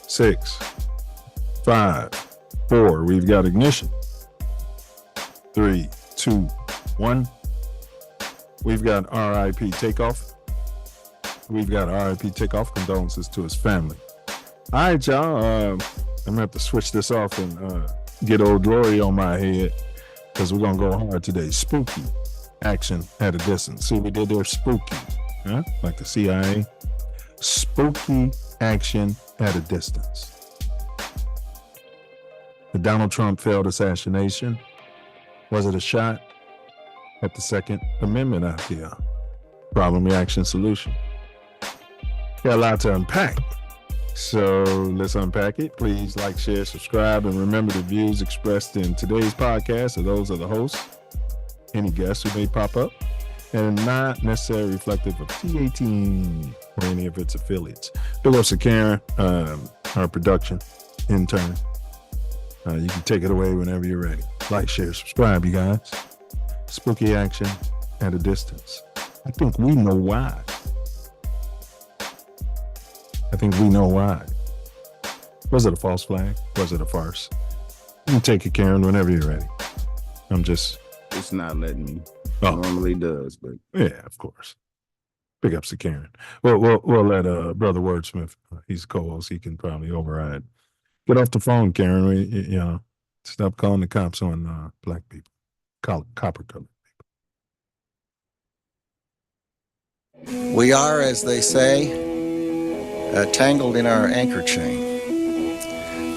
6, 5, 4. We've got ignition. 3, 2, 1. We've got RIP takeoff. We've got RIP takeoff. Condolences to his family. All right, y'all. I'm gonna have to switch this off and get Old Glory on my head because we're gonna go hard today. Spooky action at a distance. See what we did there? Spooky, huh? Like the CIA. Spooky action at a distance. The Donald Trump failed assassination. Was it a shot at the Second Amendment idea? Problem, reaction, solution. Got a lot to unpack. So let's unpack it. Please like, share, subscribe, and remember the views expressed in today's podcast are those of the hosts, any guests who may pop up, and not necessarily reflective of TATN or any of its affiliates. Big ups to Karen, our production intern. You can take it away whenever you're ready. Like, share, subscribe, you guys. Spooky action at a distance. I think we know why. Was it a false flag? Was it a farce? You can take it, Karen, whenever you're ready. It's not letting me. It normally does, but yeah, of course. Big ups to Karen. We'll let Brother Wordsmith. He's a co-host. He can probably override. Get off the phone, Karen. Stop calling the cops on black people, copper colored people. We are, as they say, tangled in our anchor chain.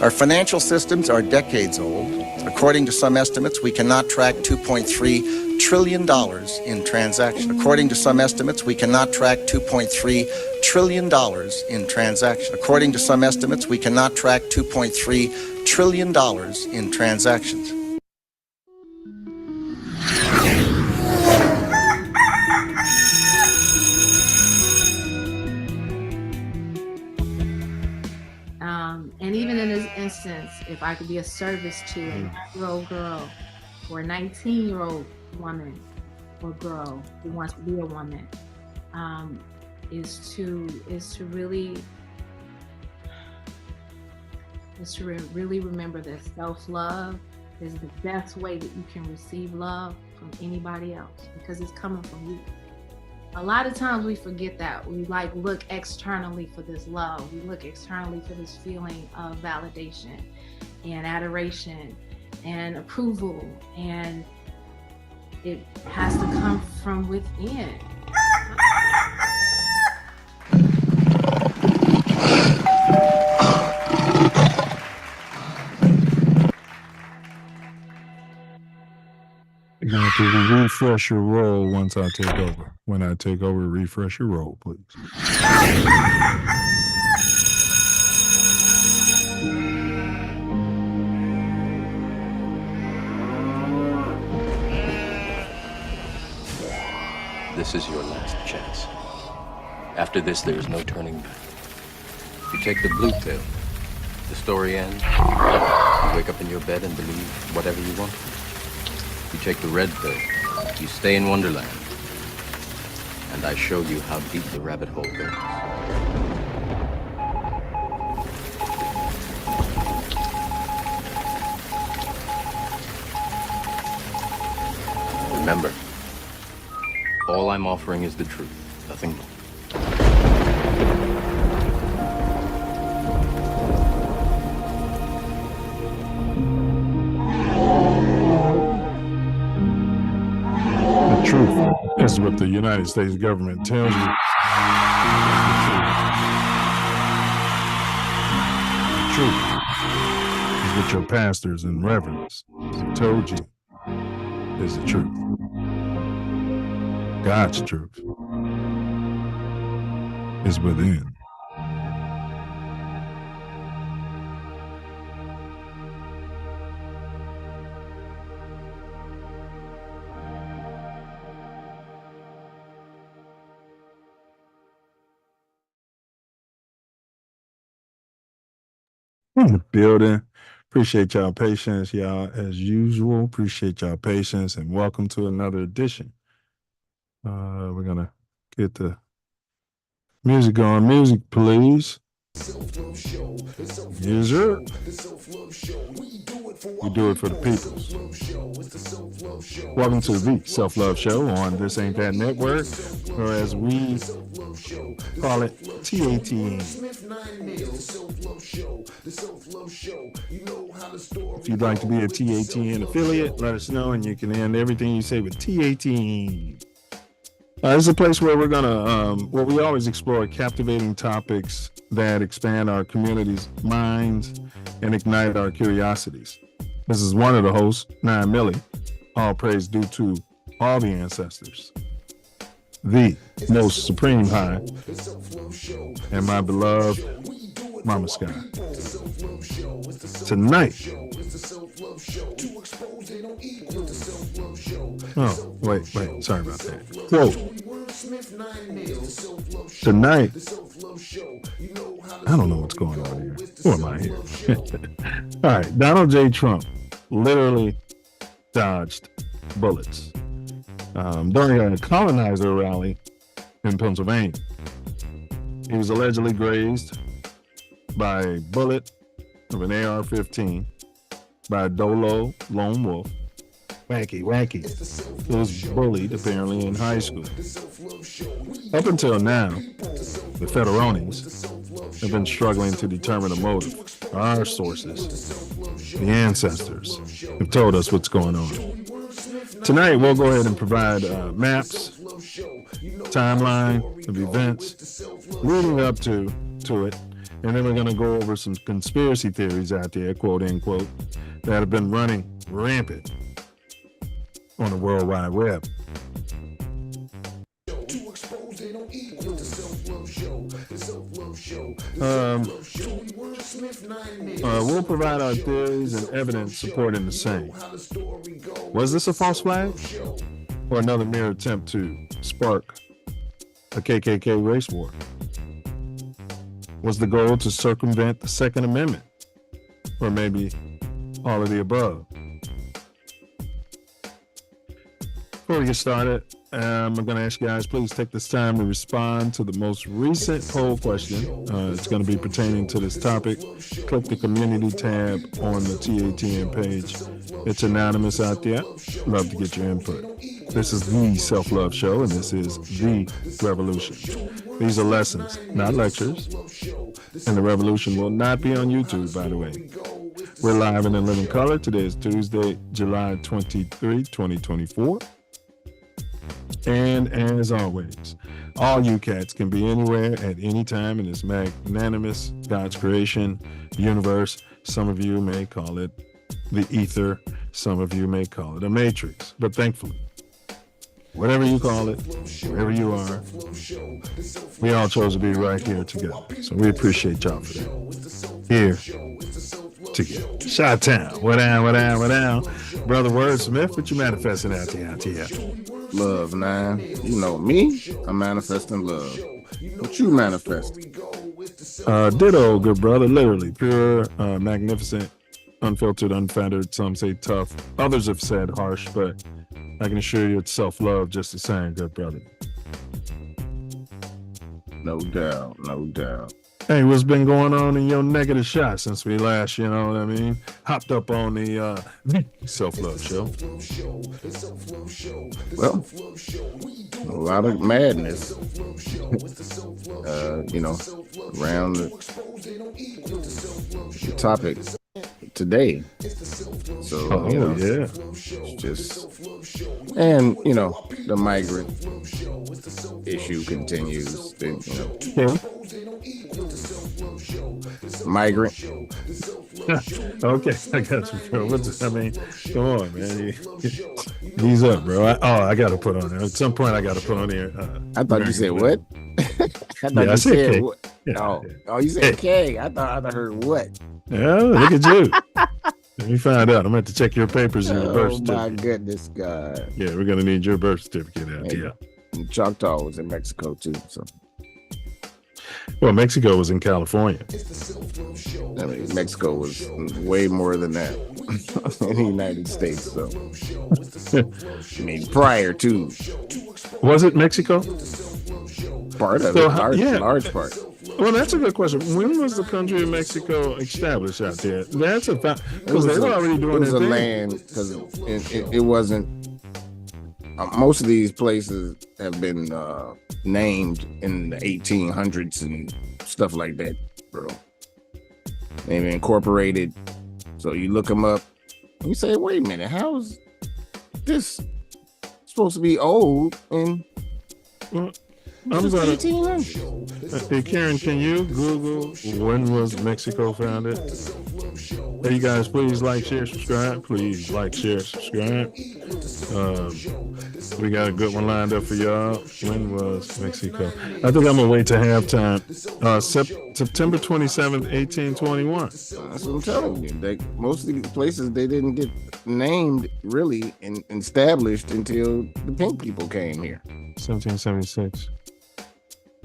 Our financial systems are decades old. According to some estimates, we cannot track $2.3 trillion in transactions. According to some estimates, we cannot track $2.3 trillion in transactions. According to some estimates, we cannot track $2.3 trillion in transactions. And even in this instance, if I could be of service to a 9-year-old girl or a 19-year-old woman or girl who wants to be a woman, is to really remember that self-love is the best way that you can receive love from anybody else, because it's coming from you. A lot of times we forget that. We look externally for this love. We look externally for this feeling of validation and adoration and approval, and it has to come from within. You're going to have to refresh your role once I take over. When I take over, refresh your role, please. This is your last chance. After this, there is no turning back. You take the blue pill, the story ends. You wake up in your bed and believe whatever you want. You take the red pill, you stay in Wonderland, and I show you how deep the rabbit hole goes. Remember, all I'm offering is the truth, nothing more. Truth. That's what the United States government tells you. The truth is what your pastors and reverends have told you is the truth. God's truth is within. In the building. Appreciate y'all patience, y'all, as usual. Appreciate y'all patience, and welcome to another edition. We're gonna get the music on. Music, please. Self Luv Show. Yes, sir. We do it for the people. Welcome to the Self Love Show on This Ain't That Network, or as we call it, TATN. If you'd like to be a TATN affiliate, let us know, and you can end everything you say with TATN. This is a place where we're gonna, we always explore captivating topics that expand our community's minds and ignite our curiosities. This is one of the hosts, 9 Millie. All praise due to all the ancestors, the most supreme high, and my beloved Mama Sky. Tonight. Oh, wait, sorry about that. Quote. Tonight. I don't know what's going on here. Who am I here? All right. Donald J. Trump literally dodged bullets during a colonizer rally in Pennsylvania. He was allegedly grazed by a bullet of an AR-15 by a Dolo lone wolf. Wacky. He was bullied apparently in high school. Up until now, the Federonis have been struggling to determine the motive. Our sources, the ancestors, have told us what's going on. Tonight, we'll go ahead and provide maps, timeline of events leading up to it, and then we're going to go over some conspiracy theories out there, quote unquote, that have been running rampant on the World Wide Web. We'll provide our theories and evidence supporting the same. Was this a false flag or another mere attempt to spark a KKK race war? Was the goal to circumvent the Second Amendment, or maybe all of the above? Before we get started, I'm going to ask you guys, please take this time to respond to the most recent poll question. It's going to be pertaining to this topic. Click the community tab on the TATN page. It's anonymous out there. Love to get your input. This is the Self Love Show, and this is the revolution. These are lessons, not lectures. And the revolution will not be on YouTube, by the way. We're live and in living color. Today is Tuesday, July 23, 2024. And as always, all you cats can be anywhere at any time in this magnanimous God's creation universe. Some of you may call it the ether. Some of you may call it a matrix. But thankfully, whatever you call it, wherever you are, we all chose to be right here together. So we appreciate y'all for that. Here together. Chi-Town. What down? Brother Wordsmith, what you manifesting out here? Love, 9. You know me. I'm manifesting love. What you manifesting? Ditto, good brother. Literally pure, magnificent, unfiltered, unfettered. Some say tough. Others have said harsh, but I can assure you it's self-love just the same, good brother. No doubt. Hey, what's been going on in your neck of the shot since we last, you know what I mean, hopped up on the Self Love Show? Well, a lot of madness, around the topic today. So, yeah. It's just, and, the migrant issue continues. Migrant. Okay, I got you, bro. Come on, man. Ease up, bro. I got to put on there. At some point, I got to put on there. I thought you said what? I said K. What? Yeah, you said K. I thought I heard what? Yeah, look at you. Let me find out. I'm going to check your papers and your birth certificate. Oh, my goodness, God. Yeah, we're going to need your birth certificate out here. Choctaw was in Mexico, too, so. Well, Mexico was in California. I mean, Mexico was way more than that in the United States. So, I mean, prior to. Was it Mexico? Part of it, large part. Well, that's a good question. When was the country of Mexico established out there? That's a fact, It because was they were already doing it was their a thing. land, because it wasn't. Most of these places have been named in the 1800s and stuff like that, bro. They've been incorporated. So you look them up and you say, wait a minute, how is this supposed to be old? And Well, I'm gonna. 1800s. Hey, Karen, can you Google when was Mexico founded? Hey, you guys, please like, share, subscribe. Please like, share, subscribe. We got a good one lined up for y'all. When was Mexico? I think I'm gonna wait to halftime. September 27th, 1821. That's what I'm telling you. Most of these places, they didn't get named really and established until the pink people came here. 1776.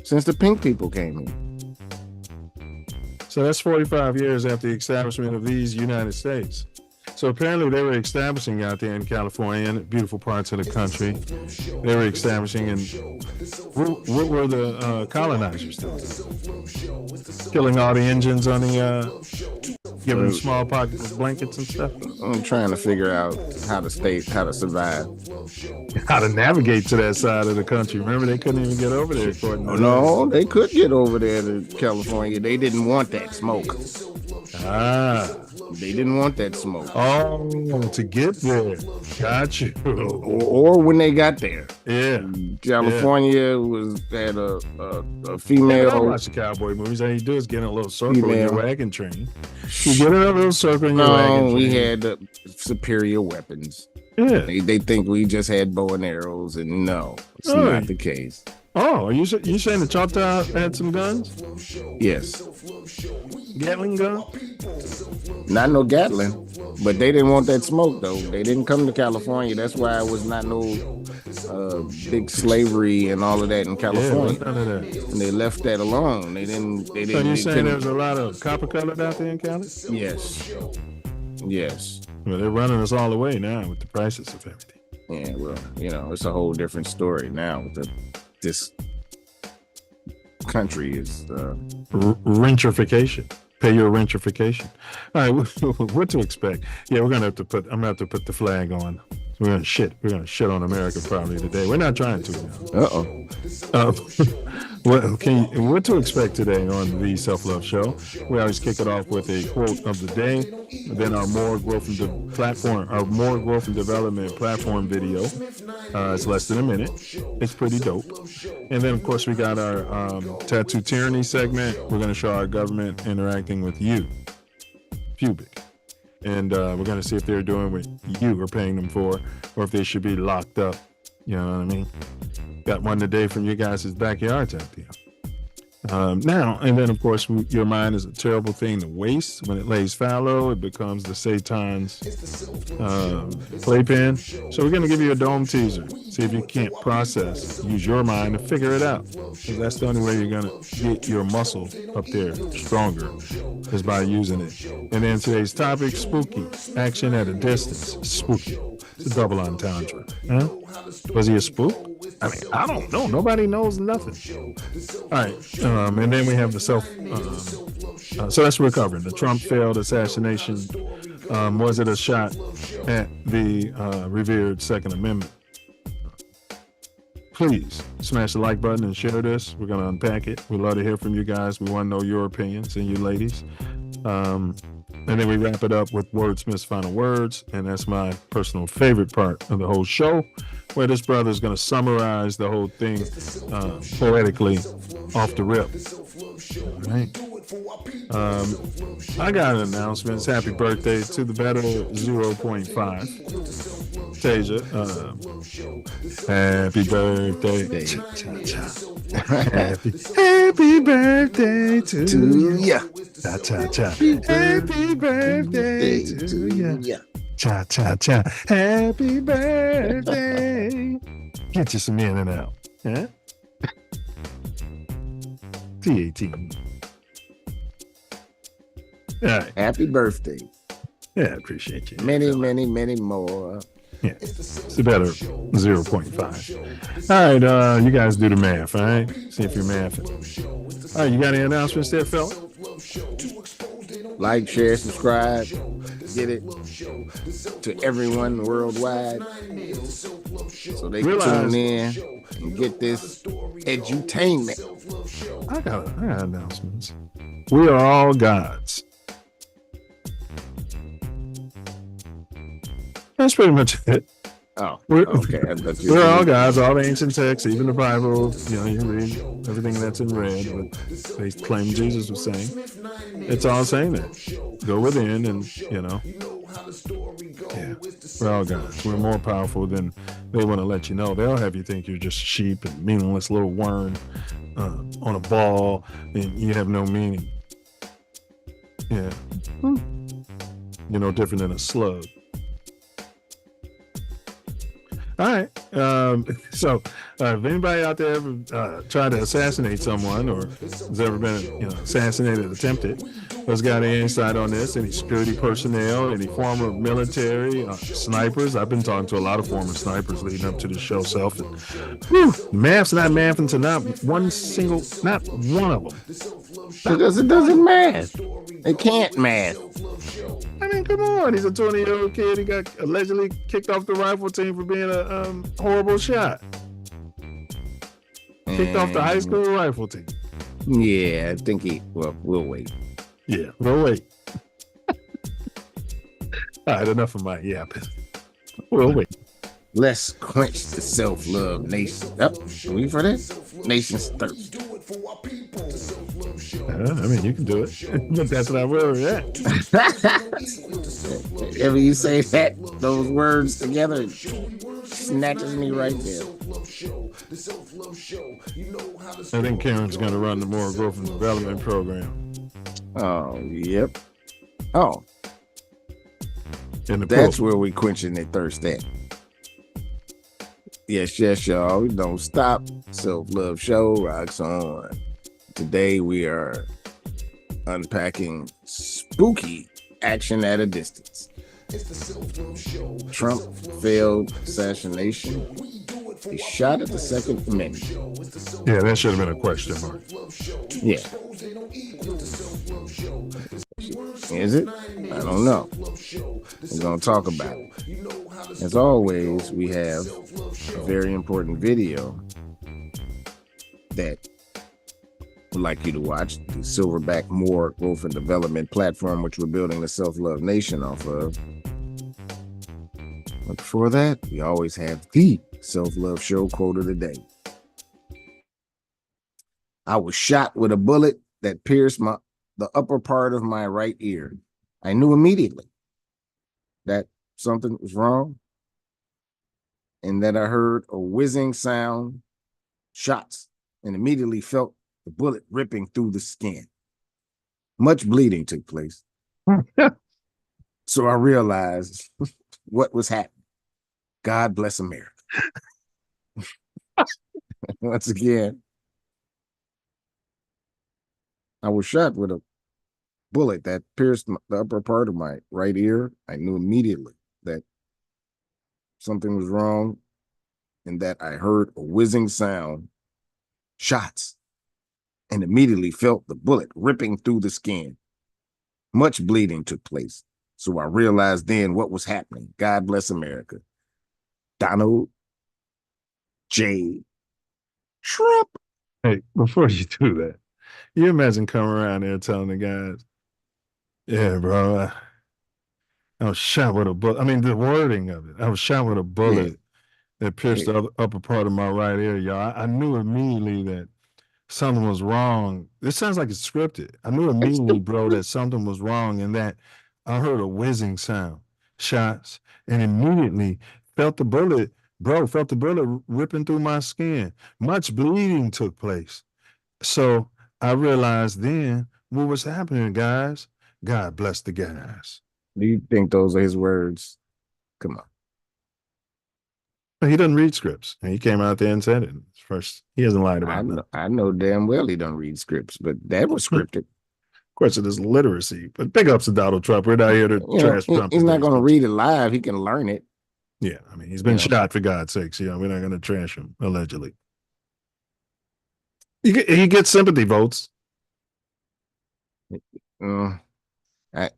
Since the pink people came here. So that's 45 years after the establishment of these United States. So apparently they were establishing out there in California and beautiful parts of the country. They were establishing, and what were the colonizers doing? Killing all the Indians on the, giving them smallpox blankets and stuff? I'm trying to figure out how to survive. How to navigate to that side of the country. Remember, they couldn't even get over there. According to No, they could get over there to California. They didn't want that smoke. They didn't want that smoke. Oh, to get there. Got you. Or when they got there. Yeah. California had a I female. watch the cowboy movies. All you do is get in a little circle in Female. your wagon train. You get in a little circle in your wagon No, train. we had superior weapons. Yeah. They think we just had bow and arrows, and no, it's Oh. not the case. Oh, you saying the Choctaw had some guns? Yes, Gatling gun? not no Gatling, but they didn't want that smoke though. They didn't come to California. That's why it was not no big slavery and all of that in Yeah, California. none of that. And they left that alone. They didn't. So you saying there was a lot of copper colored out there in Cali? Yes. Yes. Well, they're running us all away now with the prices of everything. Yeah. Well, it's a whole different story now. This country is. Rentification. Pay your rentification. All right, what to expect? Yeah, I'm gonna have to put the flag on. We're gonna shit on America probably today. We're not trying to. What to expect today on the Self Luv Show? We always kick it off with a quote of the day, then our more growth and development platform video. It's less than a minute. It's pretty dope. And then of course we got our tattoo tyranny segment. We're going to show our government interacting with you, pubic. And we're going to see if they're doing what you are paying them for, or if they should be locked up. You know what I mean? Got one today from you guys' backyards out there. Now, and then of course, your mind is a terrible thing to waste. When it lays fallow, it becomes the Satan's playpen. So we're going to give you a dome teaser. See if you can't use your mind to figure it out. Because that's the only way you're going to get your muscle up there stronger, is by using it. And then today's topic, spooky. Action at a distance. Spooky. It's a double entendre. Huh? Was he a spook? I mean, I don't know. Nobody knows nothing. All right. And then we have the so that's what we're covering. The Trump failed assassination. Was it a shot at the revered Second Amendment? Please smash the like button and share this. We're going to unpack it. We'd love to hear from you guys. We want to know your opinions and you ladies. And then we wrap it up with Wordsmith's final words. And that's my personal favorite part of the whole show, where this brother is going to summarize the whole thing poetically off the rip. All right. I got an announcement. It's happy birthday to the better 0.5. Tasia, happy birthday. Happy birthday to ya. Cha cha cha. Happy birthday to ya. Cha cha cha. Happy birthday. Get you some in and out. Huh? TATN. All right. Happy birthday. Yeah, I appreciate you. Many, many, many more. Yeah, it's better 0.5. All right, you guys do the math, all right? See if you're mathing. All right, you got any announcements there, Phil? Like, share, subscribe, get it to everyone worldwide so they can tune in and get this edutainment. I got announcements. We are all gods. That's pretty much it. Oh, We're, okay. we're all gods, all the ancient texts, even the Bible. You know, you read everything that's in red, but they claim Jesus was saying. It's all saying that. Go within, and you know, yeah, we're all gods. We're more powerful than they want to let you know. They'll have you think you're just sheep and meaningless little worm on a ball, and you have no meaning. Yeah, you're no different than a slug. All right. So, if anybody out there ever tried to assassinate someone, or has ever been, assassinated, attempted, has got any insight on this? Any security personnel, any former military, snipers? I've been talking to a lot of former snipers leading up to the show, Self. And, math's not mathing to not one of them. Because it doesn't math. It can't math. I mean, come on. He's a 20-year-old kid. He got allegedly kicked off the rifle team for being a horrible shot. Kicked off the high school rifle team. Yeah, I think we'll wait. Yeah, we'll wait. All right, enough of my yapping. We'll wait. Let's quench the self-love nation. Wait for this? Nation's thirst. I mean, you can do it. But that's not where we're at. Whenever you say those words together, it snatches me right there. I think Karen's going to run the more growth and development program. Oh, yep. Oh, In that's where we quenching their thirst at. Yes, y'all. We don't stop. Self Love Show rocks on. Today we are unpacking spooky action at a distance. Trump failed assassination. He shot at the Second Amendment. Yeah, that should have been a question mark. Yeah. Is it? I don't know. We're going to talk about it. As always, we have a very important video that we'd like you to watch. The Silverback Moore Growth and Development platform, which we're building the Self Love Nation off of. But before that, we always have the Self Love Show quote of the day. I was shot with a bullet that pierced the upper part of my right ear. I knew immediately that something was wrong, and that I heard a whizzing sound, shots, and immediately felt the bullet ripping through the skin. Much bleeding took place. So I realized what was happening. God bless America. Once again, I was shot with a bullet that pierced the upper part of my right ear. I knew immediately that something was wrong, and that I heard a whizzing sound, shots, and immediately felt the bullet ripping through the skin. Much bleeding took place. So I realized then what was happening. God bless America. Donald J. Trump. Hey, before you do that, you imagine coming around there telling the guys, yeah, bro, I was shot with a bullet. I mean, the wording of it. I was shot with a bullet that pierced the upper part of my right ear, y'all. I knew immediately that something was wrong. This sounds like it's scripted. I knew immediately, bro, that something was wrong, and that I heard a whizzing sound, shots, and immediately felt the bullet ripping through my skin. Much bleeding took place. So I realized then what was happening, guys. God bless the guys. Do you think those are his words? Come on. But he doesn't read scripts. And he came out there and said it first. He hasn't lied about it. I know damn well he don't read scripts, but that was scripted. Question is literacy. But big ups to Donald Trump. We're not here to trash Trump. He's not going to read it live. He can learn it. Yeah, I mean, he's been shot, for God's sakes. We're not going to trash him, allegedly. He gets sympathy votes. I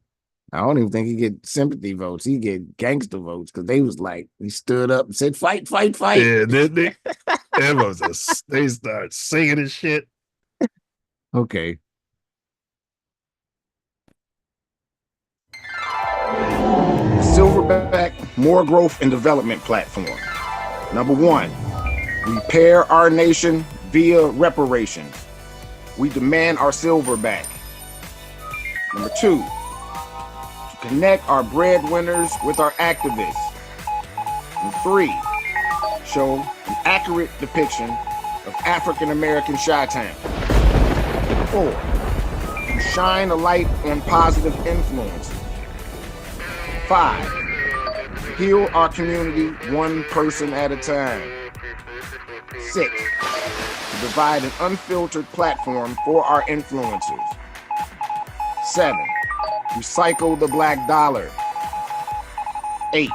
I don't even think he get sympathy votes. He get gangster votes because they was like, he stood up and said, fight, fight, fight. Yeah, they they start singing and shit. Okay. Silverback More Growth and Development Platform. Number 1, repair our nation via reparations. We demand our silver back. Number 2, to connect our breadwinners with our activists. Number 3, show an accurate depiction of African American Chi-Town. 4, to shine a light on positive influences. 5, heal our community one person at a time. 6, to provide an unfiltered platform for our influencers. 7, recycle the black dollar. 8,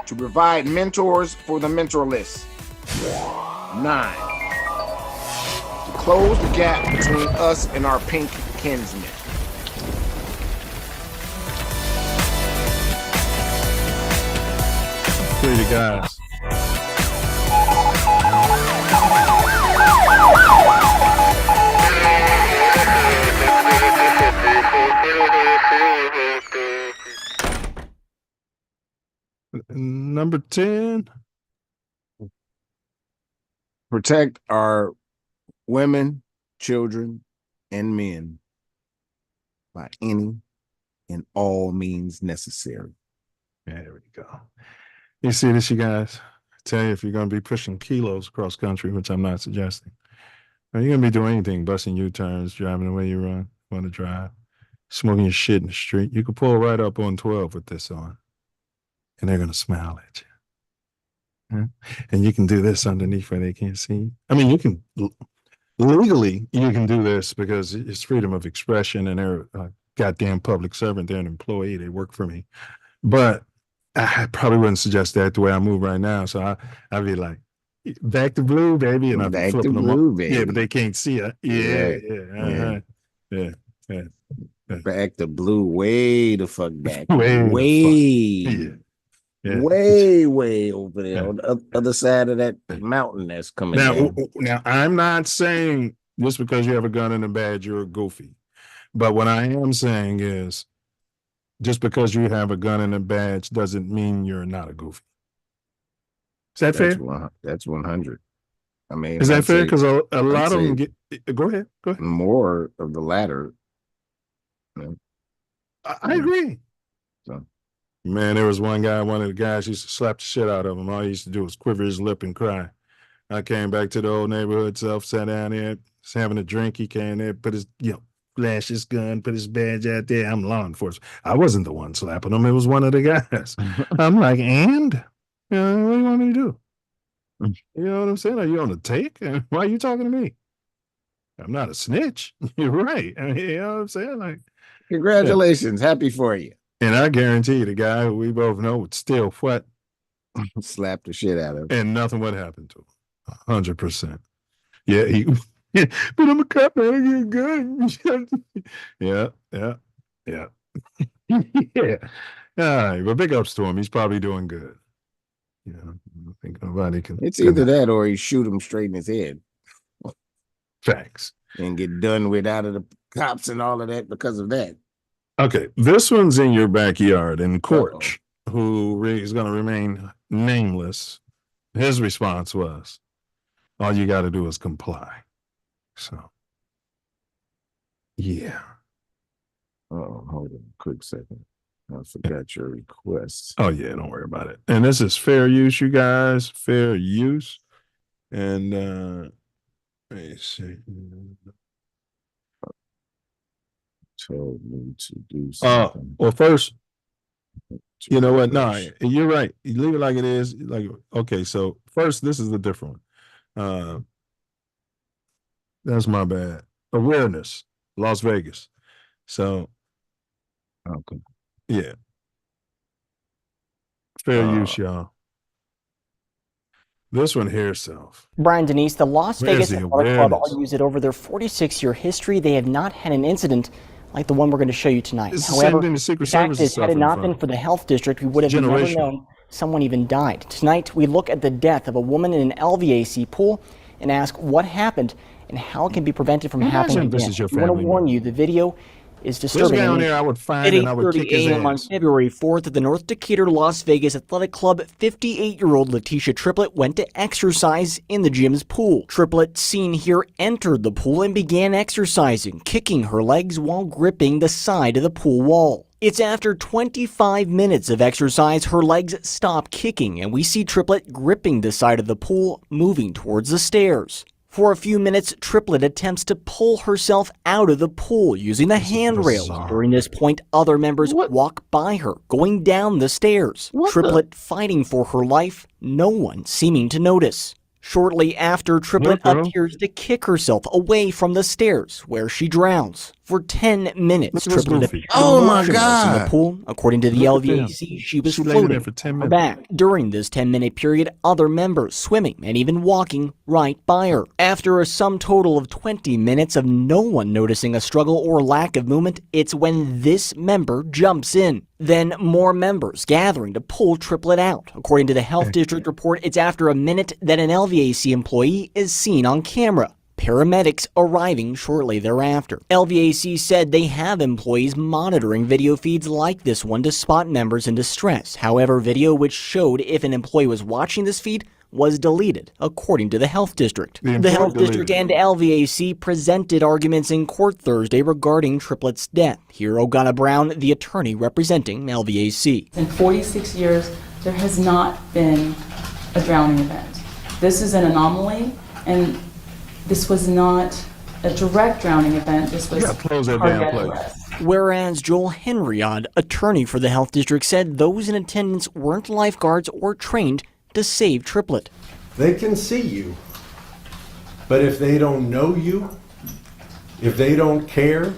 to provide mentors for the mentorless. 9, to close the gap between us and our pink kinsmen. Pretty guys. Number 10. Protect our women, children, and men by any and all means necessary. There we go. You see this, you guys? I tell you, if you're going to be pushing kilos across country, which I'm not suggesting, you're going to be doing anything, busting U-turns, driving the way you want to drive, smoking your shit in the street. You can pull right up on 12 with this on, and they're going to smile at you. And you can do this underneath where they can't see you. I mean, you can legally, you can do this because it's freedom of expression, and they're a goddamn public servant. They're an employee. They work for me. But I probably wouldn't suggest that the way I move right now. So I'd be like, back to blue, baby. And I'd be flipping them up. Baby. Yeah, but they can't see it. Yeah. Back to blue, way the fuck back. Yeah. Way over there on the other side of that mountain that's coming down. Now, I'm not saying just because you have a gun and a badge, you're a goofy. But what I am saying is, just because you have a gun and a badge doesn't mean you're not a goofy. Is that fair? That's 100. I mean, is that fair? Because a lot of them get. Go ahead. More of the latter. I agree. So. Man, there was one of the guys used to slap the shit out of him. All he used to do was quiver his lip and cry. I came back to the old neighborhood self, sat down there, was having a drink. He came there, put his, flash his gun, put his badge out there. I'm law enforcement. I wasn't the one slapping him. It was one of the guys. I'm like, and? What do you want me to do? You know what I'm saying? Are you on the take? Why are you talking to me? I'm not a snitch. You're right. I mean, you know what I'm saying? Like, congratulations. Yeah. Happy for you. And I guarantee the guy who we both know would still what? Slap the shit out of him. And nothing would happen to him. 100%. Yeah, but I'm a cop, man. I get a gun. Yeah. Yeah. All right, but big ups to him. He's probably doing good. I don't think nobody can. It's either that or he shoot him straight in his head. Facts. And get done with out of the cops and all of that because of that. Okay, this one's in your backyard, and Corch, who is going to remain nameless, his response was, all you got to do is comply. So, yeah. Oh, hold on a quick second. I forgot your request. Oh, yeah, don't worry about it. And this is fair use, you guys, fair use. And let me see. Told me to do something. Well, first, you know what? No, you're right. You leave it like it is. Like, okay, so first, this is the different one. That's my bad. Awareness, Las Vegas. So, okay, yeah, fair use, y'all. This one here, Self. Brian, Denise, the Las Vegas Athletic Club argues that over their 46-year history, they have not had an incident like the one we're going to show you tonight. It's the same However, thing the the Secret fact Service is, is had it suffering not from. been for the health district, we would have never Generational. known someone even died. Tonight, we look at the death of a woman in an LVAC pool and ask what happened and how it can be prevented from happening Imagine this again. is your I want to family warn member. you, the video is There's disturbing. a guy on there I would At find and I would 8:30 kick his a.m. on ass. February 4th at the North Decatur Las Vegas Athletic Club, 58-year-old Letitia Triplett went to exercise in the gym's pool. Triplett, seen here, entered the pool and began exercising, kicking her legs while gripping the side of the pool wall. It's after 25 minutes of exercise, her legs stop kicking, and we see Triplett gripping the side of the pool, moving towards the stairs. For a few minutes, Triplett attempts to pull herself out of the pool using the handrails. During this point, other members walk by her, going down the stairs. Triplett fighting for her life, no one seeming to notice. Shortly after, Triplett appears to kick herself away from the stairs, where she drowns. For 10 minutes, Triplett appeared Oh my motionless in God. the pool. According to the Look at them. LVAC, she was She laid in there floating for 10 on her minutes. back. During this 10-minute period, other members swimming and even walking right by her. After a sum total of 20 minutes of no one noticing a struggle or lack of movement, it's when this member jumps in. Then more members gathering to pull Triplett out. According to the health district report, it's after a minute that an LVAC employee is seen on camera. Paramedics arriving shortly thereafter. LVAC said they have employees monitoring video feeds like this one to spot members in distress. However, video which showed if an employee was watching this feed was deleted, according to the health district. The health district and LVAC presented arguments in court Thursday regarding Triplett's death. Here, Ogana Brown, the attorney representing LVAC. In 46 years, there has not been a drowning event. This is an anomaly, and this was not a direct drowning event. This was close that cardiac damn place. arrest. Whereas Joel Henriod, attorney for the health district, said those in attendance weren't lifeguards or trained to save Triplett. They can see you, but if they don't know you, if they don't care,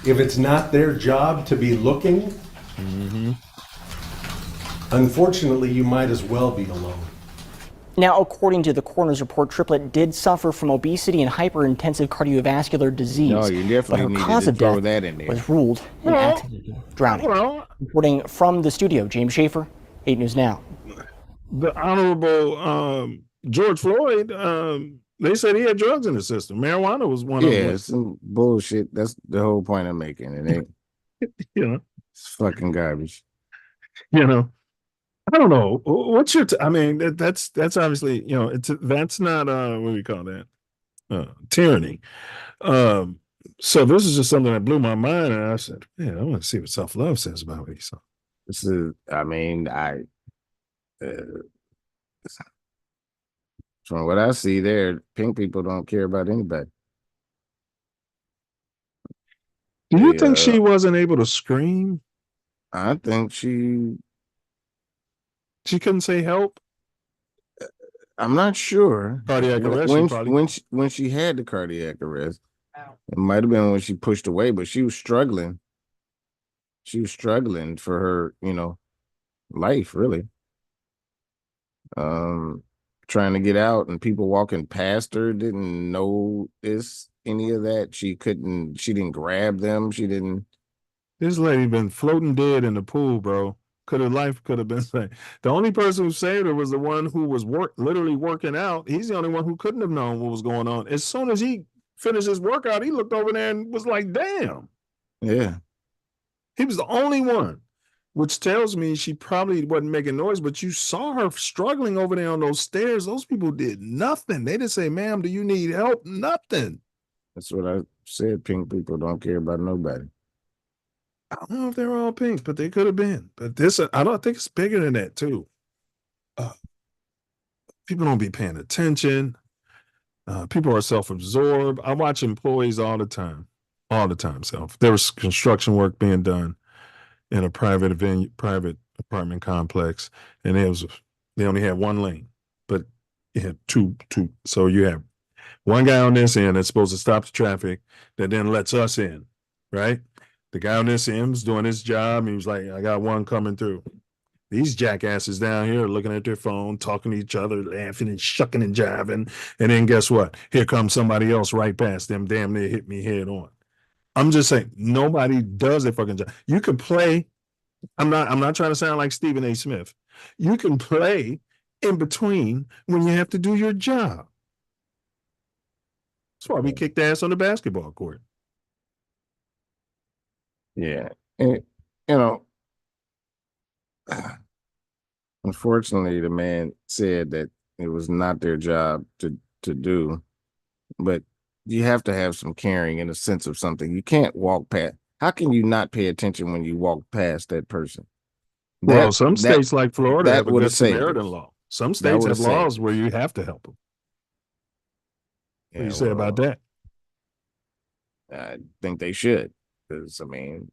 if it's not their job to be looking, unfortunately, you might as well be alone. Now, according to the coroner's report, Triplett did suffer from obesity and hyperintensive cardiovascular disease. No, you but definitely her needed cause to of throw death that in there. was ruled an accidental drowning. Reporting from the studio, James Schaefer, 8 News Now. The Honorable George Floyd, they said he had drugs in the system. Marijuana was one of Yeah, them. it's some bullshit. That's the whole point I'm making. It ain't. You know, It's fucking garbage. you know. I don't know. What's your? I mean, that's obviously, you know, that's not what do we call that? Tyranny. So this is just something that blew my mind, and I said, "Man, I want to see what Self Love says about it." So This is. I mean, from what I see there, pink people don't care about anybody. do you think Yeah. she wasn't able to scream? I think she. She couldn't say help. I'm not sure. Cardiac arrest. When she probably. when she had the cardiac arrest, it might have been when she pushed away, but she was struggling. She was struggling for her, life, really. Trying to get out, and people walking past her didn't notice any of that. She didn't grab them. She didn't. This lady been floating dead in the pool, bro. Life could have been saved. The only person who saved her was the one who was literally working out. He's the only one who couldn't have known what was going on. As soon as he finished his workout, he looked over there and was like, "Damn." Yeah. He was the only one, which tells me she probably wasn't making noise, but you saw her struggling over there on those stairs. Those people did nothing. They didn't say, "Ma'am, do you need help?" Nothing. That's what I said. Pink people don't care about nobody. I don't know if they're all pink, but they could have been. But I don't think it's bigger than that, too. People don't be paying attention. People are self-absorbed. I watch employees all the time. There was construction work being done in a private apartment complex, and they only had one lane, but you had two. So you have one guy on this end that's supposed to stop the traffic that then lets us in, right? The guy on this end was doing his job. He was like, "I got one coming through." These jackasses down here are looking at their phone, talking to each other, laughing and shucking and jiving. And then guess what? Here comes somebody else right past them. Damn, they hit me head on. I'm just saying nobody does their fucking job. You can play. I'm not trying to sound like Stephen A. Smith. You can play in between when you have to do your job. That's why we kicked ass on the basketball court. Yeah. And, you know, unfortunately, the man said that it was not their job to do, but you have to have some caring in a sense of something. You can't walk past. How can you not pay attention when you walk past that person? Well, some states like Florida have a would good have saved Samaritan us. law. Some states would have have saved laws us. where you have to help them. What do you say about well, that? I think they should, because I mean,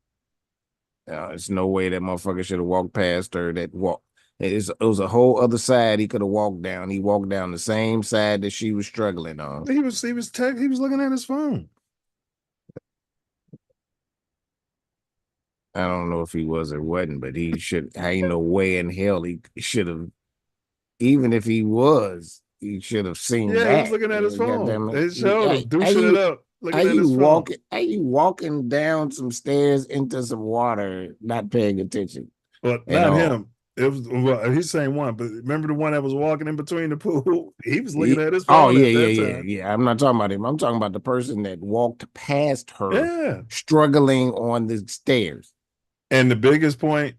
there's no way that motherfucker should have walked past her. It was a whole other side he could have walked down. He walked down the same side that she was struggling on. He was looking at his phone. I don't know if he was or wasn't, but he should. Ain't no way in hell he should have. Even if he was, he should have seen that. Yeah, he was looking at his phone. They showed him douching it up. Are you walking down some stairs into some water, not paying attention? Well, not him. It was he's saying one, but remember the one that was walking in between the pool? He was looking at his phone. Yeah. I'm not talking about him. I'm talking about the person that walked past her, struggling on the stairs. And the biggest point,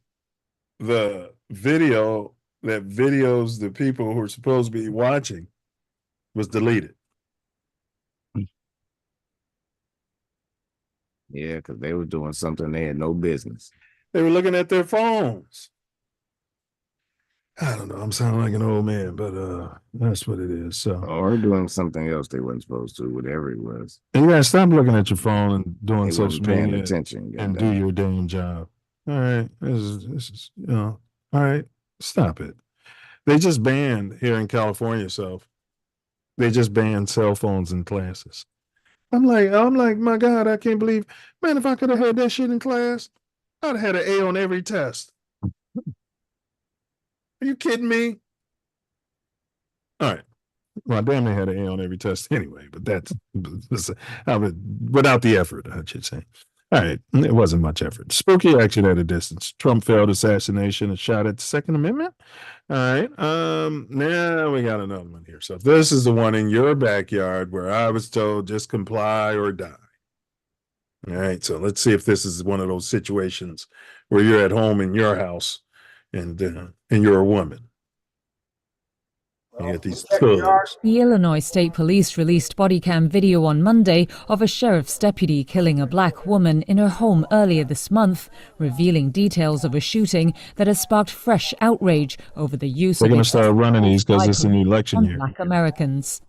the video that videos the people who are supposed to be watching was deleted. Yeah, because they were doing something they had no business. They were looking at their phones. I don't know. I'm sounding like an old man, but that's what it is. So, or doing something else they weren't supposed to, whatever it was. And you gotta stop looking at your phone and doing social media attention and do your damn job. All right, this is all right. Stop it. They just banned here in California, they just banned cell phones in classes. I'm like, my God, I can't believe, man, if I could have had that shit in class, I'd have had an A on every test. Are you kidding me? All right. Well, I damn near had an A on every test anyway, but that's without the effort, I should say. All right. It wasn't much effort. Spooky action at a distance. Trump failed assassination, a shot at the Second Amendment. All right. Now we got another one here. So this is the one in your backyard where I was told just comply or die. All right. So let's see if this is one of those situations where you're at home in your house and you're a woman. You get these thugs. The Illinois State Police released body cam video on Monday of a sheriff's deputy killing a black woman in her home earlier this month, revealing details of a shooting that has sparked fresh outrage over the use They're of going to start running these because it's an election year. Black Americans.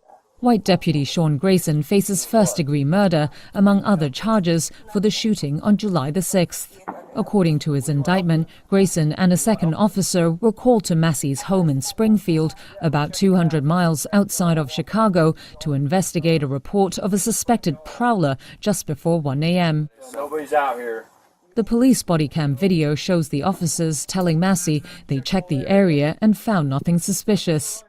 White Deputy Sean Grayson faces first-degree murder, among other charges, for the shooting on July the 6th. According to his indictment, Grayson and a second officer were called to Massey's home in Springfield, about 200 miles outside of Chicago, to investigate a report of a suspected prowler just before 1 a.m. Nobody's out here. The police body cam video shows the officers telling Massey they checked the area and found nothing suspicious.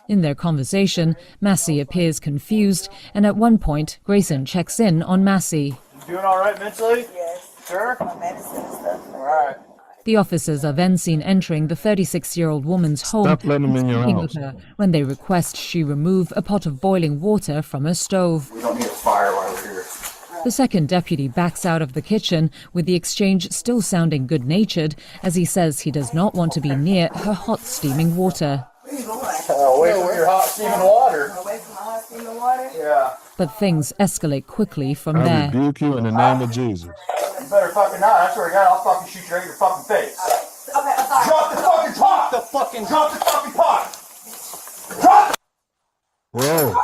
In their conversation, Massey appears confused, and at one point, Grayson checks in on Massey. You doing all right mentally? Yes. Sure? My medicine and stuff. All right. The officers are then seen entering the 36-year-old woman's home Stop letting them in your speaking house. with her when they request she remove a pot of boiling water from her stove. We don't need a fire while we're here. The second deputy backs out of the kitchen, with the exchange still sounding good-natured, as he says he does not want to be near her hot steaming water. Where you going? Away from your hot steaming water. Away from my hot steaming water? Yeah. But things escalate quickly from I there. rebuke you in the name of Jesus. You better fucking not. I swear to God, I'll fucking shoot you right in your fucking face. Okay, I'm sorry. Drop the fucking pot! Drop the fucking pot! Drop Whoa.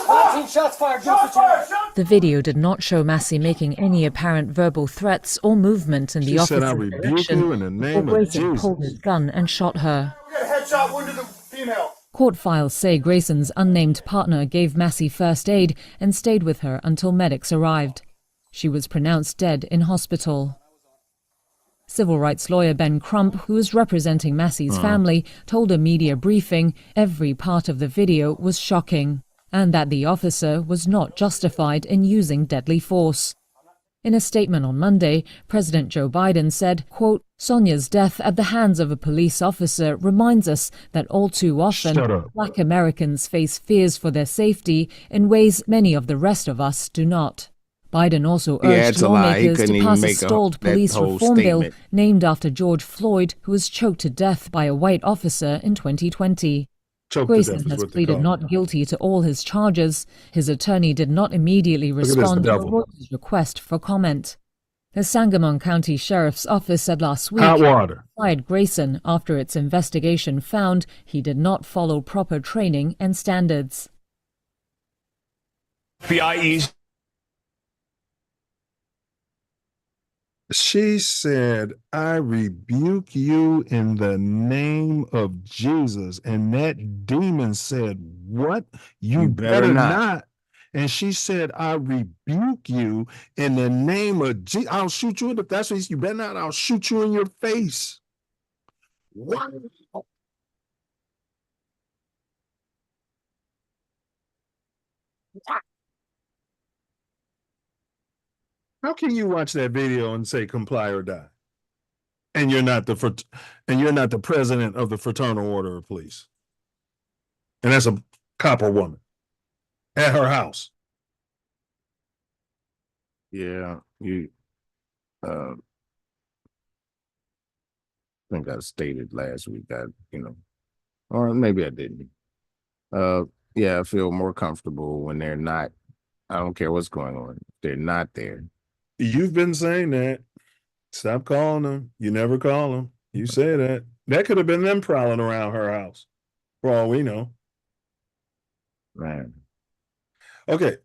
14 shots fired, shots fired! The video did not show Massey making any apparent verbal threats or movement in the She said, I officer's rebuke direction you in the before name of Grayson Jesus. pulled his gun and shot her. We got a headshot wound to the female. Court files say Grayson's unnamed partner gave Massey first aid and stayed with her until medics arrived. She was pronounced dead in hospital. Civil rights lawyer Ben Crump, who is representing Massey's family, told a media briefing every part of the video was shocking and that the officer was not justified in using deadly force. In a statement on Monday, President Joe Biden said, quote, Sonia's death at the hands of a police officer reminds us that all too often, Black Americans face fears for their safety in ways many of the rest of us do not. Biden also urged lawmakers to pass a stalled police reform bill named after George Floyd, who was choked to death by a white officer in 2020. Grayson has pleaded not guilty to all his charges. His attorney did not immediately respond to a Reuters request for comment. The Sangamon County Sheriff's Office said last week it fired Grayson after its investigation found he did not follow proper training and standards. She said, I rebuke you in the name of Jesus. And that demon said, what? You better not. And she said, I rebuke you in the name of Jesus. I'll shoot you in the face. That's what you better not. I'll shoot you in your face. What? How can you watch that video and say comply or die? And you're not the president of the Fraternal Order of Police. And that's a copper woman at her house. Yeah, you I think I stated last week that, or maybe I didn't. Yeah, I feel more comfortable when they're not. I don't care what's going on. They're not there. You've been saying that. Stop calling them. You never call them. You say that. That could have been them prowling around her house, for all we know. Right. Okay.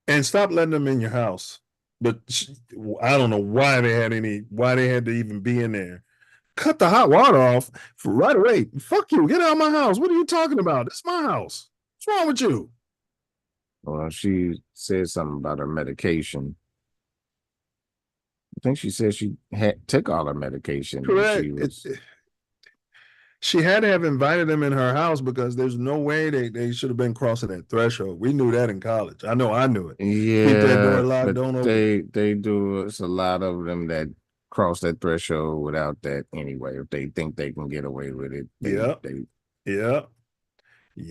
And stop letting them in your house. But I don't know why they had to even be in there. Cut the hot water off right away. Fuck you. Get out of my house. What are you talking about? It's my house. What's wrong with you? Well, she said something about her medication. I think she said she took all her medication. Correct. She had to have invited them in her house because there's no way they should have been crossing that threshold. We knew that in college. I know I knew it. Yeah, keep that door locked, don't open. They do. It's a lot of them that cross that threshold without that anyway. If they think they can get away with it. Yeah.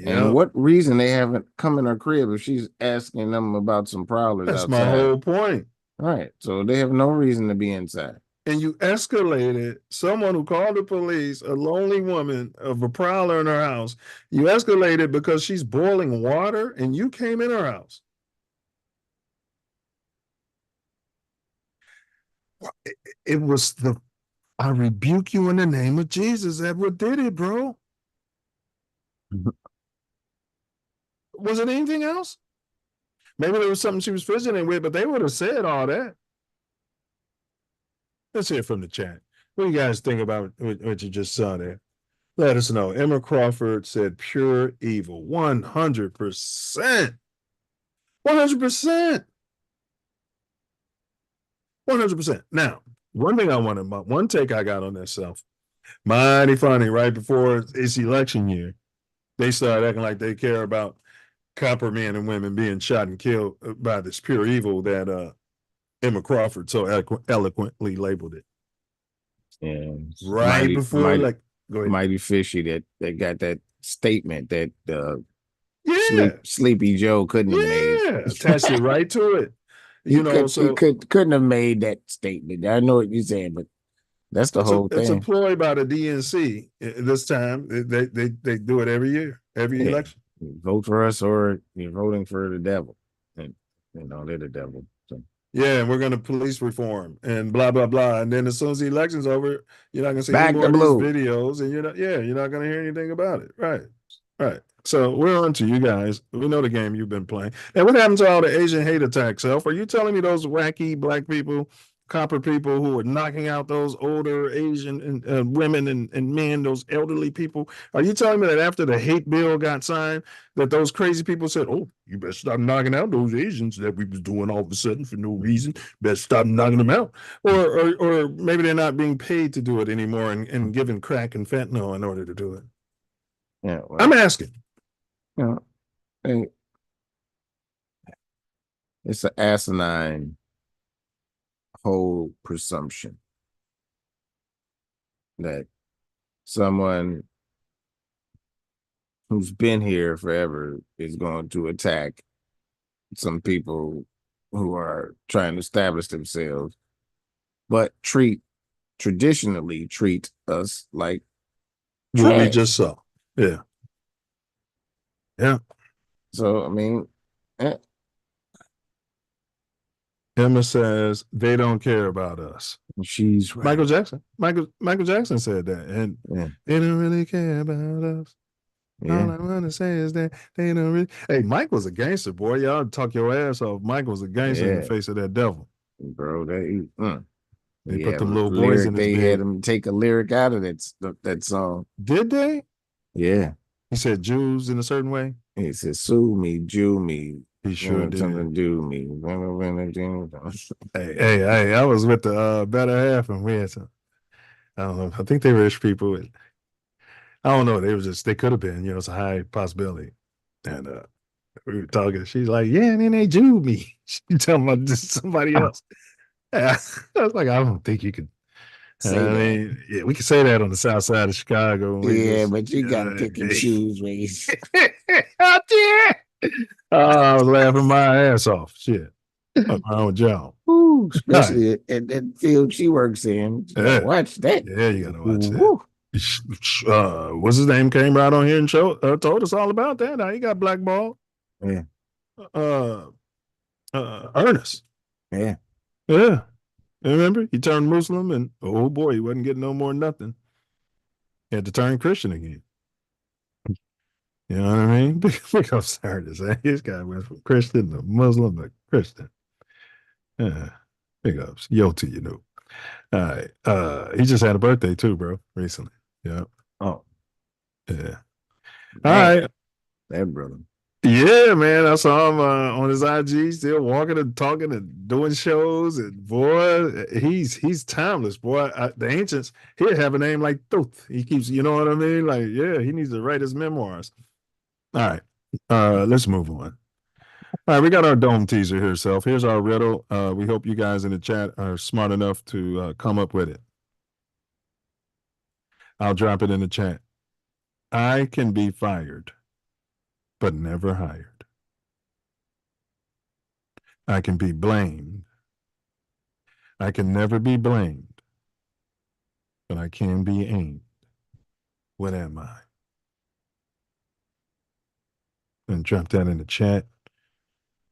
And what reason they haven't come in her crib if she's asking them about some prowlers That's outside? my whole point. Right. So they have no reason to be inside. And you escalated someone who called the police, a lonely woman of a prowler in her house. You escalated because she's boiling water and you came in her house. It was I rebuke you in the name of Jesus. That what did it, bro. Was it anything else? Maybe there was something she was fidgeting with, but they would have said all that. Let's hear from the chat. What do you guys think about what you just saw there? Let us know. Emma Crawford said pure evil. 100%. 100%. 100%. Now, one take I got on that Self. Mighty funny, right before it's election year. They start acting like they care about copper men and women being shot and killed by this pure evil that Emma Crawford so eloquently labeled it. Yeah, right before, go ahead. Mighty fishy that they got that statement that Sleepy Joe couldn't have made. Yeah, attached it right to it. He couldn't have made that statement. I know what you're saying, but that's the whole thing. It's a ploy by the DNC. This time they do it every year, every election. Vote for us or you're voting for the devil. And they're the devil. So. Yeah, and we're going to police reform and blah, blah, blah. And then as soon as the election's over, you're not going to see any more of these videos and you're not going to hear anything about it. Right. So we're on to you guys. We know the game you've been playing. And what happened to all the Asian hate attacks, Self? Are you telling me those wacky black people, copper people who are knocking out those older Asian women and men, those elderly people? Are you telling me that after the hate bill got signed, that those crazy people said, oh, you better stop knocking out those Asians that we was doing all of a sudden for no reason. Better stop knocking them out. Or maybe they're not being paid to do it anymore and given crack and fentanyl in order to do it. Yeah, well, I'm asking. It's an asinine whole presumption that someone who's been here forever is going to attack some people who are trying to establish themselves, but traditionally treat us like What we trash. just saw. Yeah. Yeah. So I mean, Emma says they don't care about us. she's right. Michael Jackson. Michael Jackson said that, and they don't really care about us. All I want to say is that they don't really. Hey, Mike was a gangster, boy. Y'all talk your ass off. Mike was a gangster in the face of that devil, bro. They put them little boys in his They bed. had him take a lyric out of that song. Did they? Yeah. He said Jews in a certain way. He said, "Sue me, Jew me." He sure did. Something do me. Hey, I was with the better half, and we had some. I don't know. I think they were rich people. And I don't know. They could have been. It's a high possibility. And we were talking. She's like, "Yeah," and then they Jew me. She talking about just somebody else. I was like, I don't think you could. Mean, yeah, we can say that on the south side of Chicago. But you got to pick and choose, man. I was laughing my ass off. Shit. What's wrong with y'all? Especially in that field she works in. Watch that. Yeah, you got to watch that. What's his name? Came right on here and told us all about that. Now he got blackballed. Yeah. Ernest. Yeah. Yeah. Remember? He turned Muslim and oh boy, he wasn't getting no more than nothing. He had to turn Christian again. You know what I mean? Look how sad this is. This guy went from Christian to Muslim to Christian. Yeah. Big ups. Yo to you know. All right. He just had a birthday too, bro, recently. Yeah. Oh. Yeah. All right. That brother. Yeah, man. I saw him on his IG still walking and talking and doing shows. And boy, he's timeless, boy. The ancients, he'd have a name like Thoth. He keeps, you know what I mean? Like, yeah, he needs to write his memoirs. All right. Let's move on. All right, we got our dome teaser here, Self. Here's our riddle. We hope you guys in the chat are smart enough to come up with it. I'll drop it in the chat. I can be fired, but never hired. I can be blamed. I can never be blamed, but I can be aimed. What am I? And drop that in the chat.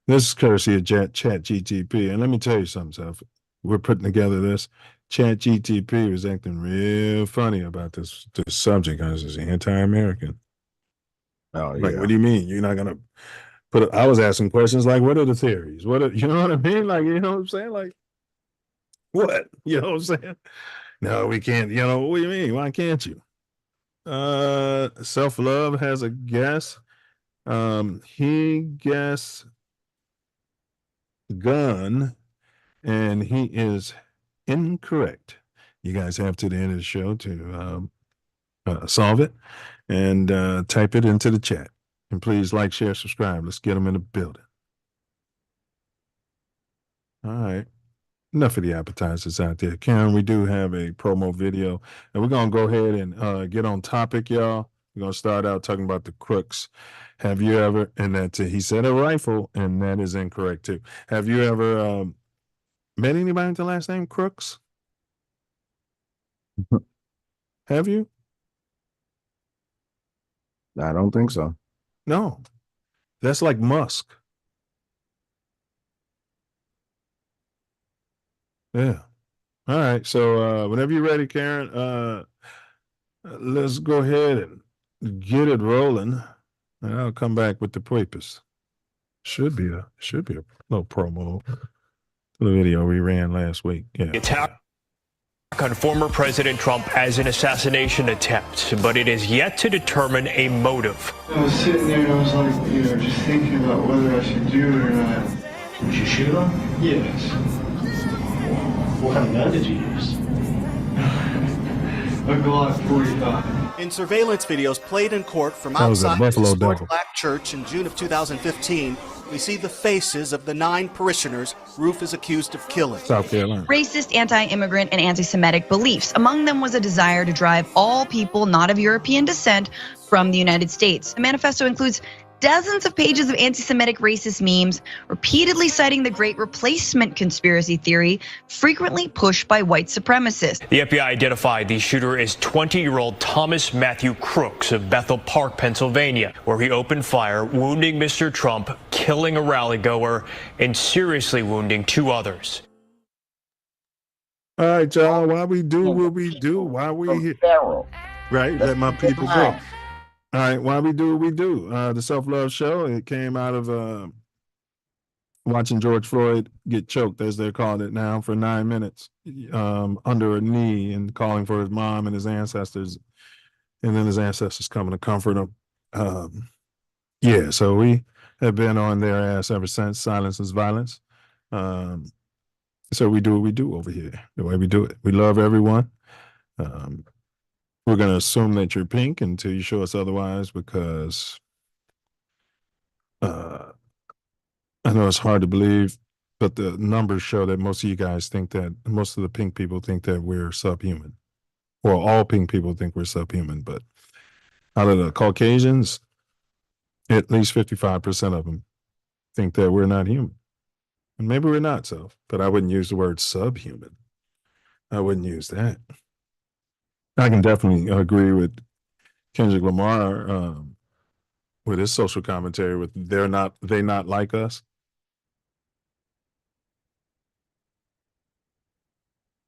This is courtesy of Chat GTP. And let me tell you something, Self. We're putting together this. Chat GTP was acting real funny about this subject because it's anti-American. Oh, like, what do you mean? You're not gonna I was asking questions like, what are the theories? You know what I mean? Like, you know what I'm saying? Like, what? You know what I'm saying? No, we can't. What do you mean? Why can't you? Self Love has a guess. He guessed gun, and he is incorrect. You guys have to the end of the show to solve it and type it into the chat. And please like, share, subscribe. Let's get them in the building. All right. Enough of the appetizers out there. Karen, we do have a promo video, and we're going to go ahead and get on topic, y'all. We're going to start out talking about the Crooks. Have you ever, and that he said a rifle, and that is incorrect too. Have you ever met anybody with the last name Crooks? Have you? I don't think so. No. That's like Musk. Yeah. All right. So whenever you're ready, Karen, let's go ahead and get it rolling. And I'll come back with the papers. Should be a little promo for the video we ran last week. Yeah. Attack on former President Trump as an assassination attempt, but it is yet to determine a motive. I was sitting there and I was like, just thinking about whether I should do it or not. Did you shoot him? Yes. What kind of gun did you use? A Glock 45. In surveillance videos played in court from That was a outside Buffalo the historic Devil. Black church in June of 2015, we see the faces of the 9 parishioners Roof is accused of killing. South Carolina. Racist, anti-immigrant, and anti-Semitic beliefs. Among them was a desire to drive all people not of European descent from the United States. The manifesto includes dozens of pages of anti-Semitic racist memes, repeatedly citing the Great Replacement conspiracy theory, frequently pushed by white supremacists. The FBI identified the shooter as 20-year-old Thomas Matthew Crooks of Bethel Park, Pennsylvania, where he opened fire, wounding Mr. Trump, killing a rally goer, and seriously wounding 2 others. All right, y'all. Why we do what we do? Why we here? Right? Let my people go. All right, why we do what we do? The Self Luv Show, it came out of watching George Floyd get choked, as they're calling it now, for 9 minutes under a knee and calling for his mom and his ancestors. And then his ancestors coming to comfort him. Yeah, so we have been on their ass ever since. Silence is violence. So we do what we do over here, the way we do it. We love everyone. We're going to assume that you're pink until you show us otherwise, because I know it's hard to believe, but the numbers show that most of you guys think that, most of the pink people think that we're subhuman. Well, all pink people think we're subhuman, but out of the Caucasians, at least 55% of them think that we're not human. And maybe we're not, but I wouldn't use the word subhuman. I wouldn't use that. I can definitely agree with Kendrick Lamar with his social commentary with they not like us.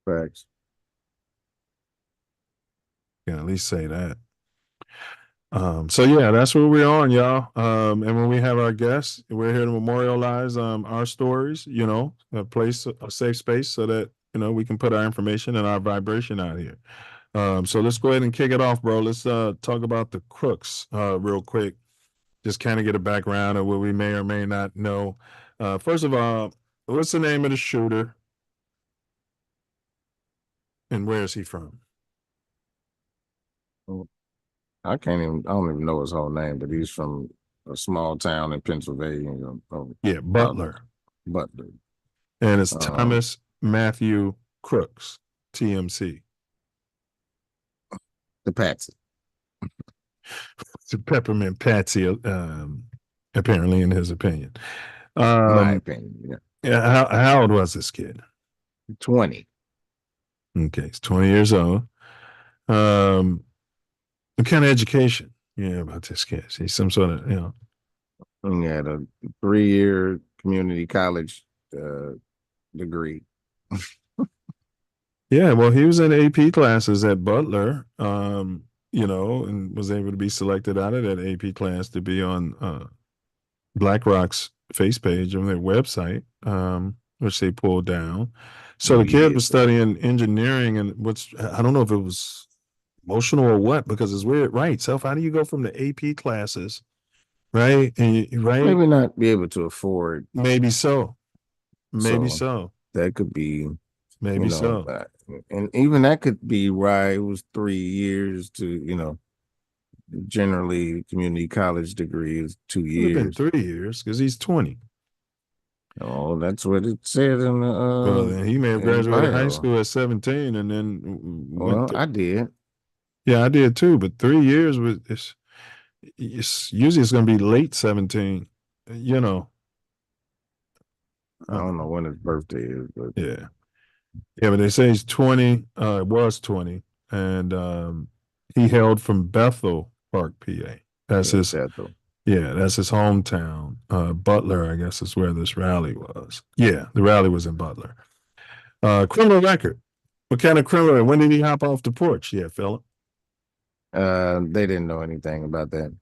Facts. Can at least say that. So yeah, that's what we're on, y'all. And when we have our guests, we're here to memorialize our stories, you know, a safe space so that, you know, we can put our information and our vibration out here. So let's go ahead and kick it off, bro. Let's talk about the Crooks real quick. Just kind of get a background of what we may or may not know. First of all, what's the name of the shooter? And where is he from? I don't even know his whole name, but he's from a small town in Pennsylvania. Yeah, Butler. Butler. And it's Thomas Matthew Crooks, TMC. The Patsy. It's a peppermint Patsy, apparently, in his opinion. My opinion, yeah. Yeah. How old was this kid? 20. Okay, he's 20 years old. What kind of education? Yeah, about this kid. He's some sort of, you know. He had a 3-year community college degree. Yeah, well, he was in AP classes at Butler, you know, and was able to be selected out of that AP class to be on BlackRock's face page on their website, which they pulled down. So the kid was studying engineering, and I don't know if it was emotional or what, because it's weird, right? Self, how do you go from the AP classes, right? And right? Maybe not be able to afford. Maybe so. Maybe so. That could be. Maybe so. And even that could be why it was 3 years to, you know, generally community college degree is 2 years. It would have been 3 years because he's 20. Oh, that's what it said in the. Well, then he may have graduated high school at 17 and then. Well, I did. Yeah, I did too. But 3 years usually it's going to be late 17. You know. I don't know when his birthday is, but yeah. Yeah, but they say he's 20, was 20, and he hailed from Bethel Park, PA. That's his Bethel. Yeah, that's his hometown. Butler, I guess, is where this rally was. Yeah, the rally was in Butler. Criminal record. What kind of criminal? When did he hop off the porch? Yeah, Philip. They didn't know anything about that.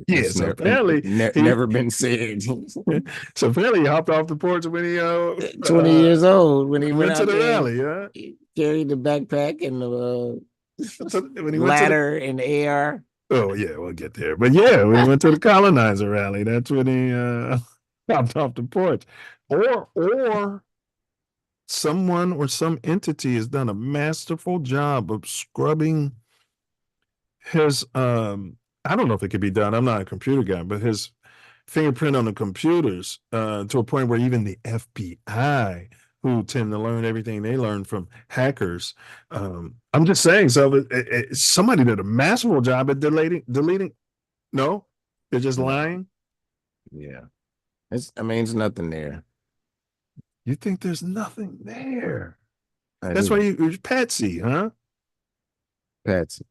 Yes, yeah, so apparently never been said. So apparently he hopped off the porch when he 20 years old when he went to the rally. Yeah, he carried the backpack and the when he ladder and the AR. Oh yeah, we'll get there. But yeah, when he went to the colonizer rally, that's when he hopped off the porch. Or someone or some entity has done a masterful job of scrubbing his I don't know if it could be done. I'm not a computer guy, but his fingerprint on the computers to a point where even the FBI, who tend to learn everything they learn from hackers, I'm just saying, so somebody did a masterful job at deleting. No, they're just lying. Yeah, it's nothing there. You think there's nothing there? I That's do. why you're Patsy, huh? Patsy.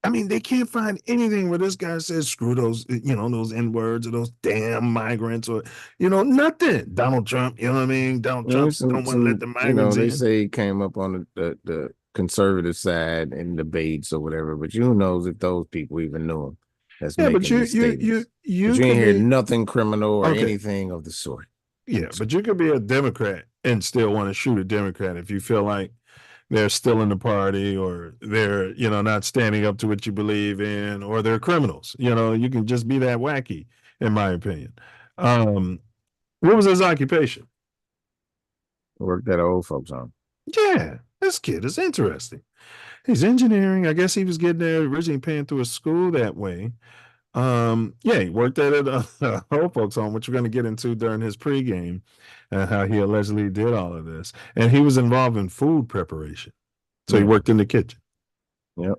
I mean, they can't find anything where this guy says, screw those, those N words or those damn migrants or, nothing. Donald Trump, you know what I mean? Donald Trump don't want to let the migrants they in. say he came up on the conservative side in debates or whatever, but who knows if those people even knew him that's making these statements. You But you ain't could hear be, nothing criminal or okay. anything of the sort. Yeah, but you could be a Democrat and still want to shoot a Democrat if you feel like they're still in the party or they're, not standing up to what you believe in, or they're criminals. You can just be that wacky, in my opinion. What was his occupation? Worked at an old folks home. Yeah, this kid is interesting. He's engineering. I guess he was getting there originally paying through a school that way. Yeah, he worked at a old folks home, which we're going to get into during his pregame, and how he allegedly did all of this. And he was involved in food preparation. So he worked in the kitchen. Yep.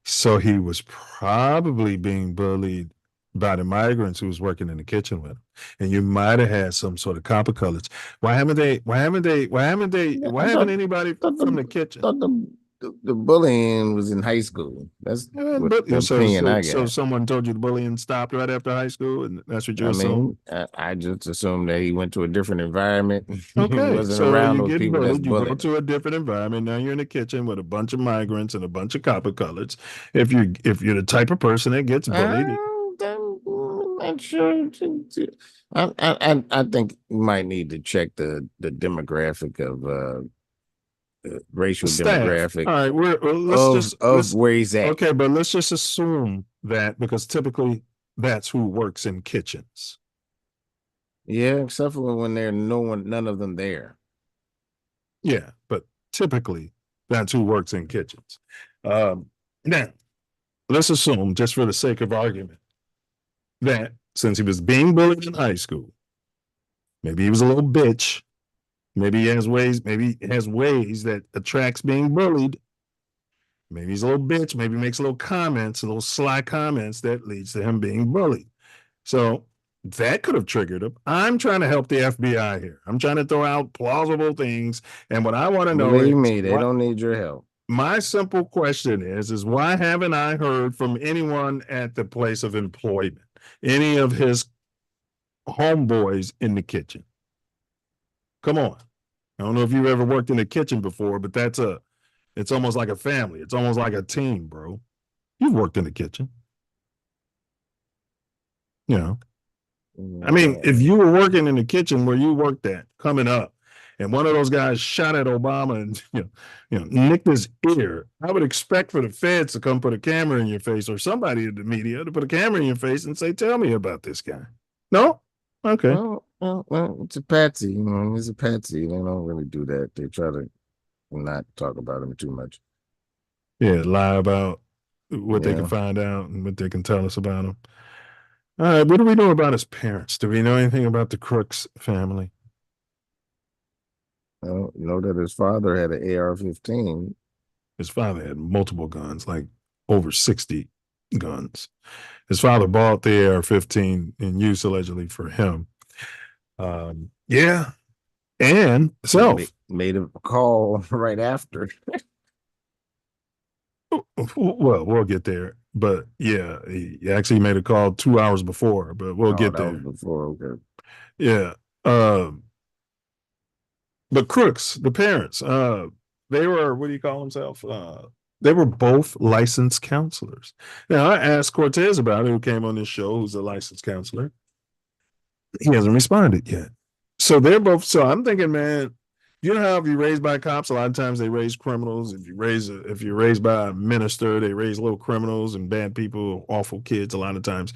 So he was probably being bullied by the migrants who was working in the kitchen with him. And you might have had some sort of copper colors. Why haven't anybody from the kitchen? The bullying was in high school. That's what the opinion I got. So someone told you the bullying stopped right after high school, and that's what you assume? I just assumed that he went to a different environment. Okay, he wasn't so around you those get people bullied, that's you go bullying. to a different environment. Now you're in the kitchen with a bunch of migrants and a bunch of copper colors. If you're the type of person that gets bullied, I'm sure. I think you might need to check the demographic of racial staff. demographic. All right, let's where he's at. Okay, but let's just assume that, because typically that's who works in kitchens. Yeah, except for when there's none of them there. Yeah, but typically that's who works in kitchens. Now, let's assume, just for the sake of argument, that since he was being bullied in high school, maybe he was a little bitch. Maybe he has ways that attracts being bullied. Maybe he's a little bitch. Maybe he makes little sly comments that leads to him being bullied. So that could have triggered him. I'm trying to help the FBI here. I'm trying to throw out plausible things. And what I want to know Believe me, they don't need your help. My simple question is why haven't I heard from anyone at the place of employment, any of his homeboys in the kitchen? Come on. I don't know if you've ever worked in the kitchen before, but it's almost like a family. It's almost like a team, bro. You've worked in the kitchen. I mean, if you were working in the kitchen where you worked at coming up, and one of those guys shot at Obama and nicked his ear, I would expect for the feds to come put a camera in your face, or somebody in the media to put a camera in your face and say, "Tell me about this guy." No? Okay. Well, it's a patsy. It's a patsy. They don't really do that. They try to not talk about him too much. Yeah, lie about what they can find out and what they can tell us about him. All right, what do we know about his parents? Do we know anything about the Crooks family? I don't know that his father had an AR-15. His father had multiple guns, like over 60 guns. His father bought the AR-15 and used allegedly for him. Yeah. And Self made a call right after. Well, we'll get there. But yeah, he actually made a call 2 hours before, but we'll get there. Before, okay. Yeah. But Crooks, the parents, they were, what do you call themselves? They were both licensed counselors. Now, I asked Cortez about it, who came on this show, who's a licensed counselor. He hasn't responded yet. So I'm thinking, man, you know how if you're raised by cops, a lot of times they raise criminals. If you're raised by a minister, they raise little criminals and bad people, awful kids a lot of times.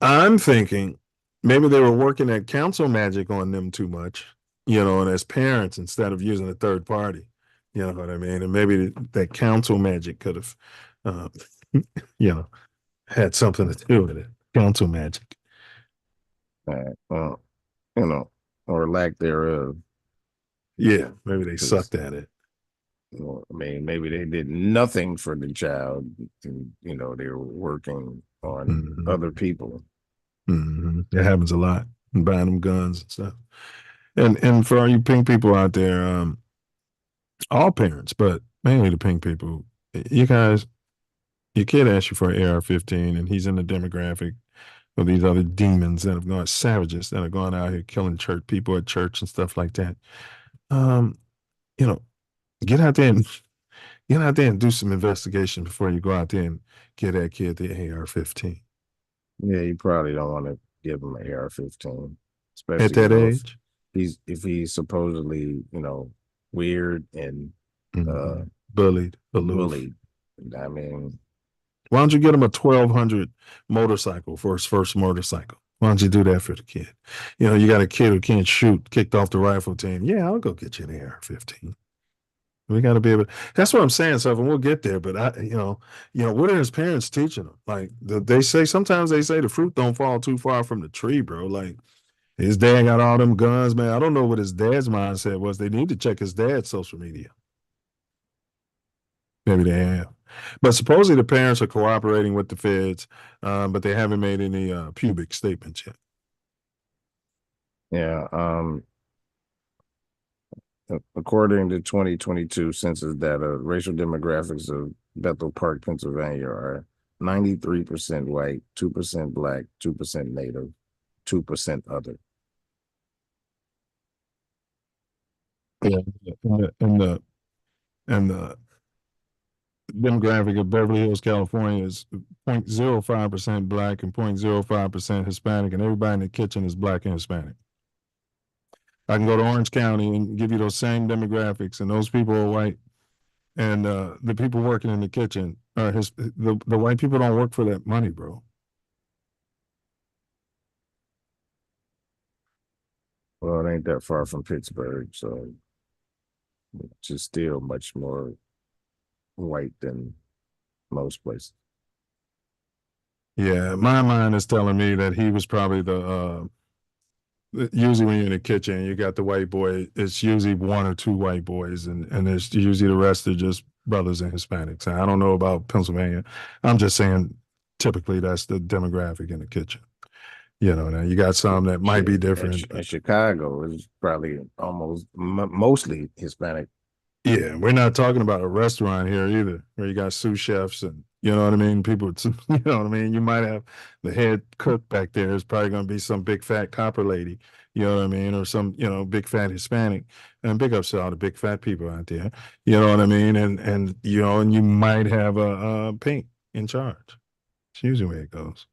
I'm thinking maybe they were working that counsel magic on them too much, and as parents, instead of using a third party, you know what I mean? And maybe that counsel magic could have, had something to do with it. Council magic. Well, you know, or lack thereof. Yeah, maybe they sucked at it. Well, I mean, maybe they did nothing for the child. And, you know, they were working on other people. It happens a lot. And buying them guns and stuff. And for all you pink people out there, all parents, but mainly the pink people, you guys, your kid asks you for an AR-15, and he's in the demographic of these other demons that have gone savages that are going out here killing church people at church and stuff like that. You know, get out there and do some investigation before you go out there and get that kid the AR-15. Yeah, you probably don't want to give him an AR-15, especially at that age. If he's supposedly, you know, weird and bullied. I mean, why don't you get him a 1200 motorcycle for his first motorcycle? Why don't you do that for the kid? You know, you got a kid who can't shoot, kicked off the rifle team. Yeah, I'll go get you an AR-15. We got to be able. That's what I'm saying, Seth, and we'll get there. But you know, what are his parents teaching them? Like sometimes they say the fruit don't fall too far from the tree, bro. Like his dad got all them guns, man. I don't know what his dad's mindset was. They need to check his dad's social media. Maybe they have. But supposedly the parents are cooperating with the feds, but they haven't made any pubic statements yet. Yeah. According to 2022 census data, racial demographics of Bethel Park, Pennsylvania are 93% white, 2% black, 2% native, 2% other. Yeah, and the demographic of Beverly Hills, California is 0.05% black and 0.05% Hispanic, and everybody in the kitchen is black and Hispanic. I can go to Orange County and give you those same demographics, and those people are white, and the people working in the kitchen are the white people don't work for that money, bro. Well, it ain't that far from Pittsburgh, so it's just still much more white than most places. Yeah, my mind is telling me that he was probably usually when you're in the kitchen, you got the white boy, it's usually one or two white boys, and there's usually the rest are just brothers and Hispanics. And I don't know about Pennsylvania. I'm just saying typically that's the demographic in the kitchen. You know, now you got some that might be different. In Chicago is probably almost mostly Hispanic. Yeah, we're not talking about a restaurant here either, where you got sous chefs and you know what I mean. People, you know what I mean. You might have the head cook back there is probably going to be some big fat copper lady, you know what I mean, or some big fat Hispanic. And big ups to all the big fat people out there, you know what I mean. And you might have a pink in charge. It's usually the way it goes.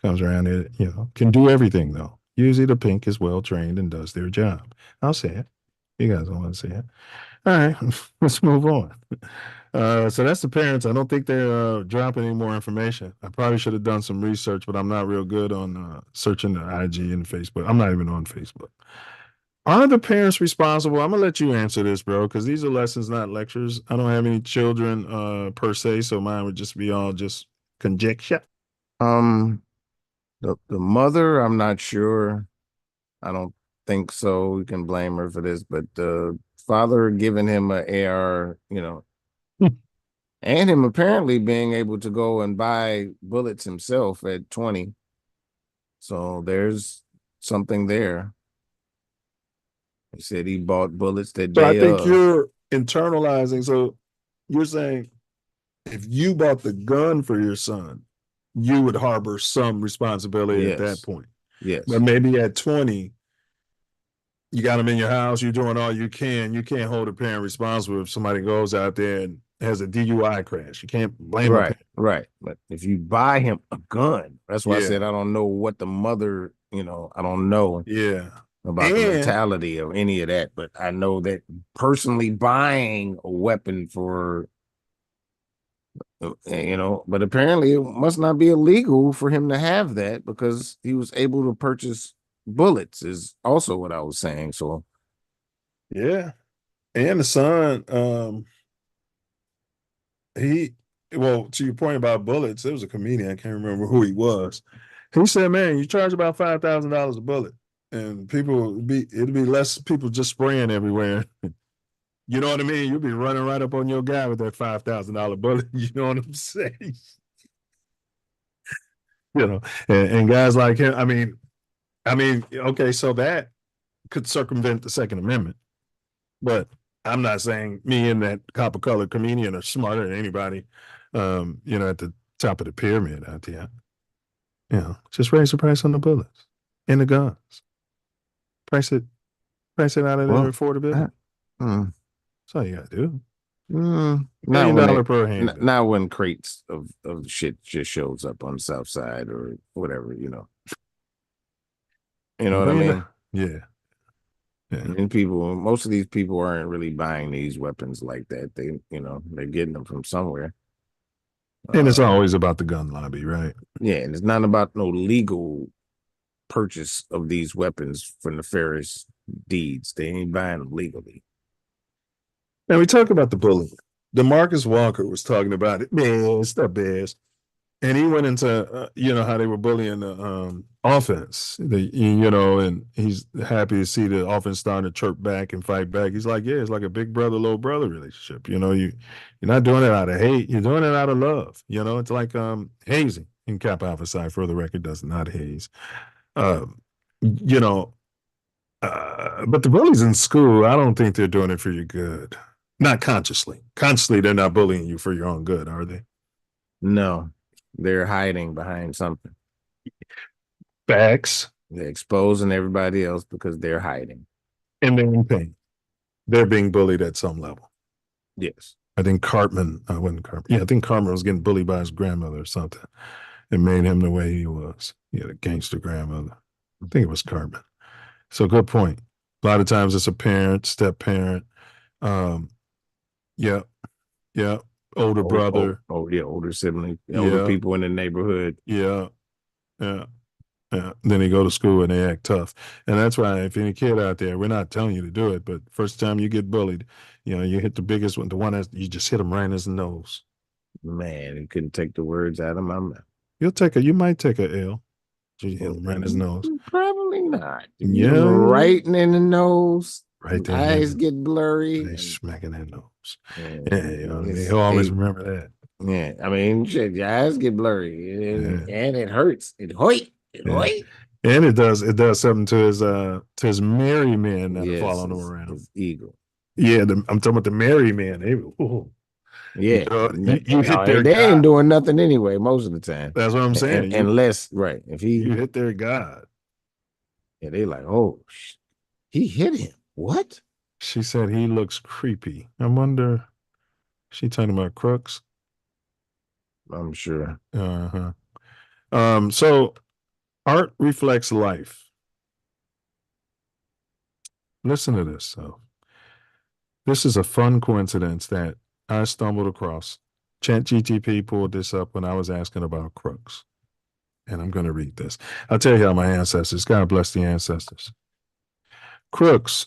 Comes around it, can do everything though. Usually the pink is well trained and does their job. I'll say it. You guys don't want to say it. All right, let's move on. So that's the parents. I don't think they're dropping any more information. I probably should have done some research, but I'm not real good on searching the IG and Facebook. I'm not even on Facebook. Are the parents responsible? I'm going to let you answer this, bro, because these are lessons, not lectures. I don't have any children per se, so mine would just be all just conjecture. The mother, I'm not sure. I don't think so. We can blame her for this, but the father giving him an AR, and him apparently being able to go and buy bullets himself at 20. So there's something there. He said he bought bullets that day. So I think you're internalizing. So you're saying if you bought the gun for your son, you would harbor some responsibility at that point. Yes. But maybe at 20, you got them in your house, you're doing all you can. You can't hold a parent responsible if somebody goes out there and has a DUI crash. You can't blame a parent. Right. But if you buy him a gun, that's why I said I don't know what the mother, I don't know about the mentality of any of that. But I know that personally buying a weapon for, but apparently it must not be illegal for him to have that because he was able to purchase bullets is also what I was saying. So yeah. And the son, he well, to your point about bullets, there was a comedian, I can't remember who he was. He said, man, you charge about $5,000 a bullet, and it'd be less people just spraying everywhere. You know what I mean? You'll be running right up on your guy with that $5,000 bullet. You know what I'm saying? You know, and guys like him, okay, so that could circumvent the Second Amendment. But I'm not saying me and that copper colored comedian are smarter than anybody, at the top of the pyramid out there. Just raise the price on the bullets and the guns. Price it out of their affordability. That's all you gotta do. $1 million per handgun. Not when crates of shit just shows up on the south side or whatever, You know what I mean? Yeah. And most of these people aren't really buying these weapons like that. They're getting them from somewhere. And it's always about the gun lobby, right? Yeah, and it's not about no legal purchase of these weapons for nefarious deeds. They ain't buying them legally. Now we talk about the bullying. DeMarcus Walker was talking about it. Man, it's the best. And he went into, how they were bullying the offense. And he's happy to see the offense starting to chirp back and fight back. He's like, yeah, it's like a big brother, little brother relationship. You're not doing it out of hate. You're doing it out of love. It's like hazing. And Kappa Alpha Psi, for the record, does not haze. But the bullies in school, I don't think they're doing it for your good. Not consciously. Consciously, they're not bullying you for your own good, are they? No. They're hiding behind something. Facts. They're exposing everybody else because they're hiding. And they're in pain. They're being bullied at some level. Yes. I think Cartman was getting bullied by his grandmother or something. It made him the way he was. He had a gangster grandmother. I think it was Cartman. So good point. A lot of times it's a parent, step parent. Older brother. Older sibling, older people in the neighborhood. Yeah. Then they go to school and they act tough. And that's why if any kid out there, we're not telling you to do it, but first time you get bullied, you hit the biggest one, the one that you just hit him right in his nose. Man, he couldn't take the words out of my mouth. You might take a L. You hit him right in his nose. Probably not. Yeah. Right in the nose. Right there. Eyes get blurry. They smacking their nose. He'll always remember that. Yeah, shit, your eyes get blurry, and it hurts. It hurt. And it does something to his merry men that are following him around. His ego. Yeah, I'm talking about the merry men. Yeah, you hit their they God. ain't doing nothing anyway most of the time. That's what I'm saying. Unless if you hit their God, they like, oh, he hit him. What? She said he looks creepy. I wonder, she talking about Crooks? I'm sure. So art reflects life. Listen to this. So this is a fun coincidence that I stumbled across. ChatGTP pulled this up when I was asking about Crooks. And I'm going to read this. I'll tell you how my ancestors, God bless the ancestors. Crooks,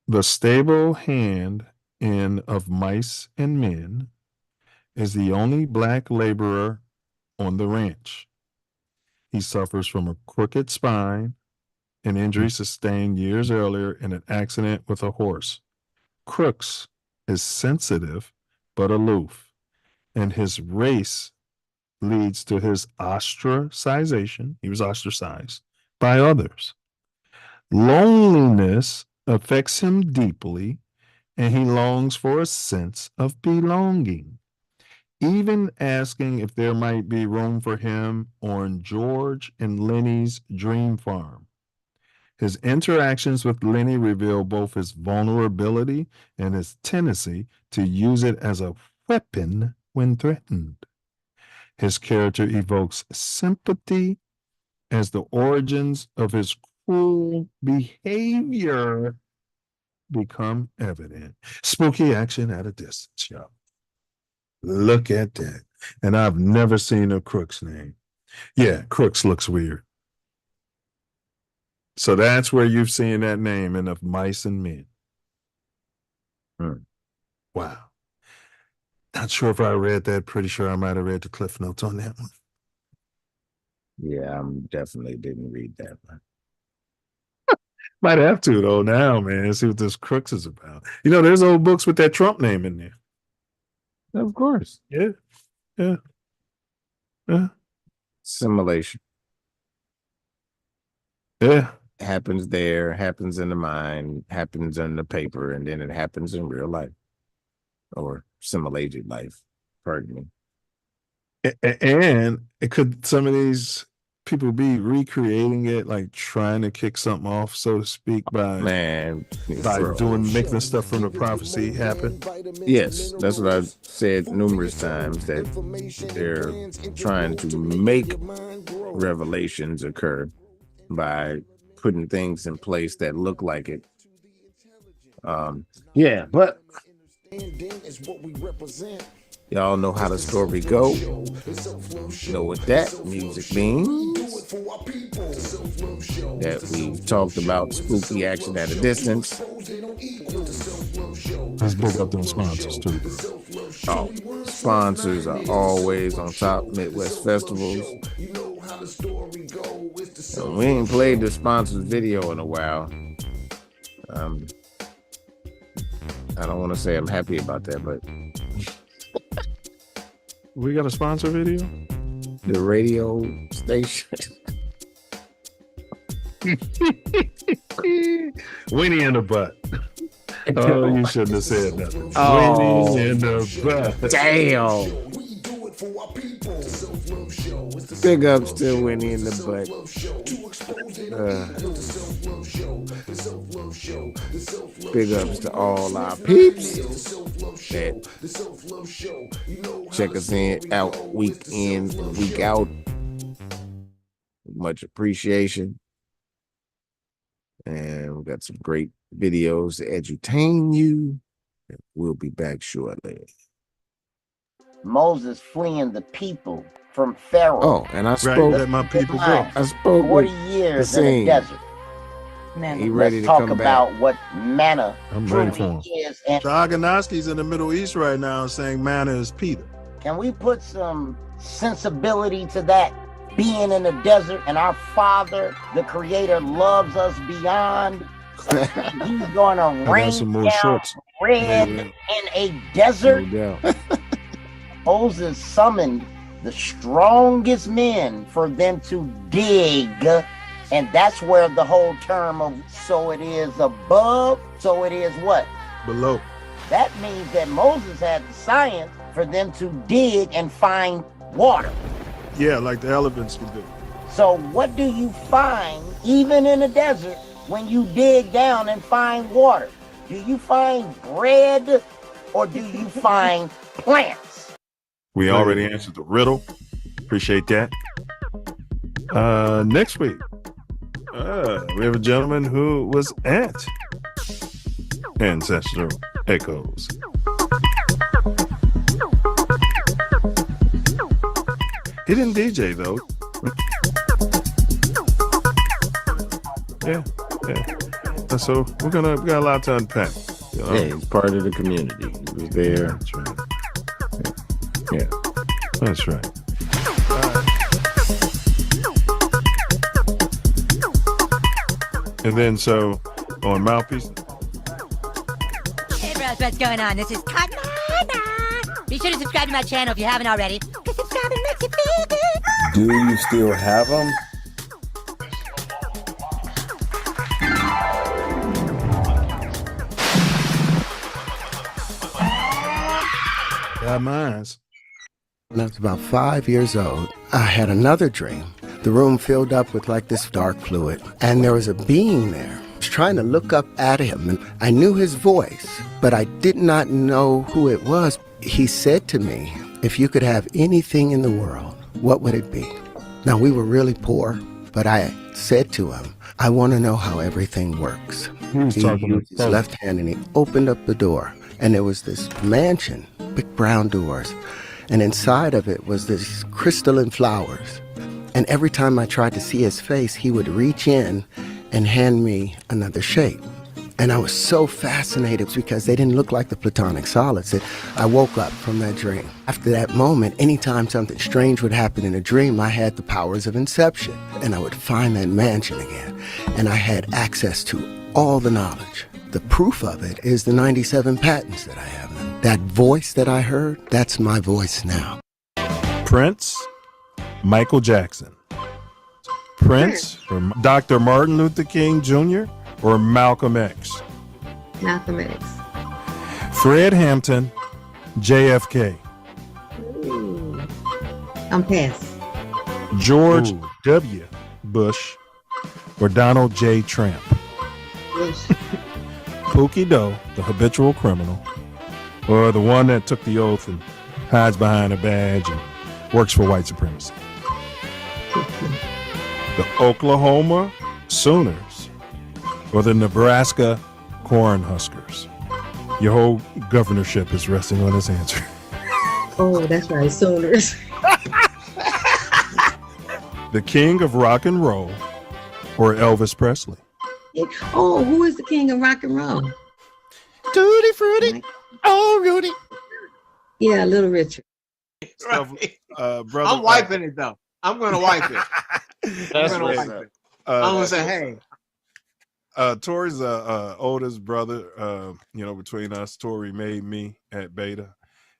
the stable hand in of mice and men, is the only black laborer on the ranch. He suffers from a crooked spine, an injury sustained years earlier in an accident with a horse. Crooks is sensitive but aloof, and his race leads to his ostracization. He was ostracized by others. Loneliness affects him deeply, and he longs for a sense of belonging, even asking if there might be room for him on George and Lenny's dream farm. His interactions with Lenny reveal both his vulnerability and his tendency to use it as a weapon when threatened. His character evokes sympathy as the origins of his cruel behavior become evident. Spooky action at a distance, y'all. Look at that. And I've never seen a Crooks name. Yeah, Crooks looks weird. So that's where you've seen that name in Of Mice and Men. Wow. Not sure if I read that. Pretty sure I might have read the Cliff Notes on that one. Yeah, I definitely didn't read that one. Might have to though now, man. See what this Crooks is about. You know, there's old books with that Trump name in there. Of course. Yeah. Simulation. Yeah. Happens there, happens in the mind, happens in the paper, and then it happens in real life. Or simulated life. Pardon me. And it could some of these people be recreating it, like trying to kick something off, so to speak, by making the stuff from the prophecy happen. Yes, that's what I've said numerous times, that they're trying to make revelations occur by putting things in place that look like it. Yeah, but y'all know how the story go. Know what that music means. That we've talked about spooky action at a distance. Let's book up them sponsors too. Oh, sponsors are always on top. Midwest festivals. We ain't played the sponsors video in a while. I don't want to say I'm happy about that, but we got a sponsor video? The radio station. Winnie in the butt. Oh, you shouldn't have said nothing. Oh, Winnie in the butt. Damn. Big ups to Winnie in the butt. Big ups to all our peeps that check us out week in and week out. Much appreciation. And we got some great videos to edutain you. We'll be back shortly. Moses fleeing the people from Pharaoh. Oh, and I spoke. Let my people go. I spoke 40 with years the in the desert. Man, he ready let's to talk come about back. what manna I'm ready for truly him. is. And The Agnostics in the Middle East right now saying manna is Peter. can we put some sensibility to that? Being in the desert, and our Father, the Creator, loves us beyond. He's going to rain some more down shorts. bread in a desert. No doubt. Moses summoned the strongest men for them to dig, and that's where the whole term of so it is above, so it is what? Below. That means that Moses had the science for them to dig and find water. Yeah, like the elephants would do. So what do you find, even in the desert, when you dig down and find water? Do you find bread or do you find plants? We already answered the riddle. Appreciate that. Next week, we have a gentleman who was at Ancestral Echoes. He didn't DJ though. Yeah. So we got a lot to unpack. You know? Yeah, he's part of the community. He was there. That's right. Yeah. That's right. And then so on Mouthpiece. Hey bros, what's going on? This is Cotton. Be sure to subscribe to my channel if you haven't already. Because subscribing makes you feel good. Do you still have them? Got mines. When I was about 5 years old, I had another dream. The room filled up with like this dark fluid, and there was a being there. I was trying to look up at him, and I knew his voice, but I did not know who it was. He said to me, if you could have anything in the world, what would it be? Now, we were really poor, but I said to him, I want to know how everything works. He used his left hand and he opened up the door, and there was this mansion, big brown doors, and inside of it was this crystalline flowers. And every time I tried to see his face, he would reach in and hand me another shape. And I was so fascinated because they didn't look like the platonic solids that I woke up from that dream. After that moment, anytime something strange would happen in a dream, I had the powers of inception. And I would find that mansion again. And I had access to all the knowledge. The proof of it is the 97 patents that I have now. That voice that I heard, that's my voice now. Prince, Michael Jackson. Prince or Dr. Martin Luther King Jr. or Malcolm X? Malcolm X. Fred Hampton, JFK. Ooh. I'm pass. George W. Bush or Donald J. Trump? Bush. Pookie Doe, the habitual criminal, or the one that took the oath and hides behind a badge and works for white supremacy? The Oklahoma Sooners or the Nebraska Cornhuskers? Your whole governorship is resting on this answer. Oh, that's right, Sooners. The king of rock and roll or Elvis Presley? Oh, who is the king of rock and roll? Tutti Frutti. Oh, Rudy. Yeah, Little Richard. Right. Brother, I'm wiping it though. I'm gonna wipe it. That's I'm gonna wipe it. I'm gonna say, hey. Tori's oldest brother, between us. Tori made me at Beta.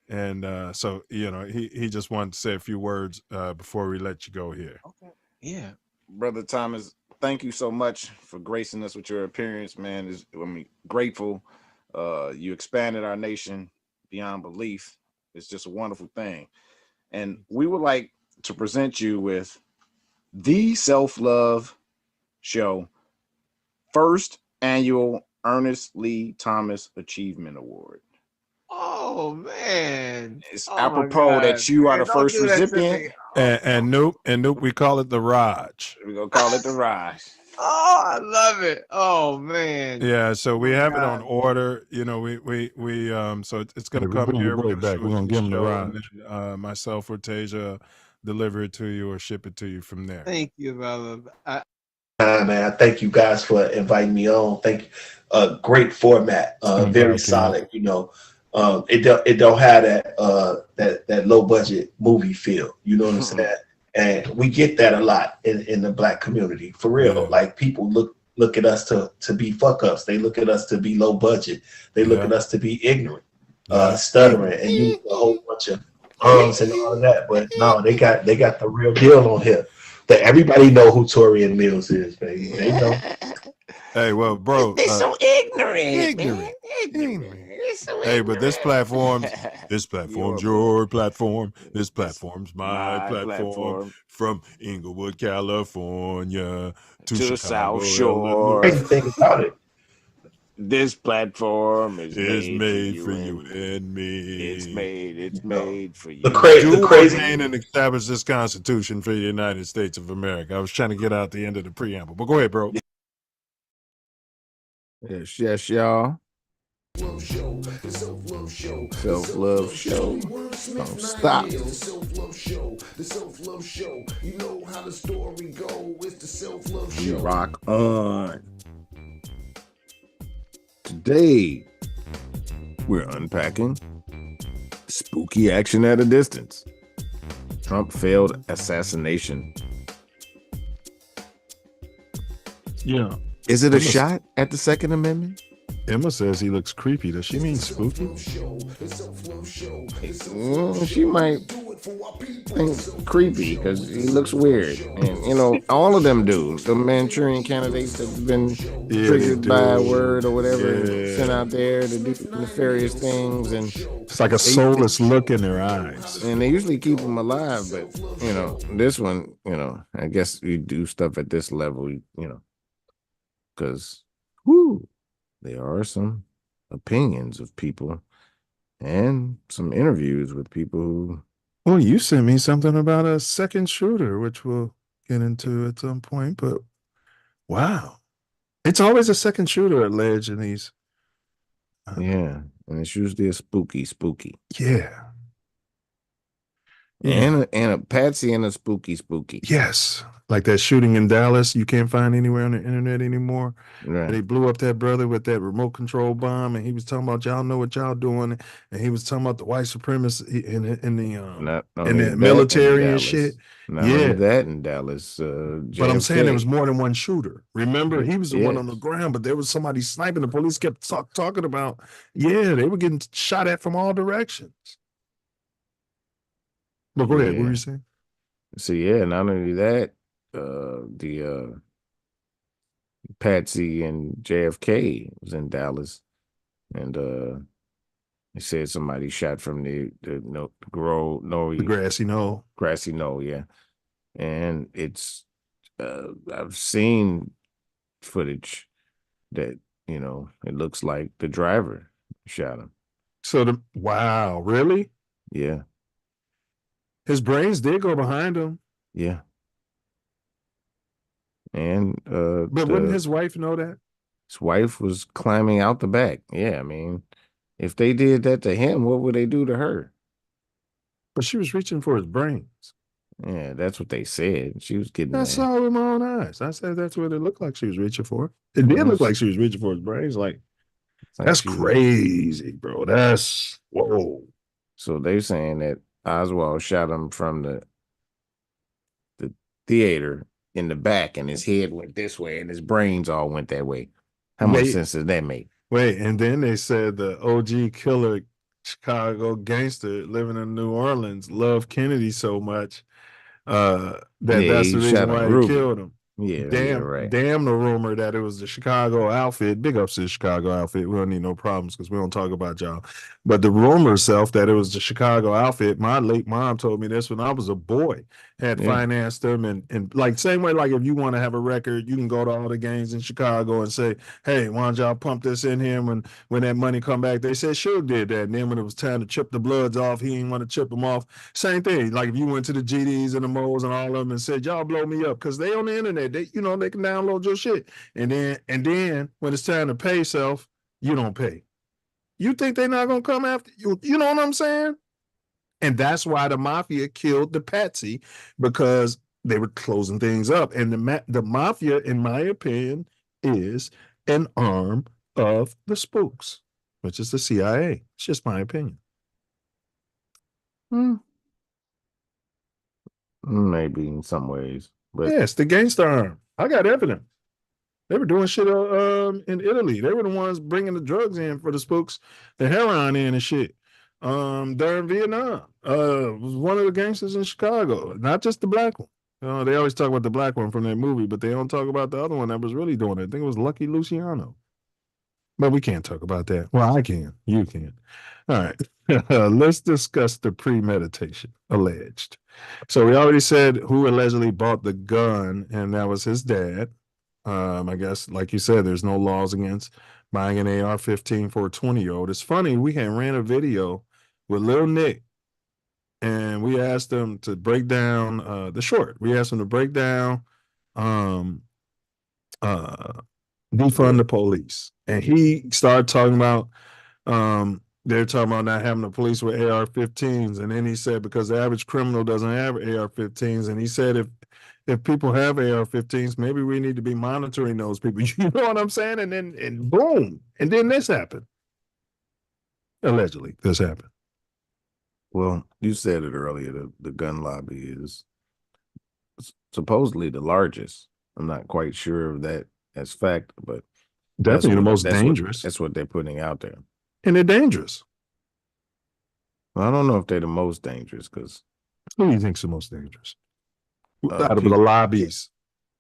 And so, he just wanted to say a few words before we let you go here. Okay. Yeah. Brother Thomas, thank you so much for gracing us with your appearance, man. Grateful. You expanded our nation beyond belief. It's just a wonderful thing. And we would like to present you with the Self Luv Show first annual Ernest Lee Thomas Achievement Award. Oh man. It's Oh, apropos that you are the first recipient. And Noop, we call it the Raj. We're gonna call it the Raj. Oh, I love it. Oh man. Yeah, so we have it on order. So it's gonna come here. We're gonna give him the Raj. Myself or Tasia deliver it to you or ship it to you from there. Thank you, brother. Man, I thank you guys for inviting me on. Thank you. Great format. Very solid. It don't have that low budget movie feel. You know what I'm saying? And we get that a lot in the Black community, for real. Yeah. Like people look at us to be fuck ups. They look at us to be low budget. They look at us to be ignorant, stuttering, and use a whole bunch of and all of that. But no, they got the real deal on here. That everybody know who Torian Mills is, baby. They know. Hey, well, bro, They're so ignorant. Hey, but this platform's your platform. This platform's my platform. From Inglewood, California to the Chicago, South Shore. Crazy thing about it. This platform is made for you and me. It's made for you. The crazy and establish this Constitution for the United States of America. I was trying to get out the end of the preamble, but go ahead, bro. Yes, y'all. Self Luv Show. Don't stop. We rock on. Today, we're unpacking spooky action at a distance. Trump failed assassination. Yeah. Is it a shot at the Second Amendment? Emma says he looks creepy. Does she mean spooky? She might think creepy because he looks weird. And, all of them do. The Manchurian candidates that have been triggered by a word or whatever sent out there to do nefarious things. And it's like a soulless look in their eyes. And they usually keep them alive. But, this one, I guess you do stuff at this level, because, there are some opinions of people and some interviews with people who. Well, you sent me something about a second shooter, which we'll get into at some point. But wow, it's always a second shooter alleged in these. Yeah, and it's usually a spooky. Yeah. And a Patsy and a spooky. Yes. Like that shooting in Dallas, you can't find anywhere on the internet anymore. Right. They blew up that brother with that remote control bomb, and he was talking about y'all know what y'all doing, and he was talking about the white supremacy in Not the only that in military and Dallas. shit. Not only that in Dallas, But I'm saying there was more than one shooter. Remember, he was the one on the Yes. ground, but there was somebody sniping. The police kept talking about, yeah, they were getting shot at from all directions. But go ahead, what were you saying? So yeah, not only that, the Patsy and JFK was in Dallas, and they said somebody shot from the Grassy knoll. Yeah, and it's I've seen footage that it looks like the driver shot him. So wow, really? Yeah, his brains did go behind him. Yeah. And but wouldn't his wife know that? His wife was climbing out the back. Yeah, I mean, if they did that to him, what would they do to her? But she was reaching for his brains. Yeah, that's what they said. She was getting I saw it with my own eyes. I said that's what it looked like she was reaching for. It did look like she was reaching for his brains. Like that's crazy, bro. That's whoa. So they're saying that Oswald shot him from the theater in the back, and his head went this way, and his brains all went that way. How much sense does that make? Wait, and then they said the OG killer, Chicago gangster living in New Orleans, loved Kennedy so much that's the reason why he killed him. Yeah, damn the rumor that it was the Chicago outfit. Big ups to the Chicago outfit. We don't need no problems because we don't talk about y'all. But the rumor itself that it was the Chicago outfit, my late mom told me this when I was a boy, had financed them and like same way, like if you want to have a record, you can go to all the gangs in Chicago and say, hey, why don't y'all pump this in here when that money come back? They said Suge did that. And then when it was time to chip the bloods off, he didn't want to chip them off. Same thing. Like if you went to the GDs and the Mo's and all of them and said, y'all blow me up because they on the internet. They can download your shit. And then when it's time to pay self, you don't pay. You think they're not gonna come after you? You know what I'm saying? And that's why the mafia killed the Patsy, because they were closing things up. And the mafia, in my opinion, is an arm of the spooks, which is the CIA. It's just my opinion. Maybe in some ways. But yes, the gangster arm. I got evidence. They were doing shit in Italy. They were the ones bringing the drugs in for the spooks, the heroin in and shit. During Vietnam, was one of the gangsters in Chicago, not just the black one. They always talk about the black one from that movie, but they don't talk about the other one that was really doing it. I think it was Lucky Luciano. But we can't talk about that. Well, I can. You can. All right. Let's discuss the premeditation, alleged. So we already said who allegedly bought the gun, and that was his dad. I guess, like you said, there's no laws against buying an AR-15 for a 20-year-old. It's funny, we had ran a video with Lil Nick, and we asked him to break down the short. We asked him to break down defund the police. And he started talking about they're talking about not having the police with AR-15s. And then he said because the average criminal doesn't have AR-15s. And he said if people have AR-15s, maybe we need to be monitoring those people. You know what I'm saying? And then boom. And then this happened. Allegedly, this happened. Well, you said it earlier, the gun lobby is supposedly the largest. I'm not quite sure of that as fact, but definitely the most dangerous. That's what they're putting out there. And they're dangerous. Well, I don't know if they're the most dangerous, because who do you think's the most dangerous? Out of the lobbies.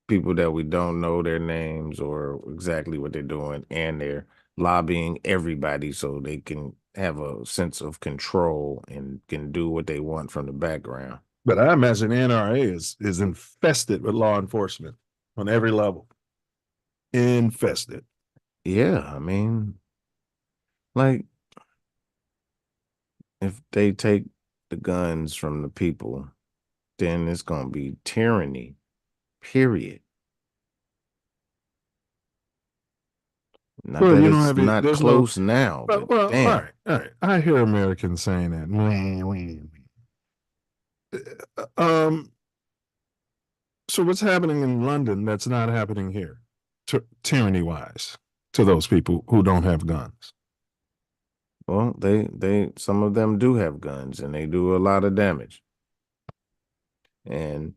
People that we don't know their names or exactly what they're doing, and they're lobbying everybody so they can have a sense of control and can do what they want from the background. But I imagine the NRA is infested with law enforcement on every level. Infested. Yeah, I mean, like, if they take the guns from the people, then it's going to be tyranny, period. Not well, that you it's don't have not close now. Well, all right. I hear Americans saying that. So what's happening in London that's not happening here, tyranny-wise, to those people who don't have guns? Well, some of them do have guns and they do a lot of damage. And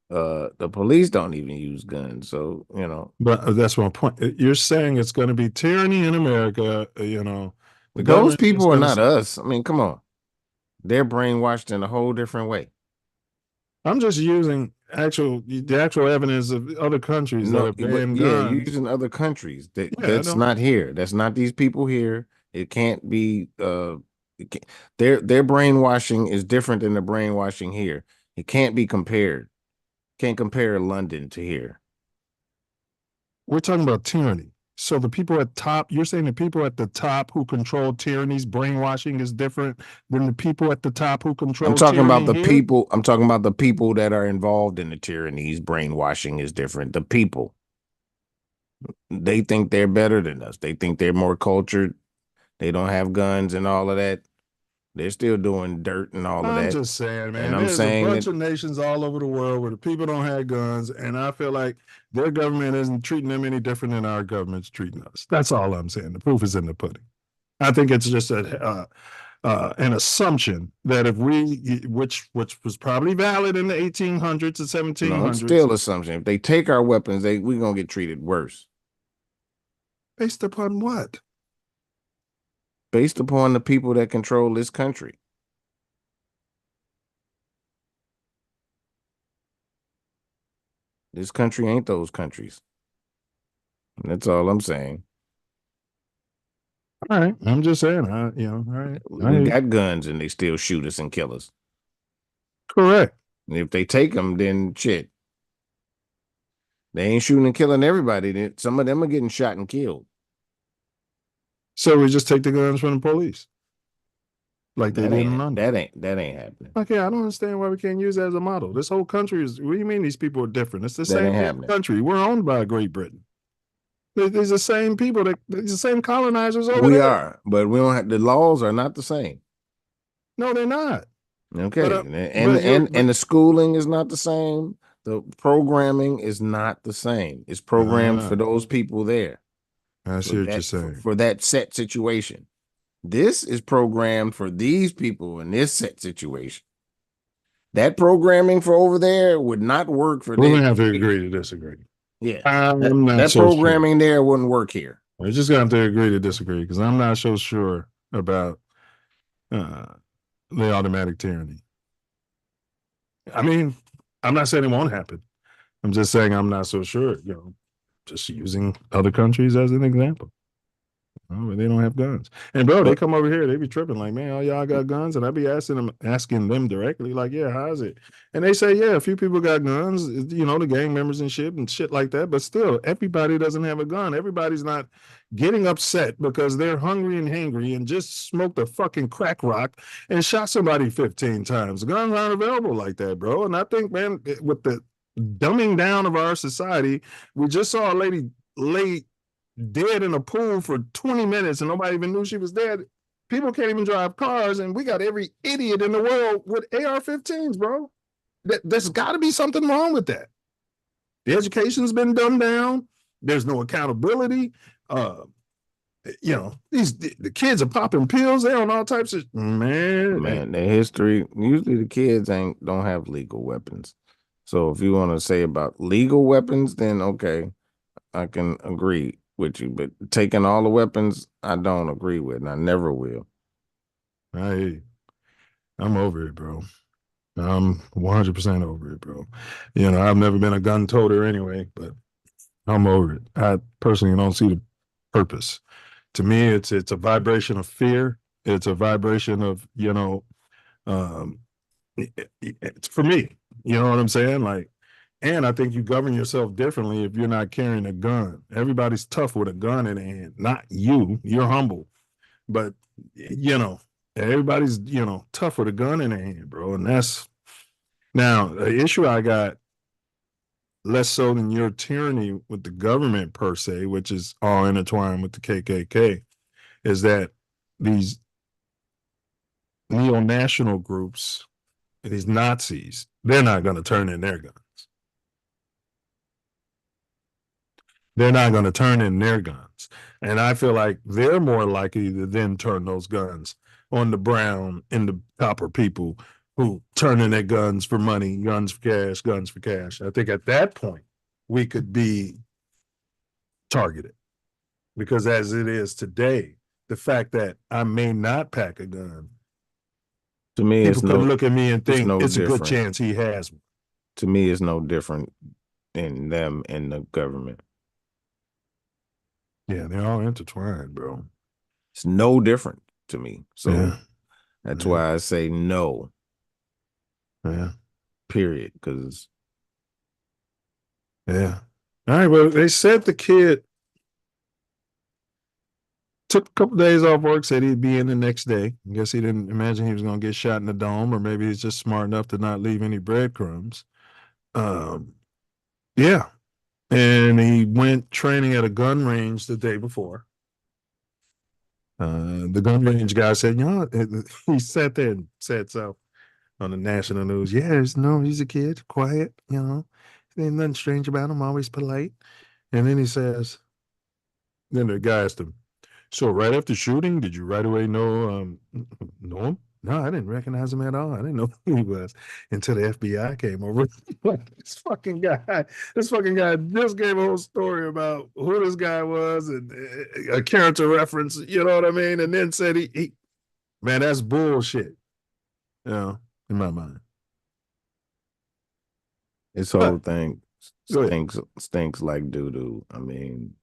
the police don't even use guns, so you know. But that's my point. You're saying it's going to be tyranny in America, you know. Those people are not us. I mean, come on. They're brainwashed in a whole different way. I'm just using the actual evidence of other countries that have banned guns. You're using other countries. That's not here. That's not these people here. It can't be. Their brainwashing is different than the brainwashing here. It can't be compared. Can't compare London to here. We're talking about tyranny. So the people at top, you're saying the people at the top who control tyranny's brainwashing is different than the people at the top who control. I'm talking about the people. I'm talking about the people that are involved in the tyranny's brainwashing is different. The people. They think they're better than us. They think they're more cultured. They don't have guns and all of that. They're still doing dirt and all of that. I'm just saying, man. And There's a bunch of nations all over the world where the people don't have guns, and I feel like their government isn't treating them any different than our government's treating us. That's all I'm saying. The proof is in the pudding. I think it's just an assumption that if which was probably valid in the 1800s and 1700s. No, it's still assumption. If they take our weapons, we're gonna get treated worse. Based upon what? Based upon the people that control this country. This country ain't those countries. That's all I'm saying. All right. I'm just saying, all right. We got guns and they still shoot us and kill us. Correct. And if they take them, then shit. They ain't shooting and killing everybody. Some of them are getting shot and killed. So we just take the guns from the police, like they did in London. That ain't happening. Okay, I don't understand why we can't use that as a model. This whole country is. What do you mean these people are different? It's the same country. We're owned by Great Britain. These are the same people. These the same colonizers over there. We are, but we don't have. The laws are not the same. No, they're not. Okay, and the schooling is not the same. The programming is not the same. It's programmed for those people there. I see what you're saying. For that set situation. This is programmed for these people in this set situation. That programming for over there would not work for them. We're going to have to agree to disagree. Yeah. That programming there wouldn't work here. We're just going to have to agree to disagree because I'm not so sure about the automatic tyranny. I mean, I'm not saying it won't happen. I'm just saying I'm not so sure, just using other countries as an example. But they don't have guns. And bro, they come over here, they be tripping like, man, all y'all got guns? And I be asking them directly, like, yeah, how's it? And they say, yeah, a few people got guns, the gang members and shit like that. But still, everybody doesn't have a gun. Everybody's not getting upset because they're hungry and hangry and just smoked a fucking crack rock and shot somebody 15 times. Guns aren't available like that, bro. And I think, man, with the dumbing down of our society, we just saw a lady lay dead in a pool for 20 minutes and nobody even knew she was dead. People can't even drive cars, and we got every idiot in the world with AR-15s, bro. There's got to be something wrong with that. The education's been dumbed down. There's no accountability. The kids are popping pills. They're on all types of man. The history. Usually, the kids don't have legal weapons. So if you want to say about legal weapons, then okay, I can agree with you. But taking all the weapons, I don't agree with, and I never will. I'm over it, bro. I'm 100% over it, bro. I've never been a gun toter anyway, but I'm over it. I personally don't see the purpose. To me, it's a vibration of fear. It's a vibration of, it's for me. You know what I'm saying? Like, and I think you govern yourself differently if you're not carrying a gun. Everybody's tough with a gun in their hand. Not you. You're humble. But, everybody's, tough with a gun in their hand, bro. And that's now the issue I got, less so than your tyranny with the government per se, which is all intertwined with the KKK, is that these neo-national groups these Nazis, they're not going to turn in their guns. They're not going to turn in their guns. And I feel like they're more likely to then turn those guns on the brown and the copper people who turn in their guns for money, guns for cash, guns for cash. I think at that point, we could be targeted. Because as it is today, the fact that I may not pack a gun, to me, people could look at me and think it's a good different. chance he has one. To me, it's no different in them and the government. Yeah, they're all intertwined, bro. It's no different to me. So Yeah. that's why I say no. Yeah. Period. Because yeah. All right. Well, they said the kid took a couple days off work, said he'd be in the next day. I guess he didn't imagine he was going to get shot in the dome, or maybe he's just smart enough to not leave any breadcrumbs. Yeah. And he went training at a gun range the day before. The gun range guy said, you know, he sat there and said so on the national news. Yeah, no, he's a kid, quiet, you know. Ain't nothing strange about him, always polite. And then he says, then the guy asked him, so right after shooting, did you right away know him? No, I didn't recognize him at all. I didn't know who he was until the FBI came over. this fucking guy just gave a whole story about who this guy was and a character reference, you know what I mean? And then said he man, that's bullshit. You know, in my mind. this whole thing stinks like doo-doo. I mean,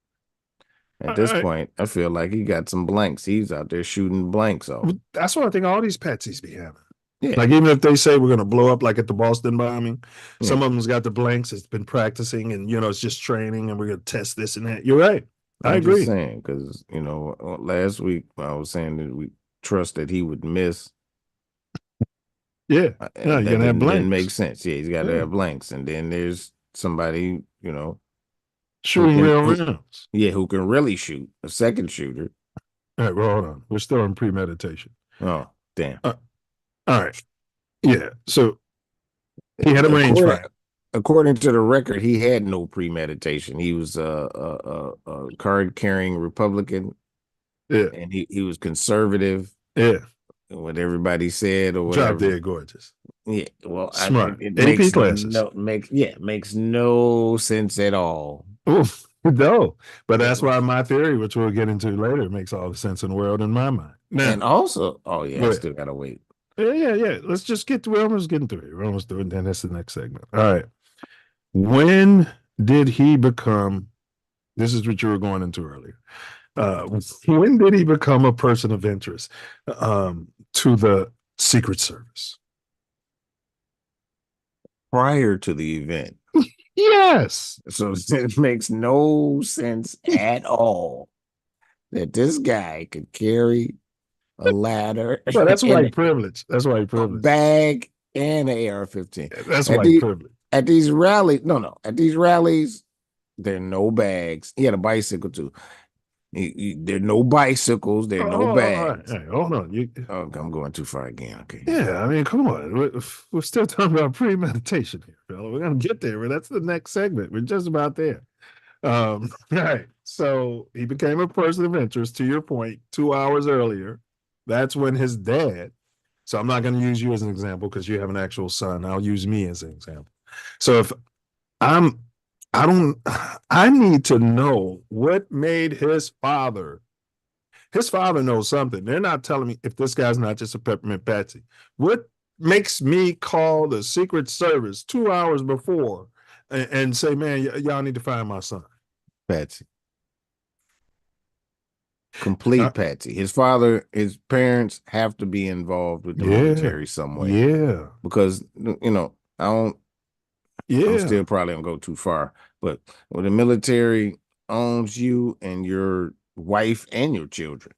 at this point, I feel like he got some blanks. He's out there shooting blanks off. That's what I think all these patsies be having. Yeah. Like, even if they say we're going to blow up like at the Boston bombing, some of them's got the blanks. It's been practicing and, you know, it's just training and we're going to test this and that. You're right. I agree. Just saying, because, you know, last week I was saying that we trust that he would miss. Yeah. No, you're going to have blanks. Didn't make sense. Yeah, he's got to have blanks. And then there's somebody, you know, shooting real rounds. Yeah, who can really shoot, a second shooter. All right, well, hold on. We're still in premeditation. Oh, damn. All right. Yeah. So he had a range fire. According to the record, he had no premeditation. He was a card-carrying Republican. Yeah. And he was conservative. Yeah. What everybody said or whatever. Drop dead gorgeous. Yeah. Well, smart. It AP classes. Makes no sense at all. Oof, no. But that's why my theory, which we'll get into later, makes all the sense in the world in my mind. Now, and also, I still gotta wait. Yeah. Let's just get to it. We're almost getting to it. We're almost doing it. Then that's the next segment. All right. When did he become? This is what you were going into earlier. When did he become a person of interest to the Secret Service? Prior to the event. Yes. So it makes no sense at all that this guy could carry a ladder. Well, that's white privilege. That's white privilege. A bag and an AR-15. That's white privilege. At these rallies, at these rallies, there are no bags. He had a bicycle too. There are no bicycles. There are no bags. Hey, hold on. I'm going too far again. Okay. Yeah, I mean, come on. We're still talking about premeditation here, fella. We're going to get there. That's the next segment. We're just about there. All right. So he became a person of interest, to your point, 2 hours earlier. That's when his dad. So I'm not going to use you as an example because you have an actual son. I'll use me as an example. So if I need to know what made his father knows something. They're not telling me if this guy's not just a peppermint patsy. What makes me call the Secret Service 2 hours before and say, man, y'all need to find my son? Patsy. Complete patsy. His parents have to be involved with the military some way. Yeah. Because, I'm still probably gonna go too far. But when the military owns you and your wife and your children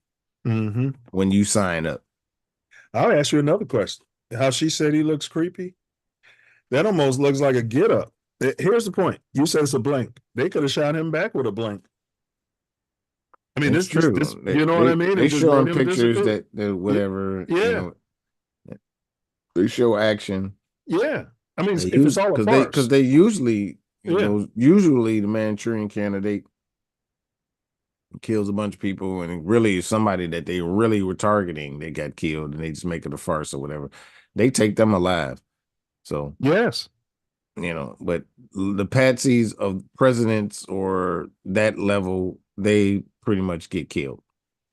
when you sign up. I'll ask you another question. How she said he looks creepy? That almost looks like a get up. Here's the point. You said it's a blank. They could have shot him back with a blank. I mean, it's true. You know what I mean? They show him pictures that whatever. Yeah. They show action. Yeah, I mean, They if it's all a farce, because they usually, yeah, usually the Manchurian Candidate kills a bunch of people, and really somebody that they really were targeting, they got killed, and they just make it a farce or whatever. They take them alive. So yes, but the patsies of presidents or that level, they pretty much get killed.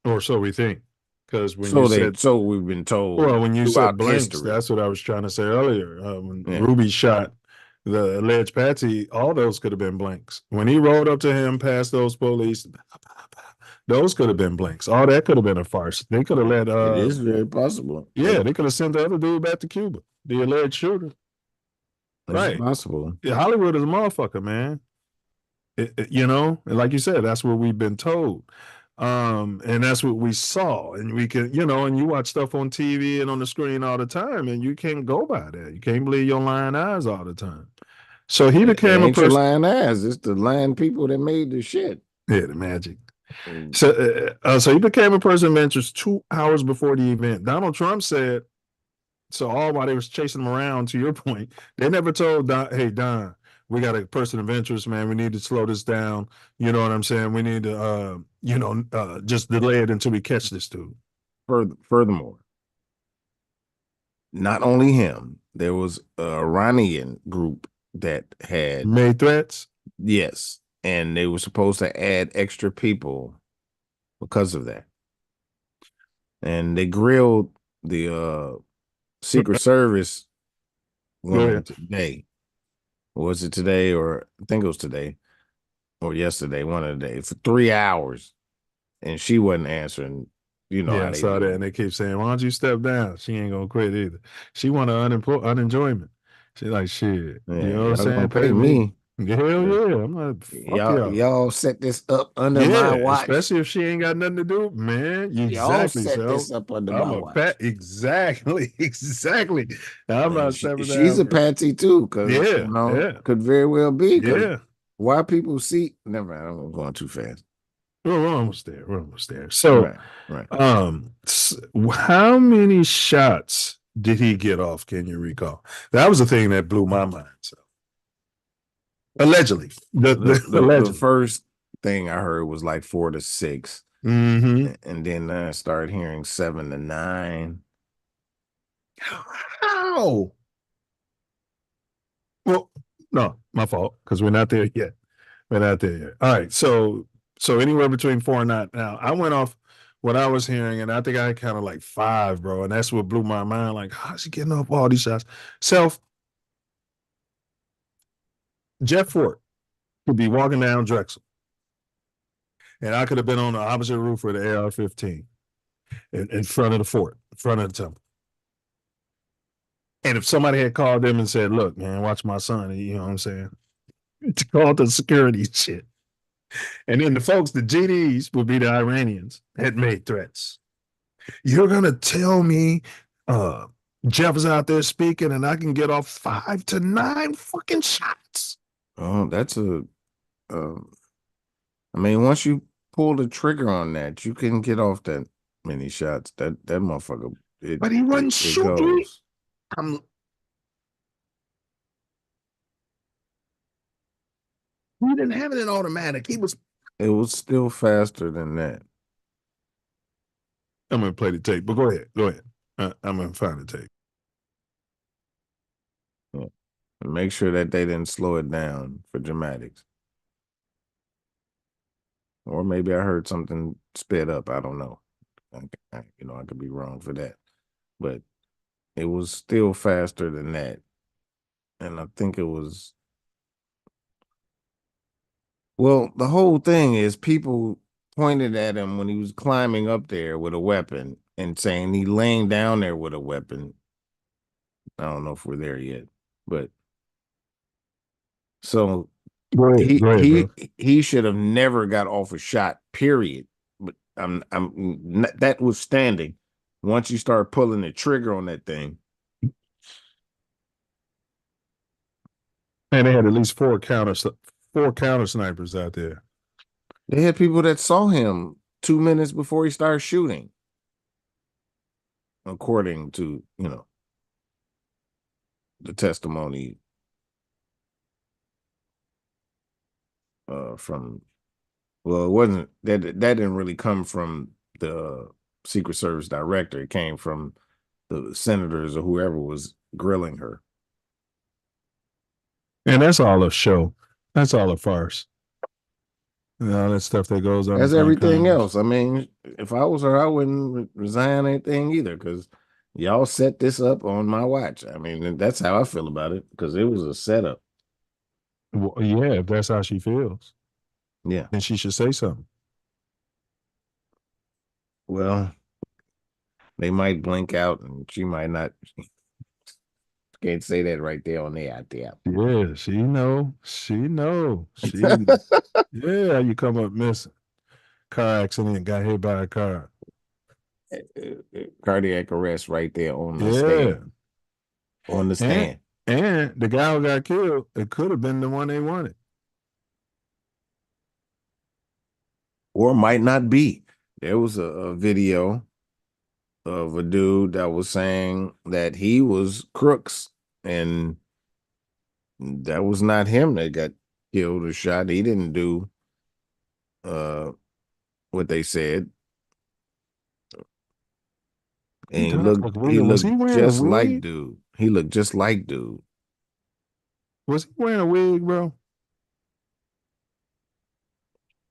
or so we think. Because when you said, so we've been told. well, when you said throughout blanks, history. that's what I was trying to say earlier. When Yeah. Ruby shot the alleged patsy, all those could have been blanks. When he rolled up to him past those police, those could have been blanks. All that could have been a farce. They could have let. It is very possible. Yeah, they could have sent the other dude back to Cuba, the alleged shooter. It's possible. Yeah, Hollywood is a motherfucker, man. And like you said, that's what we've been told. And that's what we saw. And we can, and you watch stuff on TV and on the screen all the time, and you can't go by that. You can't believe your lying eyes all the time. So he became a person. Lying eyes. It's the lying people that made the shit. Yeah, the magic. So he became a person of interest 2 hours before the event. Donald Trump said, so all while they was chasing him around, to your point, they never told Don, hey, Don, we got a person of interest, man. We need to slow this down. You know what I'm saying? We need to, just delay it until we catch this dude. Furthermore, not only him, there was an Iranian group that had made threats. Yes. And they were supposed to add extra people because of that. And they grilled the Secret Service woman today. Was it today, or I think it was today or yesterday, one of the days, for 3 hours. And she wasn't answering. I saw that, and they keep saying, why don't you step down? She ain't gonna quit either. She want unenjoyment. She like, shit. Yeah, you know what I'm saying? Pay me. Hell yeah. I'm like, fuck y'all set this up under my watch. Especially if she ain't got nothing to do, man. Y'all set this up under my watch. Exactly. I'm not stepping down. She's a patsy too, because could very well be. Yeah. Why people see? Never mind. I'm going too fast. We're almost there. So, right. How many shots did he get off? Can you recall? That was the thing that blew my mind. So. Allegedly, the first thing I heard was like 4 to 6, and then I started hearing 7 to 9. How? Well, no, my fault, because we're not there yet. All right, so anywhere between 4 and 9. Now, I went off what I was hearing, and I think I counted like 5, bro, and that's what blew my mind. Like, how's he getting off all these shots? Jeff Fort could be walking down Drexel, and I could have been on the opposite roof with the AR-15 in front of the fort, in front of the temple. And if somebody had called them and said, look, man, watch my son, you know what I'm saying? To call the security shit. And then the folks, the GDs, would be the Iranians, had made threats. You're going to tell me Jeff is out there speaking and I can get off 5 to 9 fucking shots? Oh, that's once you pull the trigger on that, you can get off that many shots. That motherfucker. But he wasn't shooting. He didn't have it in automatic. It was still faster than that. I'm gonna play the tape, but go ahead. I'm gonna find the tape. Yeah. Make sure that they didn't slow it down for dramatics. Or maybe I heard something sped up. I don't know. I could be wrong for that. But it was still faster than that. And I think it was... Well, the whole thing is people pointed at him when he was climbing up there with a weapon and saying he laying down there with a weapon. I don't know if we're there yet, but... So he should have never got off a shot, period. But that was standing. Once you start pulling the trigger on that thing. And they had at least 4 counter snipers out there. They had people that saw him 2 minutes before he started shooting. According to, the testimony from, well, it wasn't that didn't really come from the Secret Service director. It came from the senators or whoever was grilling her. And that's all a show. That's all a farce. And all that stuff that goes on. As everything else. I mean, if I was her, I wouldn't resign anything either, because y'all set this up on my watch. I mean, that's how I feel about it, because it was a setup. Well, yeah, if that's how she feels. Yeah. Then she should say something. Well, they might blink out and she might not. Can't say that right there on the out there. Yeah, she know. She know. She yeah, you come up missing. Car accident, got hit by a car. Cardiac arrest right there on the stand. On the stand. And the guy who got killed, it could have been the one they wanted. Or might not be. There was a video of a dude that was saying that he was Crooks, and that was not him that got killed or shot. He didn't do what they said. And he looked just like dude. He looked just like dude. Was he wearing a wig, bro?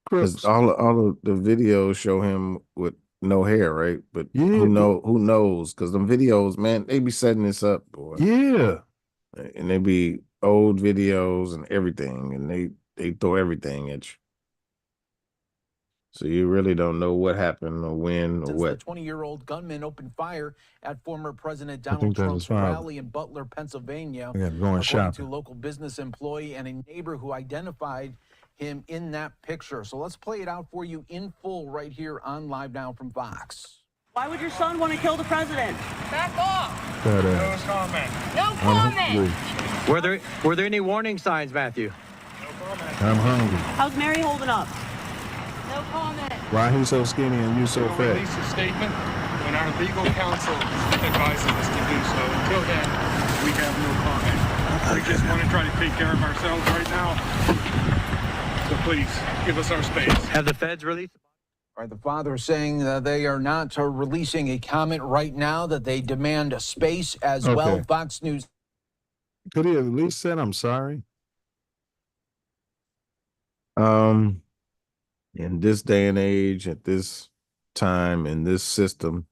Because all of the videos show him with no hair, right? But yeah, who knows? Because them videos, man, they be setting this up, boy. Yeah. And they be old videos and everything, and they throw everything at you. So you really don't know what happened or when or what. The 20-year-old gunman opened fire at former President Donald Trump's rally in Butler, Pennsylvania. According to a local business employee and a neighbor who identified him in that picture. So let's play it out for you in full right here on Live Now from Fox. Why would your son want to kill the president? Back off. No comment. No comment. Were there any warning signs, Matthew? No comment. I'm hungry. How's Mary holding up? No comment. Why he so skinny and you so fat? We'll release a statement when our legal counsel advises us to do so. Until then, we have no comment. We just want to try to take care of ourselves right now. So please, give us our space. Have the feds released? All right, the father is saying that they are not releasing a comment right now, that they demand a space as well. Fox News. Could he have at least said, I'm sorry? In this day and age, at this time, in this system,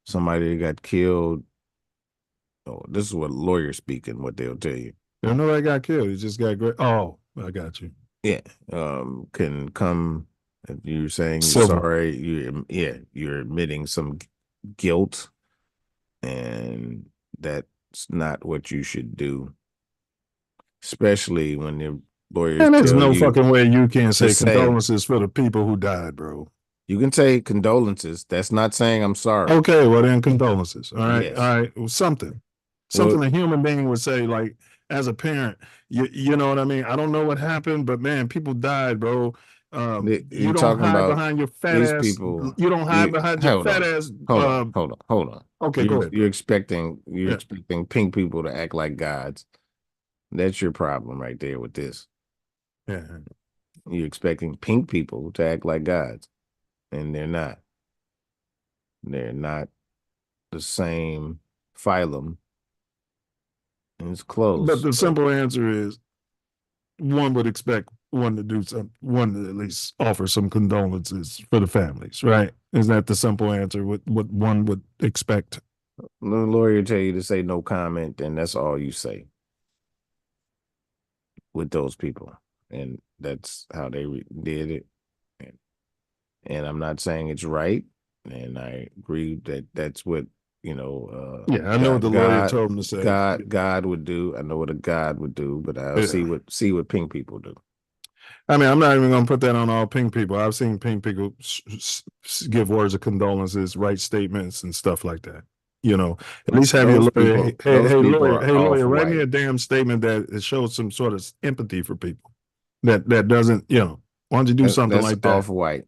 somebody got killed. Oh, this is what lawyers speaking, what they'll tell you. Nobody got killed. He just got great. Oh, I got you. Yeah. Can come, if you're saying you're sorry, you're admitting some guilt, and that's not what you should do. Especially when your lawyers. And there's no fucking way you can say condolences for the people who died, bro. You can say condolences. That's not saying I'm sorry. Okay, well then condolences. All right. Yes. All right. Well, something a human being would say, like, as a parent, you know what I mean? I don't know what happened, but man, people died, bro. You don't hide behind your fat ass. People, you don't hide behind your fat ass. Hold on. Okay, go ahead. You're expecting pink people to act like gods. That's your problem right there with this. Yeah. You're expecting pink people to act like gods, and they're not. They're not the same phylum. And it's close. But the simple answer is, one would expect one to do something, one to at least offer some condolences for the families, right? Is that the simple answer? What one would expect? The lawyer tell you to say no comment, and that's all you say with those people, and that's how they did it. And I'm not saying it's right, and I agree that that's what. I know what the lawyer told him to say. God would do. I know what a God would do, but I'll see what pink people do. I mean, I'm not even going to put that on all pink people. I've seen pink people give words of condolences, write statements, and stuff like that. At least have your lawyer. Hey, lawyer, write me a damn statement that shows some sort of empathy for people. That doesn't. Why don't you do something like that? Off white.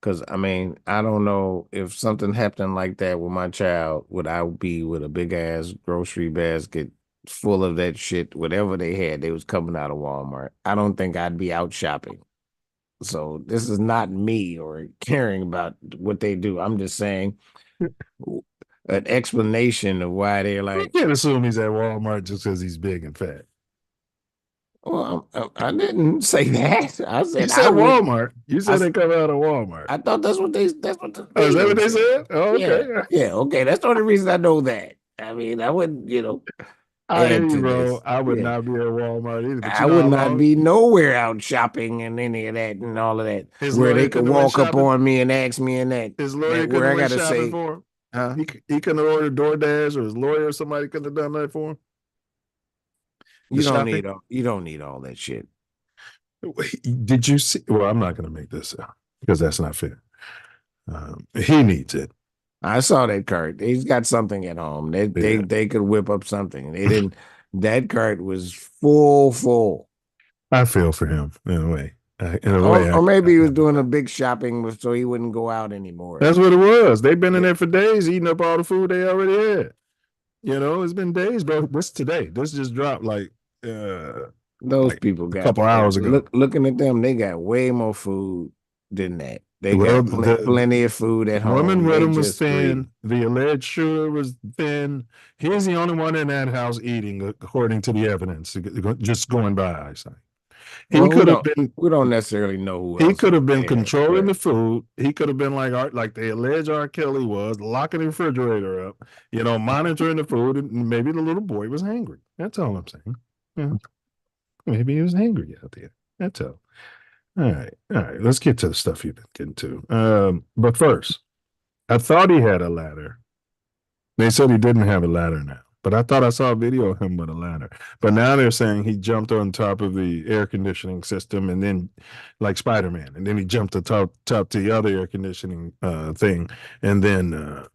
Because I mean, I don't know if something happened like that with my child, would I be with a big ass grocery basket full of that shit, whatever they had, they was coming out of Walmart. I don't think I'd be out shopping. So this is not me or caring about what they do. I'm just saying an explanation of why they're You like, can't assume he's at Walmart just because he's big and fat. well, I didn't say that. I said You said I would. Walmart. You said they come out of Walmart. I thought that's what that's what the Oh, is that what video they said? Oh, okay. Yeah, okay. That's the only reason I know that. I mean, I wouldn't, I hear add you, to bro. this. I would Yeah. not be at Walmart either. But I you know would how not long be nowhere out shopping and any of that and all of that. his Where lawyer they could couldn't have went walk up shopping? on me and ask me and that. His lawyer where couldn't I have went gotta shopping say, for him. huh? He couldn't have ordered DoorDash, or his lawyer or somebody couldn't have done that for him. You don't shopping? need all that shit. Did you see? Well, I'm not going to make this because that's not fair. He needs it. I saw that cart. He's got something at home. They could whip up something. They didn't. That cart was full. I feel for him in a way. Or maybe he was doing a big shopping so he wouldn't go out anymore. That's what it was. They've been in there for days eating up all the food they already had. It's been days, bro. What's today? This just dropped like those people got a couple hours ago. Looking at them, they got way more food than that. They got plenty of food at home. Woman with him was thin. The alleged shooter was thin. He's the only one in that house eating, according to the evidence. Just going by eyesight. He could have been. We don't necessarily know who. He could have been controlling the food. He could have been like the alleged R. Kelly was, locking the refrigerator up, monitoring the food, and maybe the little boy was hungry. That's all I'm saying. Yeah. Maybe he was hungry out there. That's all. All right. Let's get to the stuff you've been getting to. But first, I thought he had a ladder. They said he didn't have a ladder now. But I thought I saw a video of him with a ladder. But now they're saying he jumped on top of the air conditioning system and then, like Spider-Man, and then he jumped to top to the other air conditioning thing. And then,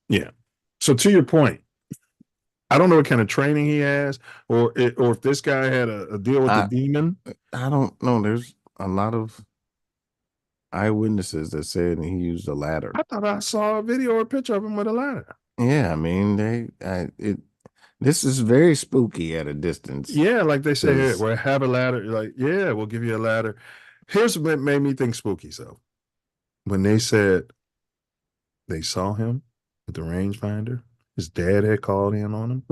yeah. So to your point, I don't know what kind of training he has or if this guy had a deal with the demon. I don't know. There's a lot of eyewitnesses that said he used a ladder. I thought I saw a video or a picture of him with a ladder. Yeah, I mean, this is very spooky at a distance. Yeah, like they say, hey, well, have a ladder. Like, yeah, we'll give you a ladder. Here's what made me think spooky. So when they said they saw him with the rangefinder, his dad had called in on him.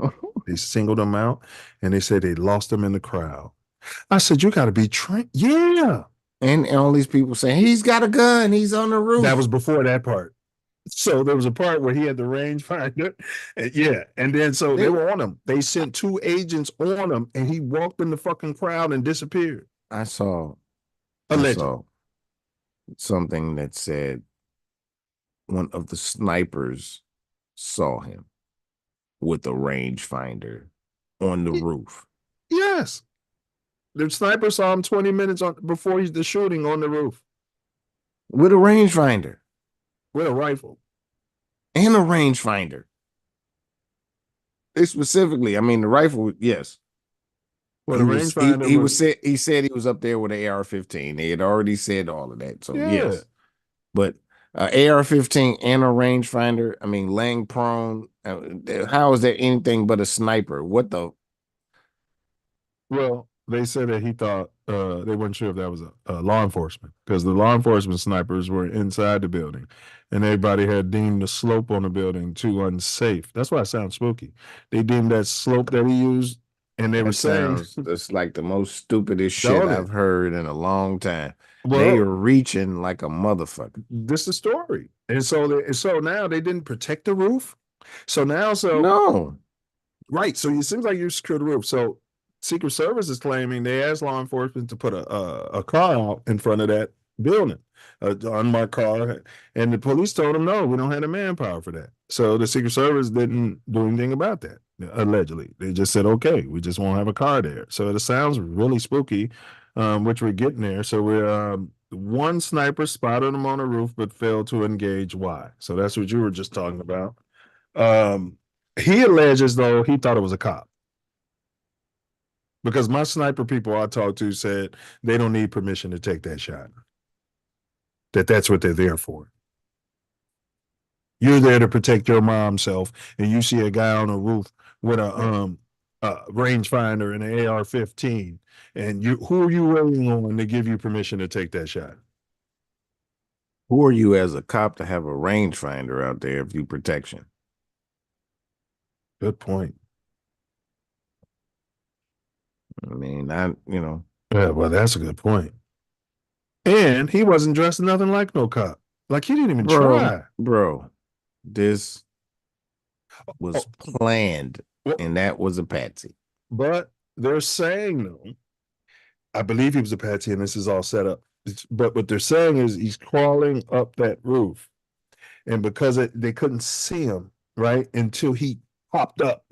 They singled him out, and they said they lost him in the crowd. I said, you got to be trained. Yeah. And all these people saying, he's got a gun. He's on the roof. That was before that part. So there was a part where he had the rangefinder. Yeah. And then so they were on him. They sent 2 agents on him, and he walked in the fucking crowd and disappeared. I saw something that said one of the snipers saw him with a rangefinder on the roof. Yes. The sniper saw him 20 minutes before the shooting on the roof. With a rangefinder. With a rifle. And a rangefinder. They specifically, I mean, the rifle, yes. Well, he said he was up there with an AR-15. They had already said all of that. So, yes. But AR-15 and a rangefinder, I mean, laying prone, how is there anything but a sniper? What the? Well, they said that he thought they weren't sure if that was a law enforcement, because the law enforcement snipers were inside the building and everybody had deemed the slope on the building too unsafe. That's why it sounds spooky. They deemed that slope that he used, and they were saying that's like the most stupidest shit I've heard in a long time. Well, they are reaching like a motherfucker. This is the story. And so now they didn't protect the roof. No. Right. So it seems like you secured the roof. So Secret Service is claiming they asked law enforcement to put a car out in front of that building, an unmarked car, and the police told them, no, we don't have the manpower for that. So the Secret Service didn't do anything about that, allegedly. They just said, okay, we just won't have a car there. So it sounds really spooky, which we're getting there. So we're one sniper spotted him on the roof but failed to engage. Why? So that's what you were just talking about. He alleges, though, he thought it was a cop. Because my sniper people I talked to said they don't need permission to take that shot. that's what they're there for. You're there to protect your mom's self, and you see a guy on a roof with a rangefinder and an AR-15, and who are you waiting on to give you permission to take that shot? Who are you as a cop to have a rangefinder out there if you protection? Good point. I mean, Yeah, well, that's a good point. And he wasn't dressed nothing like no cop. Like, he didn't even try. Bro, this was planned, and that was a patsy. But they're saying, though, I believe he was a patsy, and this is all set up. But what they're saying is he's crawling up that roof. And because they couldn't see him, right, until he popped up.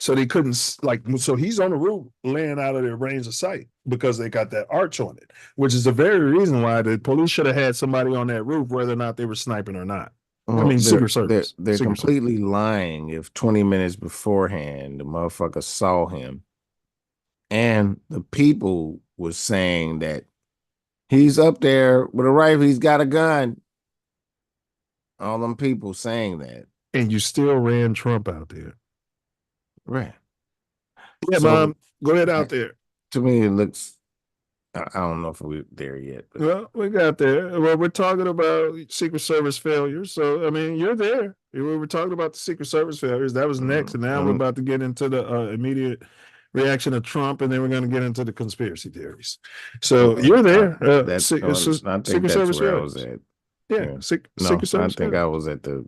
So they couldn't, so he's on the roof laying out of their range of sight because they got that arch on it, which is the very reason why the police should have had somebody on that roof, whether or not they were sniping or not. Well, I mean, Secret Service. They're completely lying if 20 minutes beforehand the motherfucker saw him. And the people was saying that he's up there with a rifle, he's got a gun. All them people saying that. And you still ran Trump out there. Right. Yeah, so, Mom, go ahead out there. To me, it looks, I don't know if we're there yet. But. Well, we got there. Well, we're talking about Secret Service failures. So, I mean, you're there. We were talking about the Secret Service failures. That was next. And now we're about to get into the immediate reaction of Trump, and then we're going to get into the conspiracy theories. So you're there. I think Secret Service where failures. I was at. Yeah. Secret Service. I think I was at the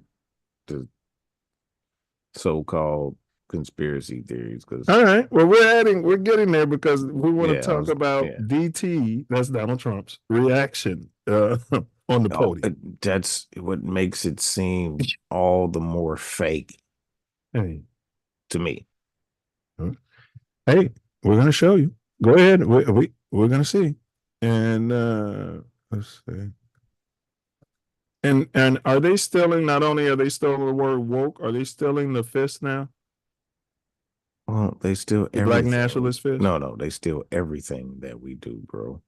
so-called conspiracy theories. All right. Well, we're getting there because we want to talk about DT, that's Donald Trump's reaction on the podium. That's what makes it seem all the more fake to me. Hey, we're going to show you. Go ahead. We're going to see. And let's see. And are they stealing, not only are they stealing the word woke, are they stealing the fist now? Well, they steal everything. Black nationalist fist? No, they steal everything that we do, bro.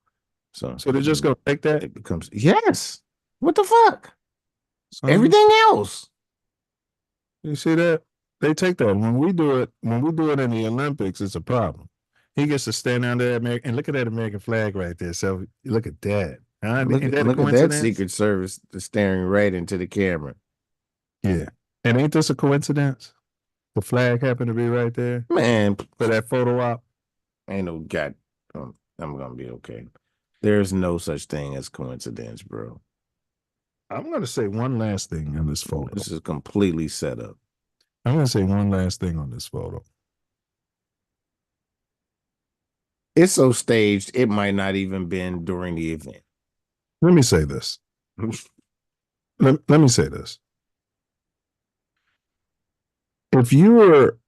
So they're just going to take that? It becomes, yes. What the fuck? Everything else. You see that? They take that. When we do it in the Olympics, it's a problem. He gets to stand down there and look at that American flag right there. So look at that. Look at that Secret Service staring right into the camera. Yeah. And ain't this a coincidence? The flag happened to be right there. Man. For that photo op. Ain't no God. I'm going to be okay. There's no such thing as coincidence, bro. I'm going to say one last thing on this photo. This is completely set up. I'm going to say one last thing on this photo. It's so staged, it might not even been during the event. Let me say this. Let me say this. If you were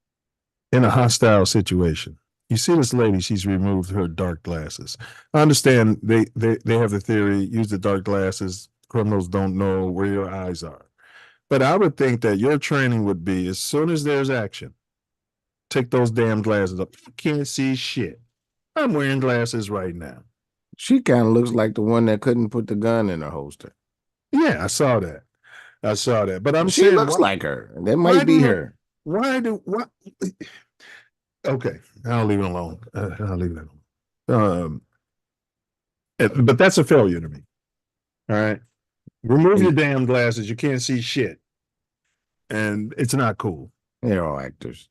in a hostile situation, you see this lady, she's removed her dark glasses. I understand they have the theory, use the dark glasses, criminals don't know where your eyes are. But I would think that your training would be, as soon as there's action, take those damn glasses up. You can't see shit. I'm wearing glasses right now. She kind of looks like the one that couldn't put the gun in her holster. Yeah, I saw that. But I'm she saying, looks like her. That might be her. Okay, I'll leave it alone. But that's a failure to me. All right. Remove your damn glasses. You can't see shit. And it's not cool. They're all actors.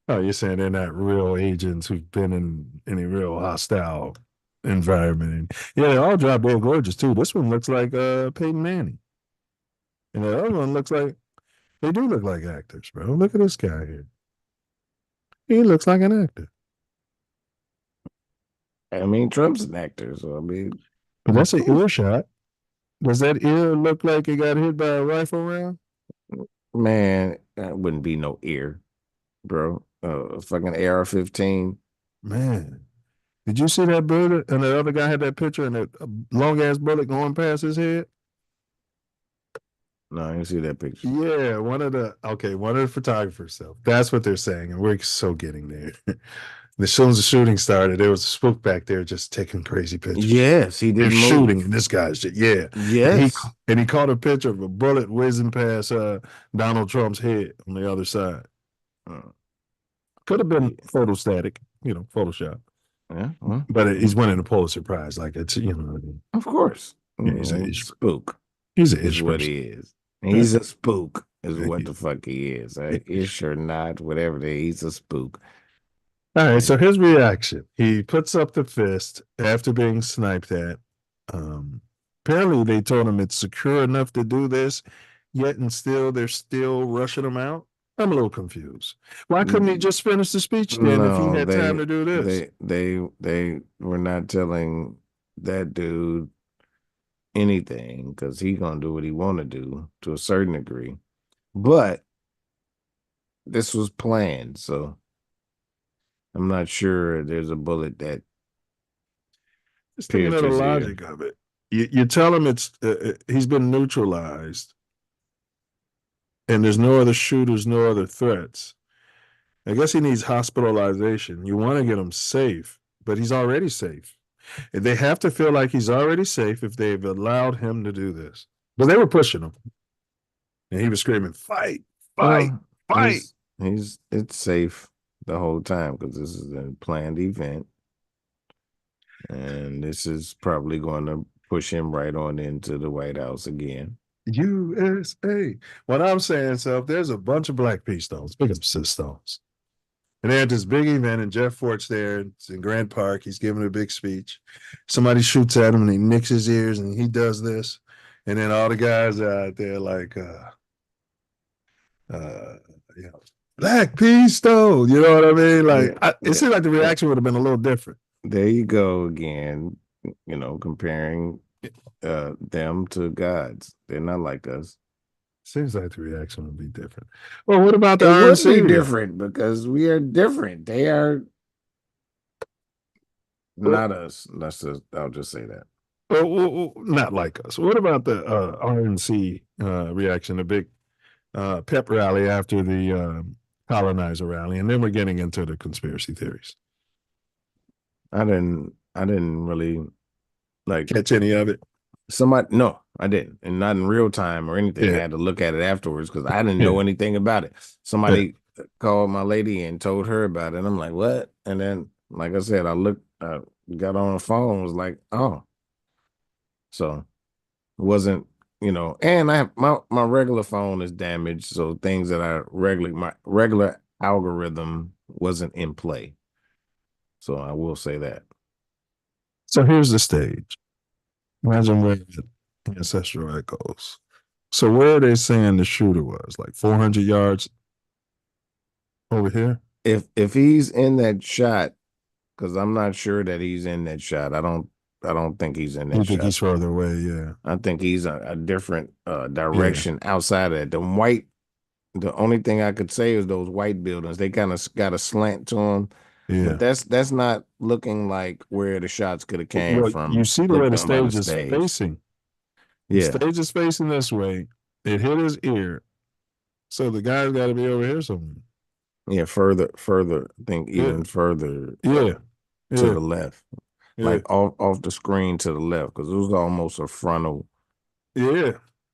Oh, you're saying they're not real agents who've been in any real hostile environment. And, they all drop dead gorgeous, too. This one looks like Peyton Manning. And the other one looks like, they do look like actors, bro. Look at this guy here. He looks like an actor. I mean, Trump's an actor, so I mean. But that's an ear shot. Does that ear look like it got hit by a rifle round? Man, that wouldn't be no ear, bro. Fucking AR-15. Man, did you see that bullet? And the other guy had that picture and that long ass bullet going past his head. No, I didn't see that picture. Yeah, one of the photographers. So that's what they're saying, and we're so getting there. And as soon as the shooting started, there was a spook back there just taking crazy pictures. Yes, he They're didn't shooting, move. and this guy's just, yeah. Yes. And he caught a picture of a bullet whizzing past Donald Trump's head on the other side. Could have been photostatic, Photoshop. Yeah, well, but he's winning a Pulitzer Prize. Like it's, you know what I mean? Of course. Yeah, he's a spook. He's an is ish what person. he is. He's a spook is what the fuck he is. Ish or not, whatever it is, he's a spook. All right, so his reaction. He puts up the fist after being sniped at. Apparently they told him it's secure enough to do this, yet and still they're still rushing him out. I'm a little confused. Why couldn't he just finish the speech then if he had time to do this? They were not telling that dude anything because he gonna do what he want to do to a certain degree. But this was planned, so I'm not sure there's a bullet that Just thinking of the logic of it. You tell him it's he's been neutralized, and there's no other shooters, no other threats. I guess he needs hospitalization. You want to get him safe, but he's already safe. And they have to feel like he's already safe if they've allowed him to do this. But they were pushing him, and he was screaming, "Fight! Fight! Fight!" It's safe the whole time because this is a planned event, and this is probably going to push him right on into the White House again. USA. What I'm saying, so if there's a bunch of black pea stones, big up sis stones, and they had this big event, and Jeff Fort's there. It's in Grant Park. He's giving a big speech. Somebody shoots at him, and he nicks his ears, and he does this, and then all the guys are out there like, black pea stone. You know what I mean? Like, it seems like the reaction would have been a little different. There you go again. Comparing them to gods. They're not like us. Seems like the reaction would be different. Well, what about the RNC? It would be RNC? different because we are different. They are not us. I'll just say that. Not like us. What about the RNC reaction? The big pep rally after the colonizer rally, and then we're getting into the conspiracy theories. I didn't really catch any of it. No, I didn't, and not in real time or anything. I had to look at it afterwards because I didn't know anything about it. Somebody called my lady and told her about it, and I'm like, "What?" And then, like I said, I got on the phone, was like, "Oh," so it wasn't, And I have my regular phone is damaged, so things that my regular algorithm wasn't in play. So I will say that. So here's the stage. Imagine where the ancestral echoes. So where are they saying the shooter was? Like 400 yards over here? If he's in that shot, because I'm not sure that he's in that shot. I don't think he's in that shot. You think he's further away, yeah. I think he's a different direction outside of that. The only thing I could say is those white buildings. They kind of got a slant to them. Yeah. But that's not looking like where the shots could have came from. You see the way the stage is facing. Yeah. The stage is facing this way. It hit his ear. So the guy's got to be over here somewhere. Yeah, further, I think even further to the left. Like off the screen to the left, because it was almost a frontal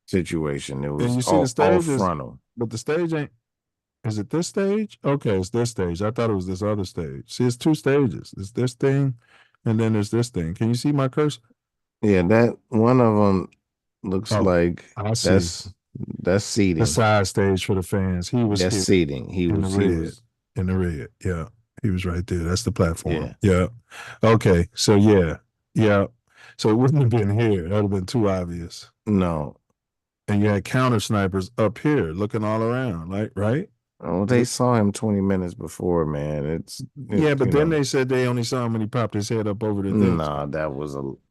situation. It was all frontal. But the stage ain't. Is it this stage? Okay, it's this stage. I thought it was this other stage. See, it's two stages. It's this thing, and then there's this thing. Can you see my cursor? Yeah, that one of them looks like that's seating. The side stage for the fans. He was seating. He was in the red. Yeah, he was right there. That's the platform. Yeah. Okay. So yeah. So it wouldn't have been here. That would have been too obvious. No. And you had counter snipers up here looking all around, like right. Oh, they saw him 20 minutes before, man. But then they said they only saw him when he popped his head up over the thing. Nah, I don't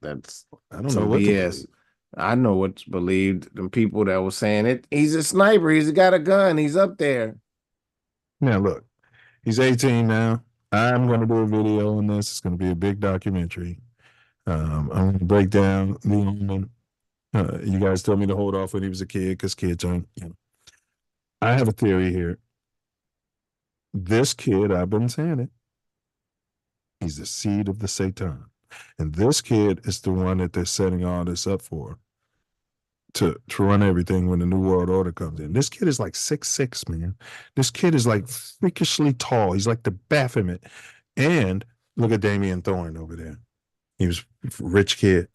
know what BS. I know what's believed. The people that were saying it, he's a sniper. He's got a gun. He's up there. Now look, he's 18 now. I'm going to do a video on this. It's going to be a big documentary. I'm going to break down the Omen. You guys told me to hold off when he was a kid because kids aren't. I have a theory here. This kid, I've been saying it, He's the seed of the Satan. And this kid is the one that they're setting all this up for. To run everything when the New World Order comes in. This kid is like 6'6", man. This kid is like freakishly tall. He's like the Baphomet. And look at Damian Thorne over there. He was a rich kid.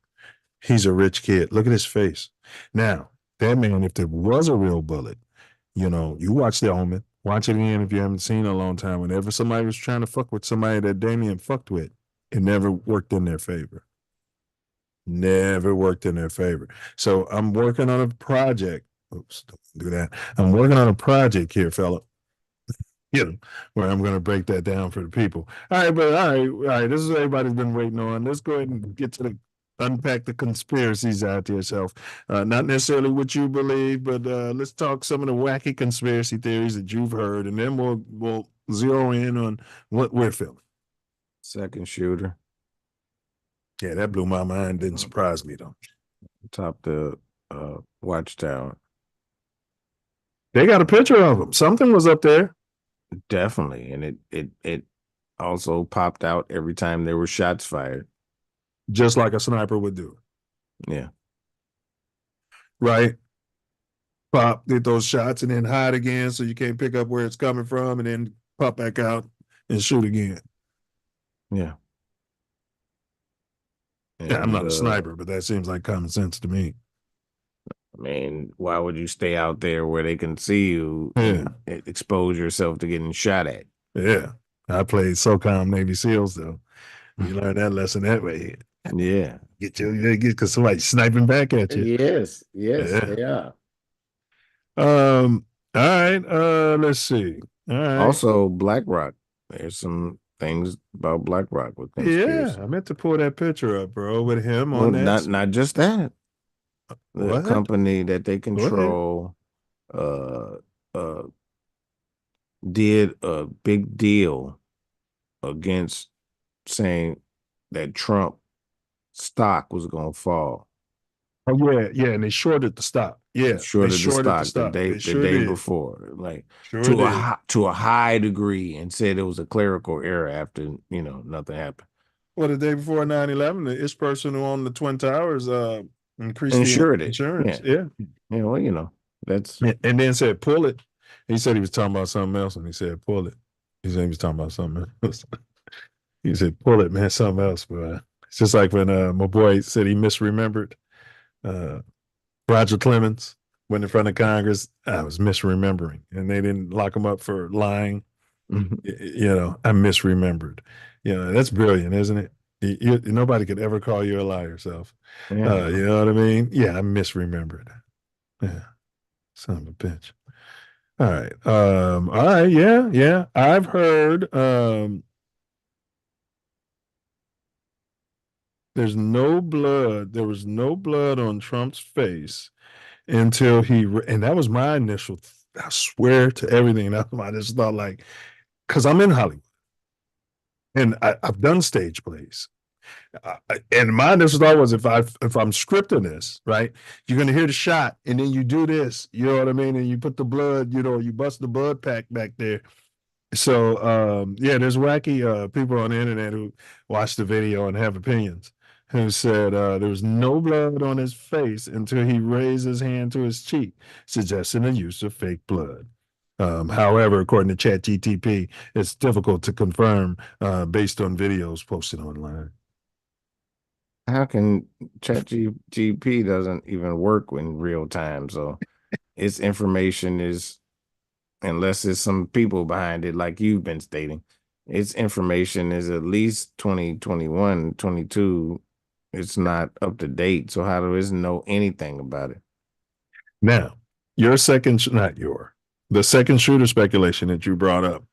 He's a rich kid. Look at his face. Now, that man, if there was a real bullet, you know, you watch The Omen. Watch it again if you haven't seen it in a long time. Whenever somebody was trying to fuck with somebody that Damian fucked with, it never worked in their favor. Never worked in their favor. So I'm working on a project. Oops, don't do that. I'm working on a project here, fella. You know, where I'm going to break that down for the people. All right. This is what everybody's been waiting on. Let's go ahead and get to unpack the conspiracies out there, Self. Not necessarily what you believe, but let's talk some of the wacky conspiracy theories that you've heard, and then we'll zero in on what we're feeling. Second shooter. Yeah, that blew my mind. Didn't surprise me though. Top the watchtower. They got a picture of him. Something was up there. Definitely, and it also popped out every time there were shots fired, just like a sniper would do. Yeah. Right. Pop, did those shots, and then hide again, so you can't pick up where it's coming from, and then pop back out and shoot again. Yeah. Yeah, I'm not a sniper, but that seems like common sense to me. I mean, why would you stay out there where they can see you and expose yourself to getting shot at? Yeah. I played SOCOM Navy SEALs, though. You learn that lesson that way. Yeah. Get because somebody's sniping back at you. Yes, they are. All right. Let's see. All right. Also, BlackRock. There's some things about BlackRock with conspiracy. Yeah, I meant to pull that picture up, bro, with him on that. Not just that. The company that they control did a big deal against saying that Trump stock was going to fall. Oh yeah, and they shorted the stock. Yeah, shorted the stock the day before, like to a high degree, and said it was a clerical error after nothing happened. Well, the day before 9/11, the ish person who owned the Twin Towers increased Insured the it. insurance. Yeah. Well, that's and then said pull it. He said he was talking about something else, and he said pull it. He said he was talking about something else. He said pull it, man, something else. But it's just like when my boy said he misremembered. Roger Clemens went in front of Congress. I was misremembering, and they didn't lock him up for lying. Mm-hmm. I misremembered. That's brilliant, isn't it? Nobody could ever call you a liar, Self. Yeah. You know what I mean? Yeah, I misremembered. Yeah, son of a bitch. All right. All right. Yeah. I've heard. There's no blood. There was no blood on Trump's face until and that was my initial. I swear to everything. That's why I just thought, like, because I'm in Hollywood, and I've done stage plays, and my initial thought was if I'm scripting this, right, you're gonna hear the shot, and then you do this, you know what I mean, and you put the blood, you bust the blood pack back there. So there's wacky people on the internet who watch the video and have opinions, who said there was no blood on his face until he raised his hand to his cheek, suggesting the use of fake blood. However, according to ChatGTP, it's difficult to confirm based on videos posted online. How can ChatGTP doesn't even work in real time? So its information is, unless there's some people behind it, like you've been stating, its information is at least 2021, 22. It's not up to date. So how do it know anything about it? Now, the second shooter speculation that you brought up,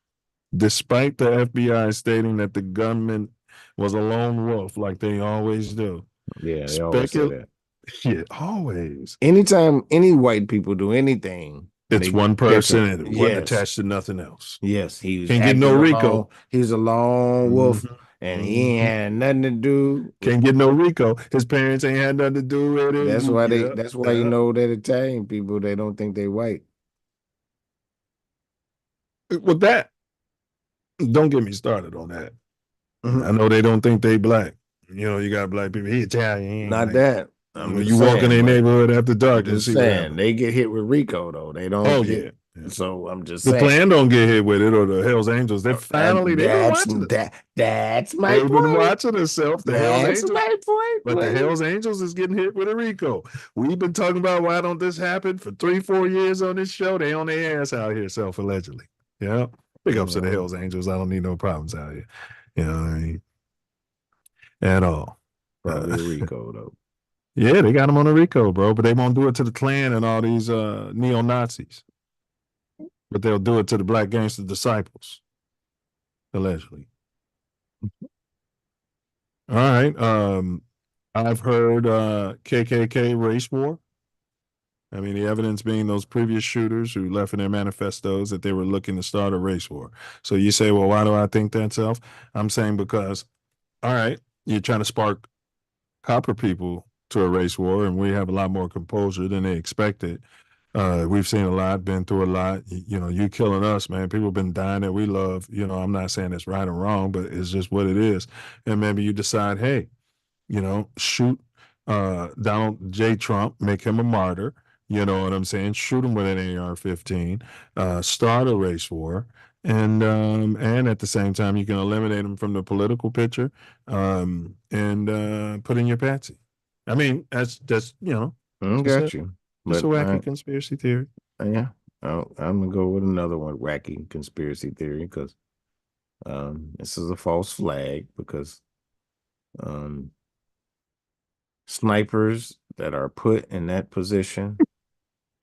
despite the FBI stating that the gunman was a lone wolf, like they always do. Yeah, they always say that. Yeah, always. Anytime any white people do anything, it's one person and one attached to nothing else. Yes, he can't get no RICO. He was a lone wolf, and he ain't had nothing to do. Can't get no RICO. His parents ain't had nothing to do with it. That's why That's why you know that Italian people, they don't think they white. With that, don't get me started on that. I know they don't think they black. You know, you got black people. He Italian. Not like, that. I'm you just walk in saying, their but neighborhood after dark I'm and just see what saying happens. they get hit with RICO though. They don't. Oh get, yeah. So I'm just The saying. Klan don't get hit with it, or the Hell's Angels. They've been watching it. That's my They've point. been watching themselves. The Hell's That's Angels. my point. But the Hell's Angels is getting hit with a RICO. We've been talking about why don't this happen for 3-4 years on this show. They on their ass out here, self-allegedly. Yeah. Big ups to the Hell's Angels. I don't need no problems out here. You know what I mean? At all. Probably RICO though. Yeah, they got them on a RICO, bro. But they won't do it to the Klan and all these neo-Nazis. But they'll do it to the Black Gangster Disciples. Allegedly. All right. I've heard KKK race war. I mean, the evidence being those previous shooters who left in their manifestos that they were looking to start a race war. So you say, well, why do I think that, Self? I'm saying because, all right, you're trying to spark copper people to a race war, and we have a lot more composure than they expected. We've seen a lot, been through a lot. You know, you killing us, man. People have been dying that we love. You know, I'm not saying it's right or wrong, but it's just what it is. And maybe you decide, hey, you know, shoot Donald J. Trump, make him a martyr. You know what I'm saying? Shoot him with an AR-15, start a race war, and at the same time, you can eliminate him from the political picture, and put in your patsy. I mean, that's you know, Got you. It's a wacky conspiracy theory. Yeah, I'm gonna go with another one, wacky conspiracy theory, because this is a false flag, because snipers that are put in that position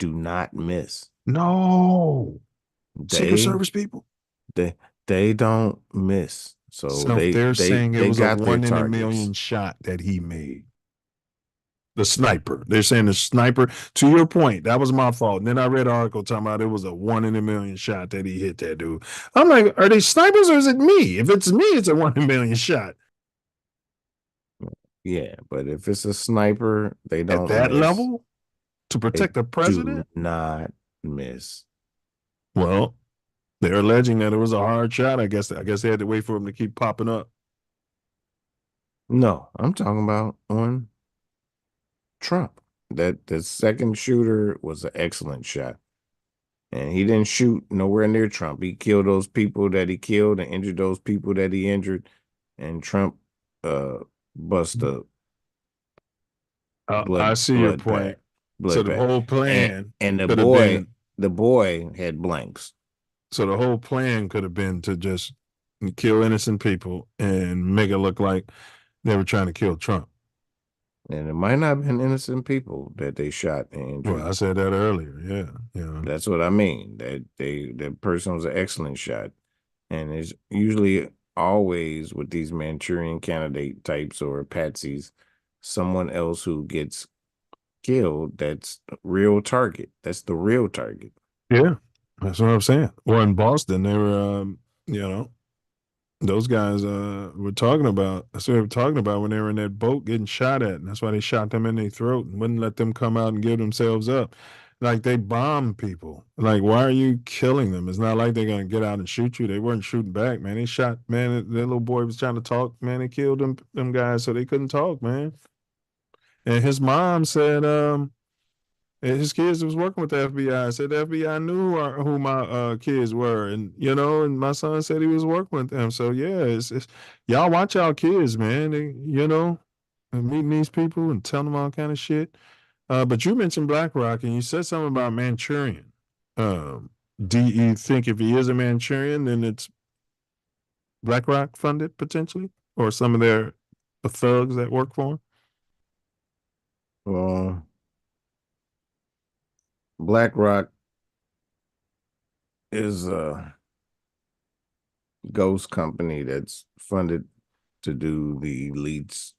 do not miss. No, Secret Service people. They don't miss. So they're saying it was a got 1 in a targets. million shot that he made. The sniper. They're saying the sniper. To your point, that was my fault. And then I read an article talking about it was a 1 in a million shot that he hit that dude. I'm like, are they snipers or is it me? If it's me, it's a 1 in a million shot. Yeah, but if it's a sniper, they don't at that miss. level to protect the president. Do not miss. Well, they're alleging that it was a hard shot. I guess they had to wait for him to keep popping up. No, I'm talking about on Trump. That the second shooter was an excellent shot. And he didn't shoot nowhere near Trump. He killed those people that he killed and injured those people that he injured. And Trump bust up. I see your point. So the whole plan and the boy had blanks. So the whole plan could have been to just kill innocent people and make it look like they were trying to kill Trump. And it might not have been innocent people that they shot and injured. Well, I said that earlier. Yeah. Yeah. That's what I mean. That person was an excellent shot. And it's usually always with these Manchurian candidate types or patsies, someone else who gets killed that's real target. That's the real target. Yeah. That's what I'm saying. Or in Boston, they were you know, those guys were talking about, that's what they were talking about when they were in that boat getting shot at. And that's why they shot them in their throat and wouldn't let them come out and give themselves up. Like, they bombed people. Like, why are you killing them? It's not like they're going to get out and shoot you. They weren't shooting back, man. They shot, man, that little boy was trying to talk, man. They killed them guys so they couldn't talk, man. And his mom said, his kids was working with the FBI. Said the FBI knew who my kids were, and you know, and my son said he was working with them. So yeah, it's y'all watch y'all kids, man. They, you know, meeting these people and telling them all kind of shit. But you mentioned BlackRock, and you said something about Manchurian. Do you think if he is a Manchurian, then it's BlackRock funded potentially, or some of their thugs that work for him? Well, BlackRock is a ghost company that's funded to do the elites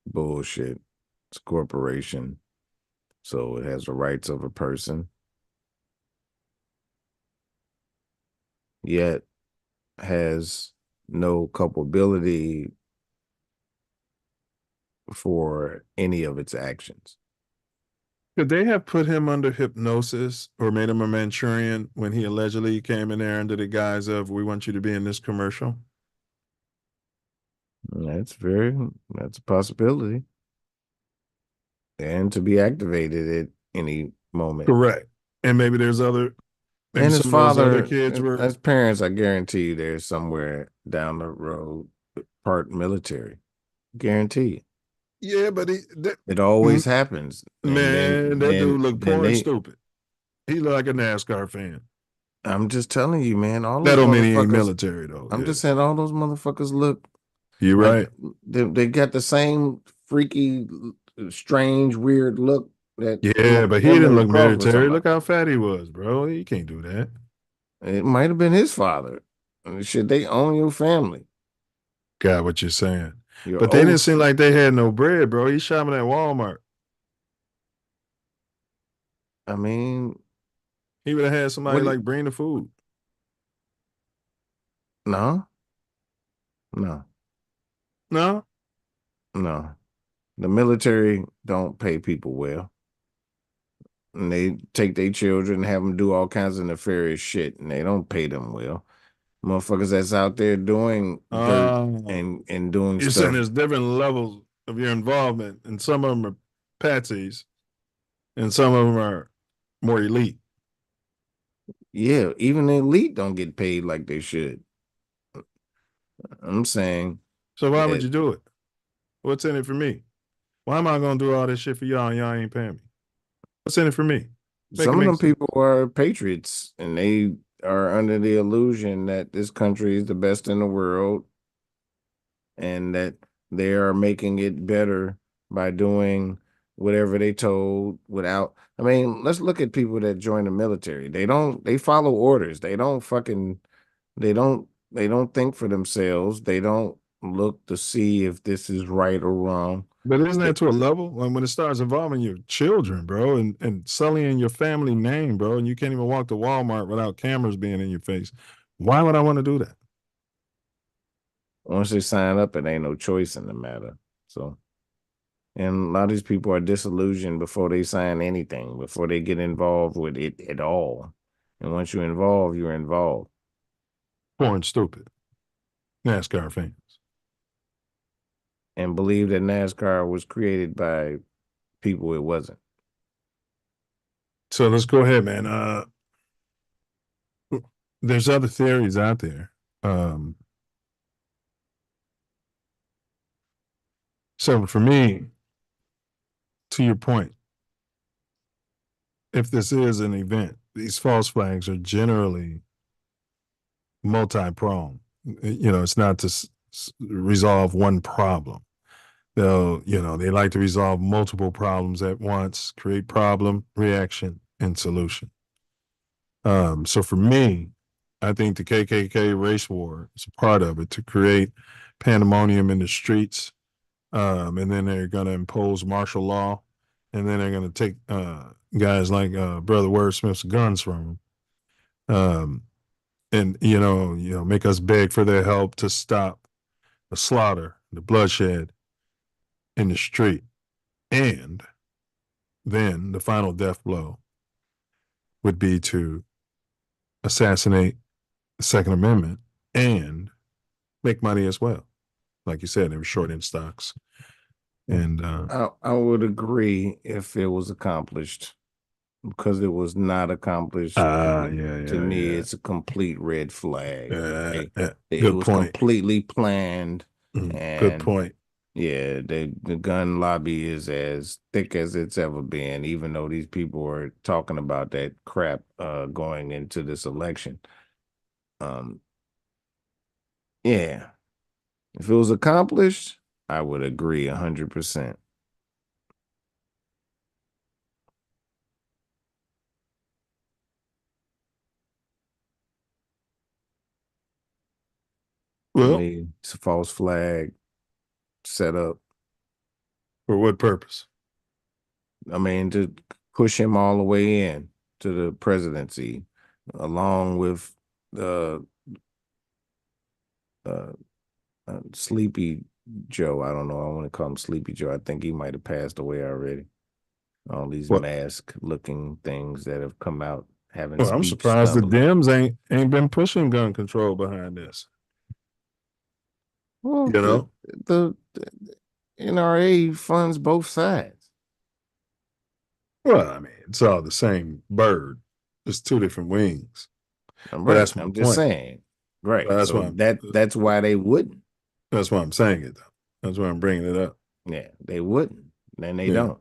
bullshit. It's a corporation, so it has the rights of a person, yet has no culpability for any of its actions. Could they have put him under hypnosis or made him a Manchurian when he allegedly came in there under the guise of, we want you to be in this commercial? That's a possibility. And to be activated at any moment. Correct. And maybe there's other, maybe And his some of those other father, kids were. as parents, I guarantee you there's somewhere down the road part military. Guarantee you. Yeah, but it always happens. Man, that dude look porn they, stupid. He look like a NASCAR fan. I'm just telling you, man. All that those don't mean he ain't motherfuckers- military though. I'm just saying all those motherfuckers look. You're right. They got the same freaky, strange, weird look. That Yeah, but he didn't look military. Look how fat he was, bro. He can't do that. It might have been his father. Should they own your family? Got what you're saying. But they didn't seem like they had no bread, bro. He shopping at Walmart. I mean, he would have had somebody like bring the food. No. The military don't pay people well. And they take their children and have them do all kinds of nefarious shit, and they don't pay them well. Motherfuckers that's out there doing dirt and doing You're stuff. saying there's different levels of your involvement, and some of them are patsies, and some of them are more elite. Yeah, even the elite don't get paid like they should. I'm saying. So why would you do it? What's in it for me? Why am I going to do all this shit for y'all and y'all ain't paying me? What's in it for me? Some of them people are patriots, and they are under the illusion that this country is the best in the world and that they are making it better by doing whatever they told without. I mean, let's look at people that join the military. They follow orders. They don't think for themselves. They don't look to see if this is right or wrong. But isn't that to a level when it starts involving your children, bro, and sullying your family name, bro, and you can't even walk to Walmart without cameras being in your face? Why would I want to do that? Once they sign up, it ain't no choice in the matter. So, and a lot of these people are disillusioned before they sign anything, before they get involved with it at all. And once you're involved, you're involved. Born stupid. NASCAR fans. And believe that NASCAR was created by people it wasn't. So let's go ahead, man. There's other theories out there. So for me, to your point, if this is an event, these false flags are generally multi-pronged. You know, it's not to resolve one problem. They like to resolve multiple problems at once, create problem, reaction, and solution. So for me, I think the KKK race war is a part of it to create pandemonium in the streets. And then they're going to impose martial law. And then they're going to take guys like Brother Wordsmith's guns from them. And, make us beg for their help to stop the slaughter, the bloodshed in the street. And then the final death blow would be to assassinate the Second Amendment and make money as well. Like you said, they were short in stocks. And I would agree if it was accomplished, because it was not accomplished. To me, it's a complete red flag. It was completely planned. And good point. Yeah, the gun lobby is as thick as it's ever been, even though these people are talking about that crap going into this election. Yeah. If it was accomplished, I would agree 100%. Well, it's a false flag set up. For what purpose? I mean, to push him all the way in to the presidency, along with Sleepy Joe. I don't know. I want to call him Sleepy Joe. I think he might have passed away already. All these mask-looking things that have come out having. Well, I'm surprised the Dems ain't been pushing gun control behind this. Well, You know, the NRA funds both sides. well, I mean, it's all the same bird, just two different wings. I'm But right. that's my I'm point. just saying. Right. That's So why that's why they wouldn't. That's why I'm saying it, though. That's why I'm bringing it up. Yeah, they wouldn't. And they don't,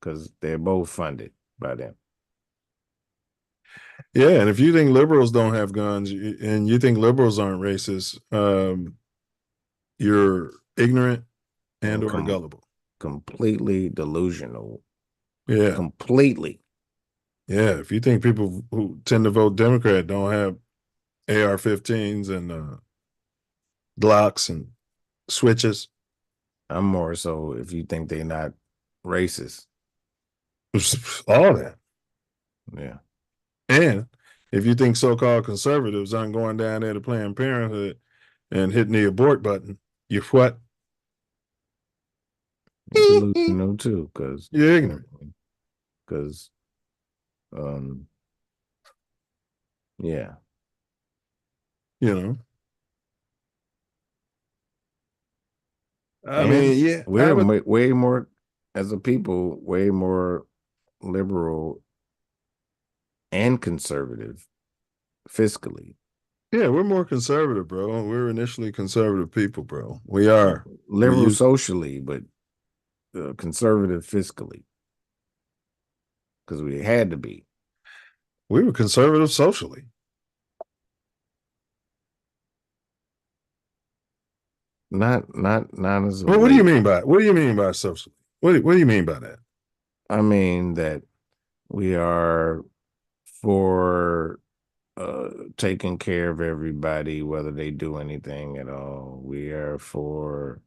because they're both funded by them. Yeah, and if you think liberals don't have guns and you think liberals aren't racist, you're ignorant and or gullible. Completely delusional. Yeah. Completely. Yeah, if you think people who tend to vote Democrat don't have AR-15s and Glocks and switches. I'm more so if you think they're not racist. All that. Yeah. And if you think so-called conservatives aren't going down there to Planned Parenthood and hitting the abort button, you're what? Delusional too, because you're ignorant. Because, yeah. You know. I And mean, yeah. we're way more, as a people, way more liberal and conservative fiscally. Yeah, we're more conservative, bro. We're initially conservative people, bro. We are. Liberal socially, but conservative fiscally. Because we had to be. We were conservative socially. Not as a well, what do you mean by socially? What do you mean by that? I mean that we are for taking care of everybody, whether they do anything at all. We are for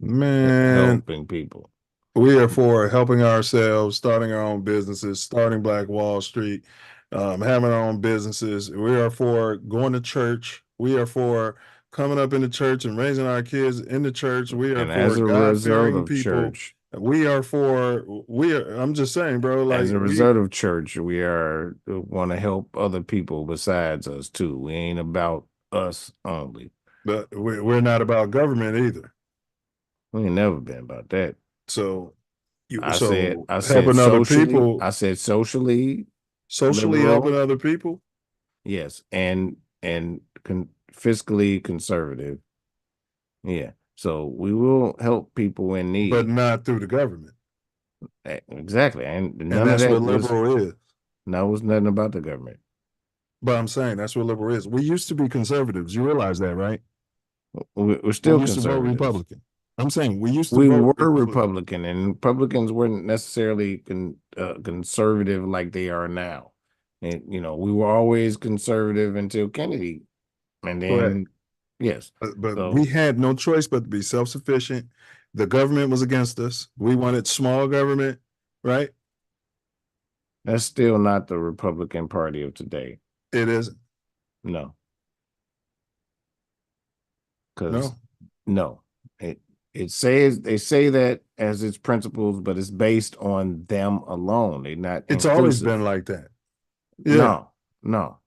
helping people. We are for helping ourselves, starting our own businesses, starting Black Wall Street, having our own businesses. We are for going to church. We are for coming up in the church and raising our kids in the church. We are for God-fearing people. Church, I'm just saying, bro. Like, as a result of church, we want to help other people besides us too. We ain't about us only. But we're not about government either. We ain't never been about that. So I said helping other people. I said socially liberal, helping other people. Yes, and fiscally conservative. Yeah. So we will help people in need, but not through the government. Exactly, and none that's of that what liberal is. No, it was nothing about the government. But I'm saying that's what liberal is. We used to be conservatives. You realize that, right? We're still used to vote Republican. I'm saying we used to. We were Republican, and Republicans weren't necessarily conservative like they are now. And we were always conservative until Kennedy, and then. Correct. Yes, but we had no choice but to be self-sufficient. The government was against us. We wanted small government, right? That's still not the Republican Party of today. It isn't. No. Because no. It says they say that as its principles, but it's based on them alone. They're not. It's always been like that. Yeah. No.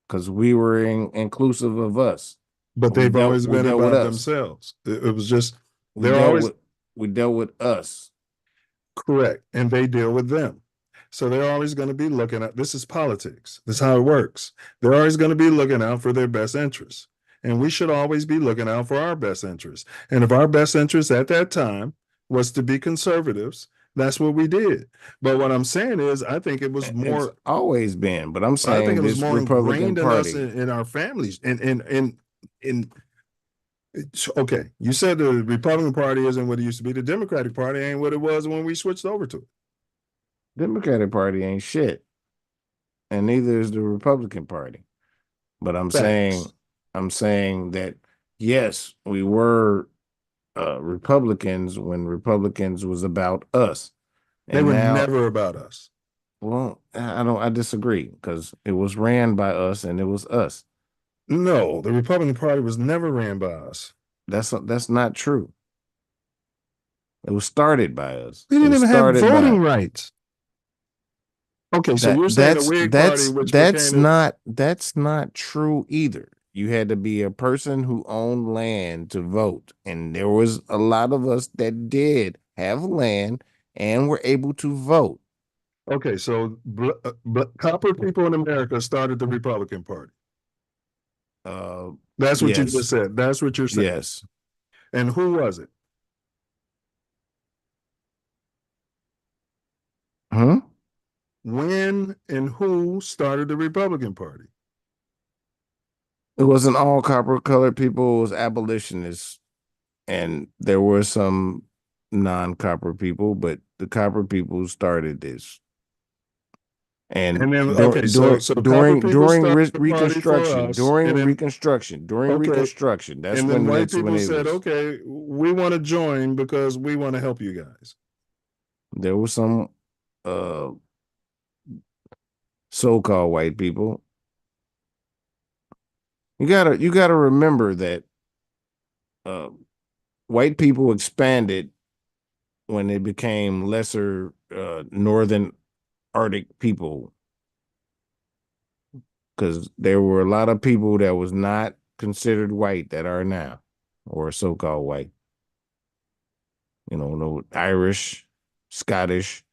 Because we were inclusive of us. But they've always been about themselves. It was just we dealt with us. Correct. And they deal with them. So they're always going to be looking at, this is politics. This is how it works. They're always going to be looking out for their best interests. And we should always be looking out for our best interests. And if our best interest at that time was to be conservatives, that's what we did. But what I'm saying is, I think it was more. It's always been, but I'm saying I think it was more Republican ingrained Party. in us in our families. Okay, you said the Republican Party isn't what it used to be. The Democratic Party ain't what it was when we switched over to it. Democratic Party ain't shit, and neither is the Republican Party. But I'm saying that yes, we were Republicans when Republicans was about us. And they were never about us. Well, I disagree, because it was ran by us and it was us. No, the Republican Party was never ran by us. That's not true. It was started by us. We didn't even have voting rights. Okay, so you're saying the Whig Party, which that's not true either. You had to be a person who owned land to vote. And there was a lot of us that did have land and were able to vote. Okay, so copper people in America started the Republican Party. That's what you Yes. just said. That's what you're saying. Yes. And who was it? Huh? When and who started the Republican Party? It wasn't all copper colored people, it was abolitionists. And there were some non-copper people, but the copper people started this. And then, during okay, so during copper people started the party for Reconstruction, us, during and then- Reconstruction, that's and then when white that's when people it said, was. okay, we want to join because we want to help you guys. There were some so-called white people. You gotta remember that white people expanded when they became lesser northern Arctic people, because there were a lot of people that was not considered white that are now, or so-called white. You know, no Irish, Scottish,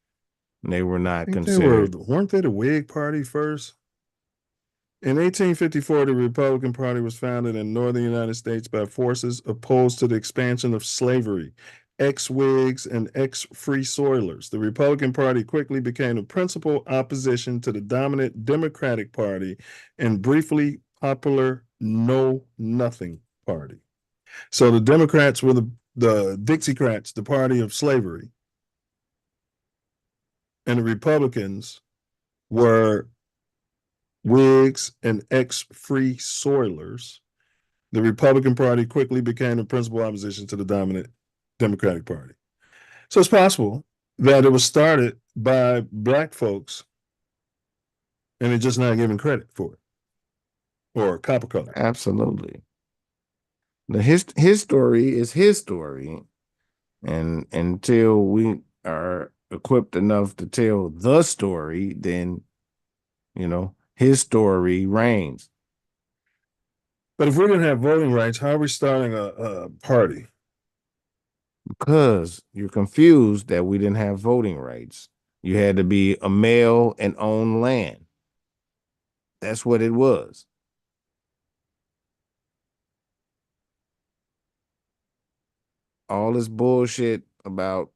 they were not considered. Weren't they the Whig Party first? In 1854, the Republican Party was founded in northern United States by forces opposed to the expansion of slavery, ex-Whigs and ex-Free Soilers. The Republican Party quickly became the principal opposition to the dominant Democratic Party and briefly popular Know Nothing Party. So the Democrats were the Dixiecrats, the party of slavery. And the Republicans were Whigs and ex-Free Soilers. The Republican Party quickly became the principal opposition to the dominant Democratic Party. So it's possible that it was started by Black folks and they're just not given credit for it, or copper color. Absolutely. His story is his story, and until we are equipped enough to tell the story, then his story reigns. But if we didn't have voting rights, how are we starting a party? Because you're confused that we didn't have voting rights. You had to be a male and own land. That's what it was. All this bullshit about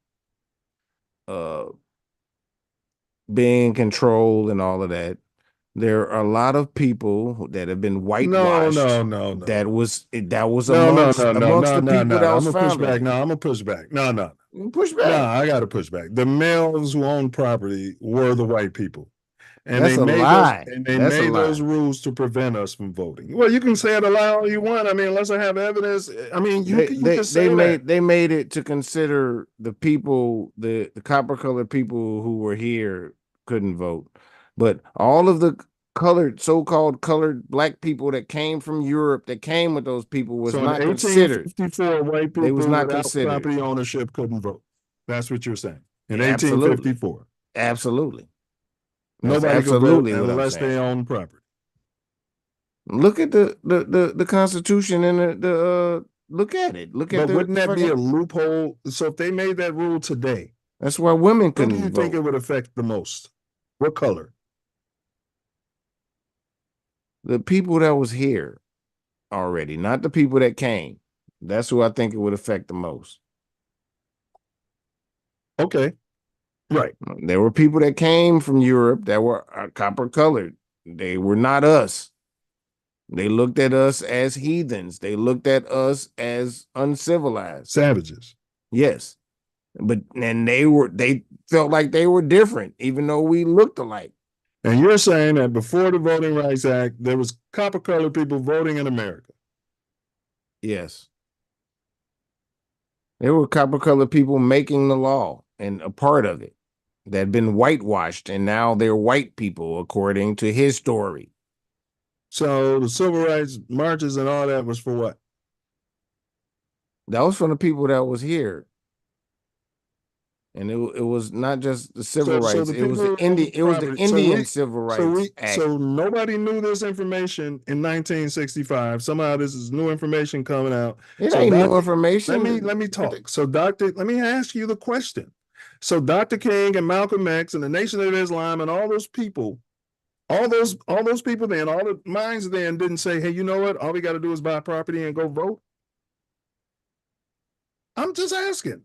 being controlled and all of that. There are a lot of people that have been whitewashed. No. That was amongst no. the people that was I'm gonna push back. founded. No, I'm gonna push back. No. Push back. No, I gotta push back. The males who owned property were the white people. And That's they a made lie. those rules to prevent us from voting. Well, you can say it a lie all you want. I mean, unless I have evidence. I mean, you can say that. They made it to consider the people, the copper colored people who were here couldn't vote, but all of the so-called colored Black people that came from Europe, that came with those people, was So not in considered. 1854, white people They was not without considered. property ownership couldn't vote. That's what you're saying. In Absolutely. 1854. Absolutely. That's Nobody absolutely could vote what I'm unless saying. they own property. Look at the Constitution and look at it. But wouldn't that be a loophole? So if they made that rule today, that's why women what couldn't do you vote. think it would affect the most? What color? The people that was here already, not the people that came. That's who I think it would affect the most. Okay. Right. There were people that came from Europe that were copper colored. They were not us. They looked at us as heathens. They looked at us as uncivilized. Savages. Yes. And they felt like they were different, even though we looked alike. And you're saying that before the Voting Rights Act, there was copper colored people voting in America. Yes. There were copper colored people making the law and a part of it that had been whitewashed, and now they're white people, according to his story. So the civil rights marches and all that was for what? That was from the people that was here. And it was not just the civil rights. the It was people the Indian. It was the property- Indian Civil Rights Act. So nobody knew this information in 1965. Somehow this is new information coming out. It So ain't new information. Let me talk. So let me ask you the question. So Dr. King and Malcolm X and the Nation of Islam and all those people, all those people then, all the minds then didn't say, hey, you know what? All we got to do is buy property and go vote. I'm just asking.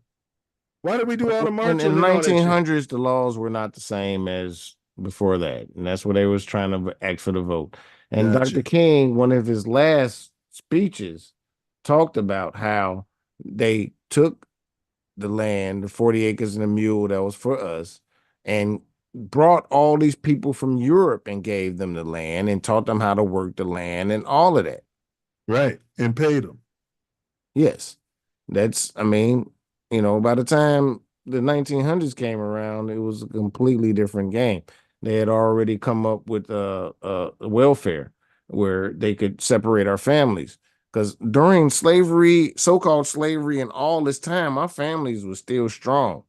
Why did we do all the marching? In the 1900s, the laws were not the same as before that, and that's where they was trying to ask for the vote. And Dr. King, one of his last speeches, talked about how they took the land, the 40 acres and a mule that was for us, and brought all these people from Europe and gave them the land and taught them how to work the land and all of that. Right, and paid them. Yes, that's. I mean. By the time the 1900s came around, it was a completely different game. They had already come up with welfare where they could separate our families. Because during slavery, so-called slavery, and all this time, our families were still strong.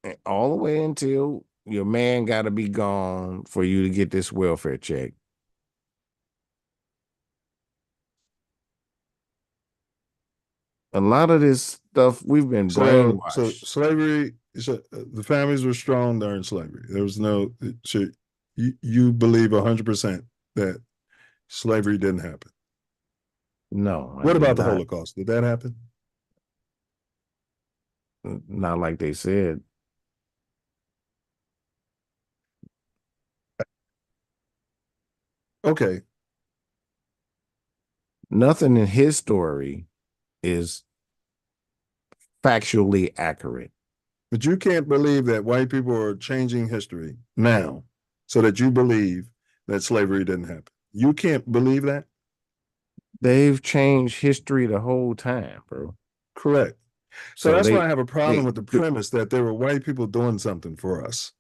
And all the way until your man got to be gone for you to get this welfare check. A lot of this stuff we've been brainwashed. So slavery, the families were strong during slavery. There was no. So you believe 100% that slavery didn't happen? No. What about the Holocaust? Did that happen? Not like they said. Okay. Nothing in his story is factually accurate. But you can't believe that white people are changing history now so that you believe that slavery didn't happen. You can't believe that? They've changed history the whole time, bro. Correct. So that's why I have a problem with the premise that there were white people doing something for us.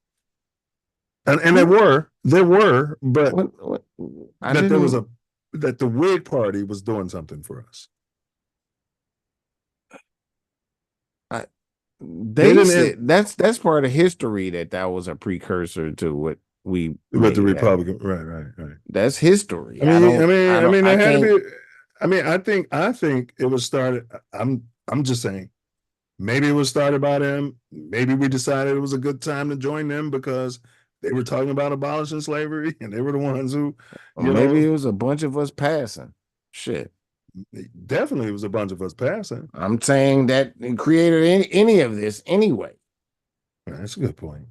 And there were, but that the Whig Party was doing something for us. They said that's part of history that was a precursor to what we with the Republican, right. That's history. I think it was started. I'm just saying, maybe it was started by them. Maybe we decided it was a good time to join them because they were talking about abolishing slavery, and they were the ones who. Maybe it was a bunch of us passing. Shit. Definitely, it was a bunch of us passing. I'm saying that it created any of this anyway. That's a good point.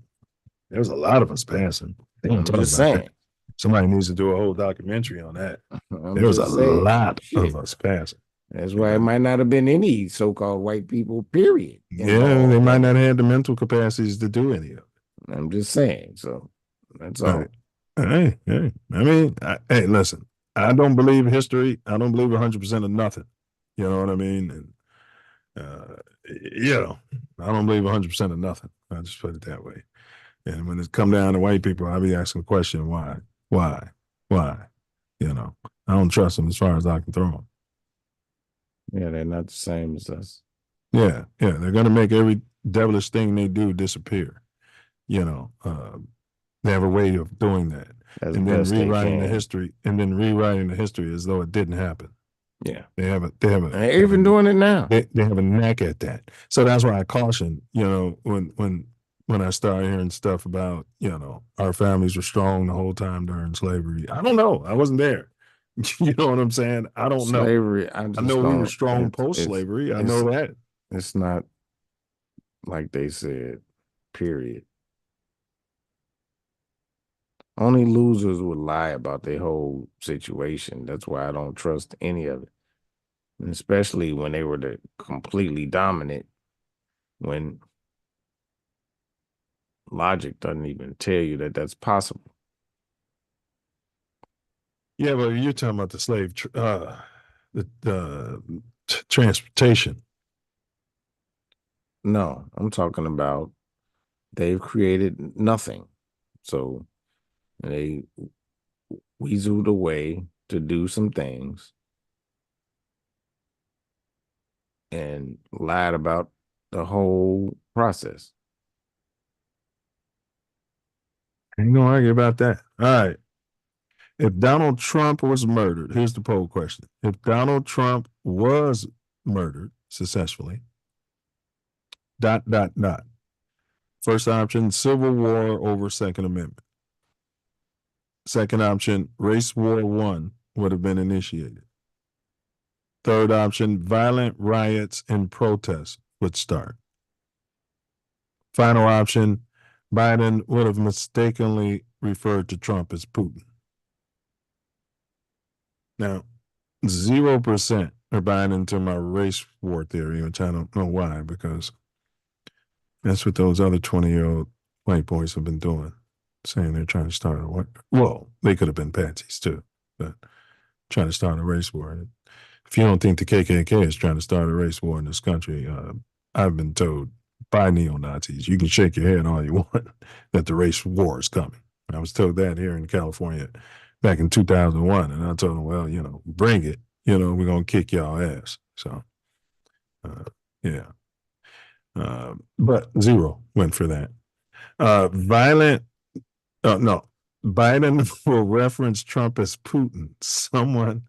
There was a lot of us passing. I'm just saying. Somebody needs to do a whole documentary on that. There was a lot of us passing. That's why it might not have been any so-called white people, period. Yeah, they might not have the mental capacities to do any of it. I'm just saying. So that's all. Hey. Hey, listen. I don't believe history. I don't believe 100% of nothing. You know what I mean? And, I don't believe 100% of nothing. I'll just put it that way. And when it's come down to white people, I'll be asking the question, why? I don't trust them as far as I can throw them. Yeah, they're not the same as us. Yeah. They're going to make every devilish thing they do disappear. They have a way of doing that. And then rewriting the history as though it didn't happen. Yeah. And they're even doing it now. They have a knack at that. So that's why I caution, when I start hearing stuff about, our families were strong the whole time during slavery. I don't know. I wasn't there. You know what I'm saying? I don't know. Slavery. I know we were strong post-slavery. I know that. It's not like they said, period. Only losers would lie about their whole situation. That's why I don't trust any of it. And especially when they were the completely dominant, when logic doesn't even tell you that that's possible. Yeah, but you're talking about the slave, transportation. No, I'm talking about they've created nothing. So they weaseled away to do some things and lied about the whole process. Ain't gonna argue about that. All right. If Donald Trump was murdered, here's the poll question. If Donald Trump was murdered successfully, ... First option, Civil War over Second Amendment. Second option, Race War I would have been initiated. Third option, violent riots and protests would start. Final option, Biden would have mistakenly referred to Trump as Putin. Now, 0% are buying into my race war theory, which I don't know why, because that's what those other 20-year-old white boys have been doing, saying they're trying to start a war. Well, they could have been patsies too, but trying to start a race war. If you don't think the KKK is trying to start a race war in this country, I've been told by neo-Nazis, you can shake your head all you want, that the race war is coming. I was told that here in California back in 2001, and I told them, well, bring it. We're going to kick y'all ass. So, yeah. But 0 went for that. Biden will reference Trump as Putin. Someone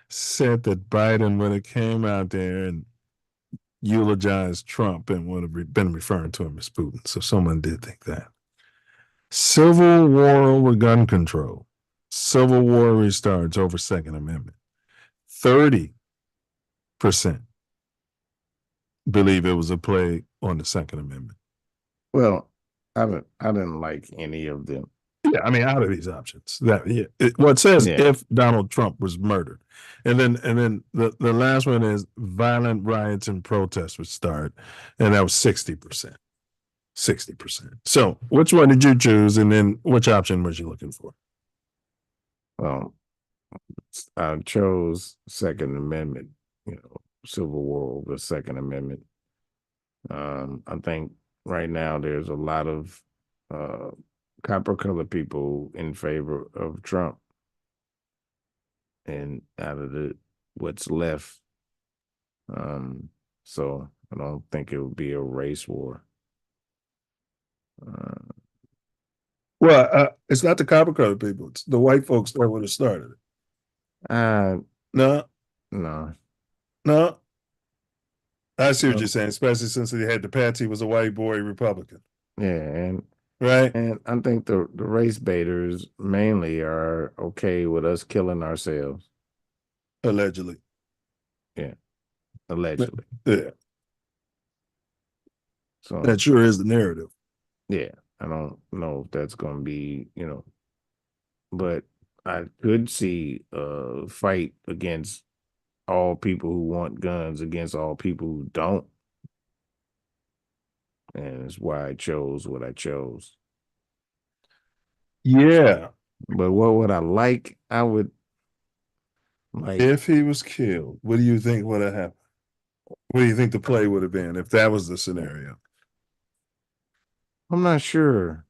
said that Biden would have came out there and eulogized Trump and would have been referring to him as Putin. So someone did think that. Civil war over gun control. Civil war restarts over Second Amendment. 30% believe it was a play on the Second Amendment. Well, I didn't like any of them. Yeah, I mean, out of these options, it says if Donald Trump was murdered, and then the last one is violent riots and protests would start, and that was 60%. 60%. So, which one did you choose, and then which option was you looking for? Well, I chose Second Amendment. Civil War over Second Amendment. I think right now there's a lot of copper-colored people in favor of Trump, and out of what's left, so I don't think it would be a race war. It's not the copper-colored people; it's the white folks that would have started it. No. I see what you're saying, especially since they had the Patsy was a white boy Republican. Yeah, right. And I think the race baiters mainly are okay with us killing ourselves. Allegedly. Yeah. Allegedly. Yeah. So that sure is the narrative. Yeah. I don't know if that's going to be, but I could see a fight against all people who want guns against all people who don't. And it's why I chose what I chose. Yeah. But what would I like? I would like... If he was killed, what do you think would have happened? What do you think the play would have been if that was the scenario? I'm not sure.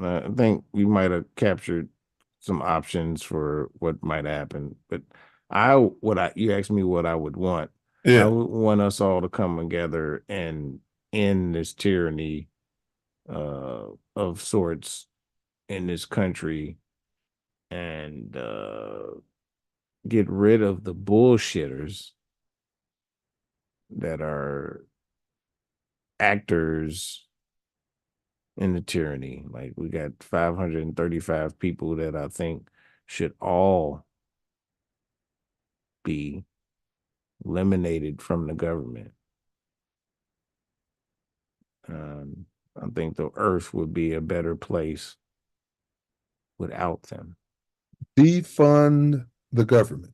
I think we might have captured some options for what might happen. But you asked me what I would want. Yeah. I would want us all to come together and end this tyranny of sorts in this country and get rid of the bullshitters that are actors in the tyranny. Like, we got 535 people that I think should all be eliminated from the government. I think the earth would be a better place without them. Defund the government.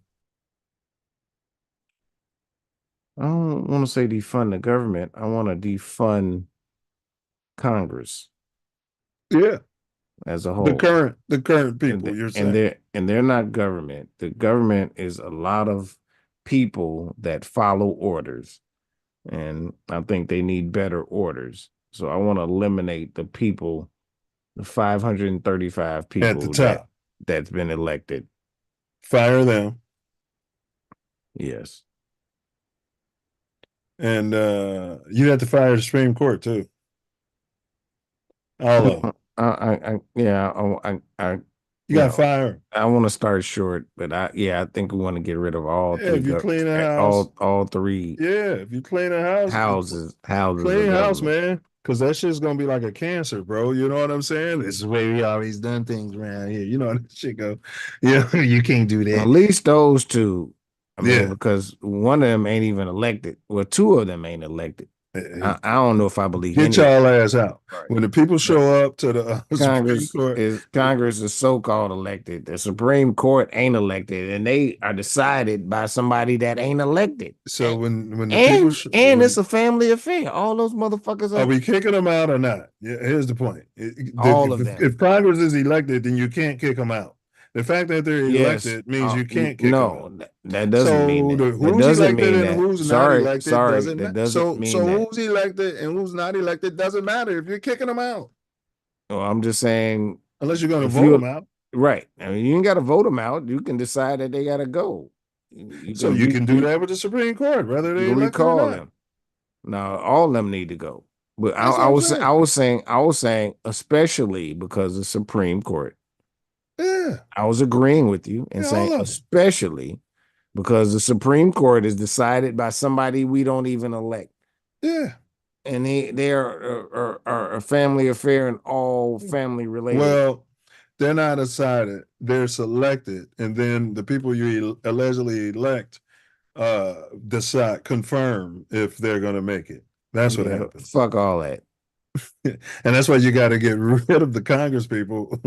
I don't want to say defund the government. I want to defund Congress. Yeah. As a whole. The current people, you're saying. And they're not government. The government is a lot of people that follow orders. And I think they need better orders. So I want to eliminate the people, the 535 people at the top that's been elected. Fire them. Yes. And you had to fire the Supreme Court too. All of them. You got fired. I want to start short, but I think we want to get rid of all three. If you clean a house, all three. Yeah, if you clean a house, clean house, man. Because that shit's gonna be like a cancer, bro. You know what I'm saying? This is the way we always done things around here. You know how that shit go. Yeah, you can't do that. At least those two. I mean, because one of them ain't even elected. Well, two of them ain't elected. I don't know if I believe. Get y'all ass out. Right. When the people show up to the Congress Supreme Court, Congress is so-called elected. The Supreme Court ain't elected, and they are decided by somebody that ain't elected. So when the people it's a family affair. All those motherfuckers are we kicking them out or not? Yeah, here's the point. All of them. If Congress is elected, then you can't kick them out. The fact that they're elected means you can't kick them out. That doesn't mean that. Who's elected and who's not elected doesn't matter. So who's elected and who's not elected doesn't matter if you're kicking them out. Well, I'm just saying, unless you're going to vote them out, right? I mean, you ain't got to vote them out. You can decide that they got to go. You can do that with the Supreme Court, whether they elect or not. Them. No, all of them need to go. But I was saying, especially because the Supreme Court. Yeah, I was agreeing with you and saying, especially because the Supreme Court is decided by somebody we don't even elect. Yeah, and they are a family affair and all family related. Well, they're not decided; they're selected, and then the people you allegedly elect confirm if they're going to make it. That's what happens. Fuck all that. And that's why you got to get rid of the Congress people.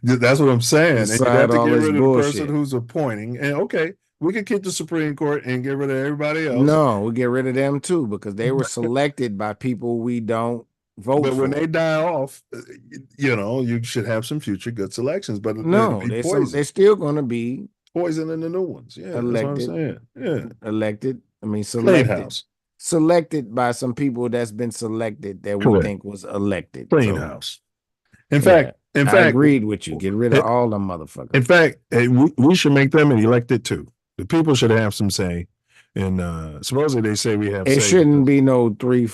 That's what I'm saying. And you have to get rid of the person who's appointing. And okay, we can keep the Supreme Court and get rid of everybody else. No, we get rid of them too because they were selected by people we don't vote for. But when they die off, you should have some future good selections. But no, they're still going to be poisoning the new ones. Yeah, elected. That's what I'm saying. Yeah, elected. I mean, selected. Selected by some people that's been selected that we think was elected. Clean house. In fact, I agreed with you. Get rid of all them motherfuckers. In fact, we should make them elected too. The people should have some say. And supposedly they say we have. It shouldn't be no three.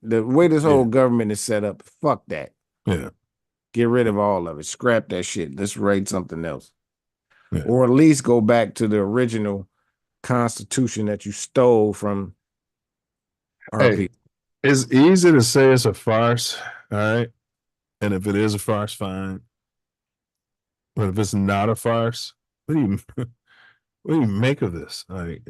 The way this whole government is set up, fuck that. Yeah. Get rid of all of it. Scrap that shit. Let's write something else. Yeah. Or at least go back to the original Constitution that you stole from. Hey, it's easy to say it's a farce, all right? And if it is a farce, fine. But if it's not a farce, what do you make of this? Like,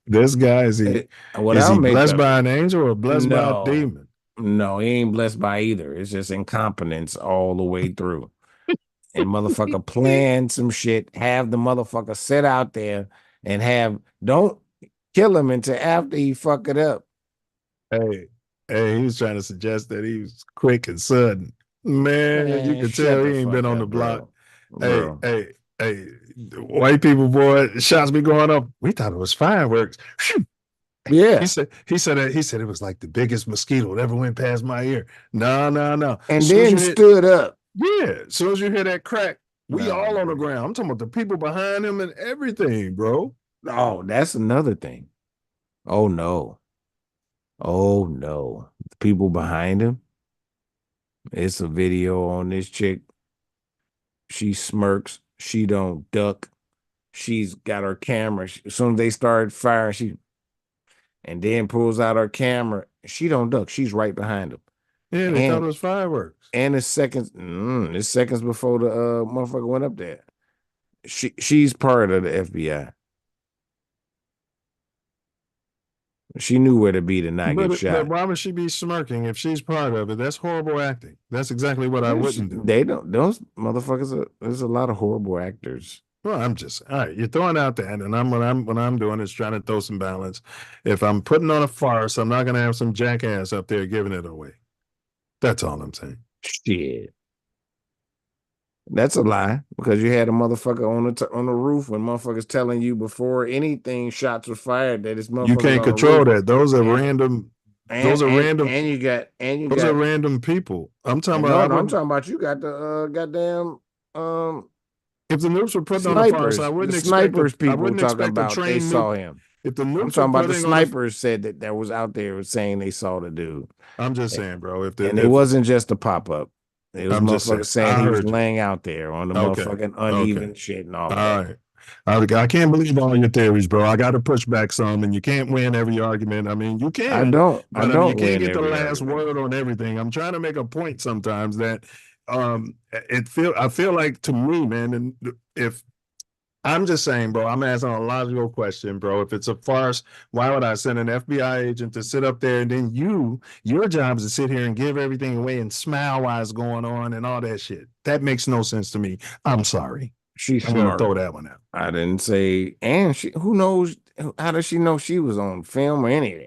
this guy, is he blessed by an angel or blessed by a demon? No, he ain't blessed by either. It's just incompetence all the way through. And motherfucker plan some shit, have the motherfucker sit out there and don't kill him until after he fuck it up. Hey, he was trying to suggest that he was quick and sudden. Man, you can tell he ain't been on the block. Bro. Hey, white people, boy, shots be going up. We thought it was fireworks. Yeah. He said it was like the biggest mosquito that ever went past my ear. No. And then stood up. Yeah. As soon as you hear that crack, we all on the ground. I'm talking about the people behind him and everything, bro. Oh, that's another thing. Oh no. The people behind him. It's a video on this chick. She smirks. She don't duck. She's got her camera. As soon as they start firing, and then pulls out her camera. She don't duck. She's right behind him. Yeah, they thought it was fireworks. And it's seconds before the motherfucker went up there. She's part of the FBI. She knew where to be to not get shot. But why would she be smirking if she's part of it? That's horrible acting. That's exactly what I wouldn't do. They don't. Those motherfuckers. There's a lot of horrible actors. Well, I'm just all right. You're throwing out that, and what I'm doing is trying to throw some balance. If I'm putting on a farce, I'm not going to have some jackass up there giving it away. That's all I'm saying. Shit. That's a lie because you had a motherfucker on the roof when motherfuckers telling you before anything shots were fired that it's motherfuckers. You can't control that. Those are random. Those are random. And you got those are random people. I'm talking about. I'm talking about you got the goddamn. If the nukes were put on the farce, I wouldn't expect snipers. People I wouldn't talking expect about they saw him. If the I'm nukes talking are about the putting on a, snipers said that was out there was saying they saw the dude. I'm just saying, bro. And it wasn't just a pop up. It was I'm just saying. motherfuckers saying I he was heard you. laying out there on the Okay. motherfucking uneven Okay. shit and all All that. right. I can't believe all your theories, bro. I got to push back some, and you can't win every argument. I mean, you can. I don't you can't get the win every last argument. word on everything. I'm trying to make a point sometimes that I feel like, to me, man, and if I'm just saying, bro, I'm asking a logical question, bro. If it's a farce, why would I send an FBI agent to sit up there and then your job is to sit here and give everything away and smile while it's going on and all that shit? That makes no sense to me. I'm sorry. I'm gonna throw that one out. I didn't say, and who knows? How does she know she was on film or any of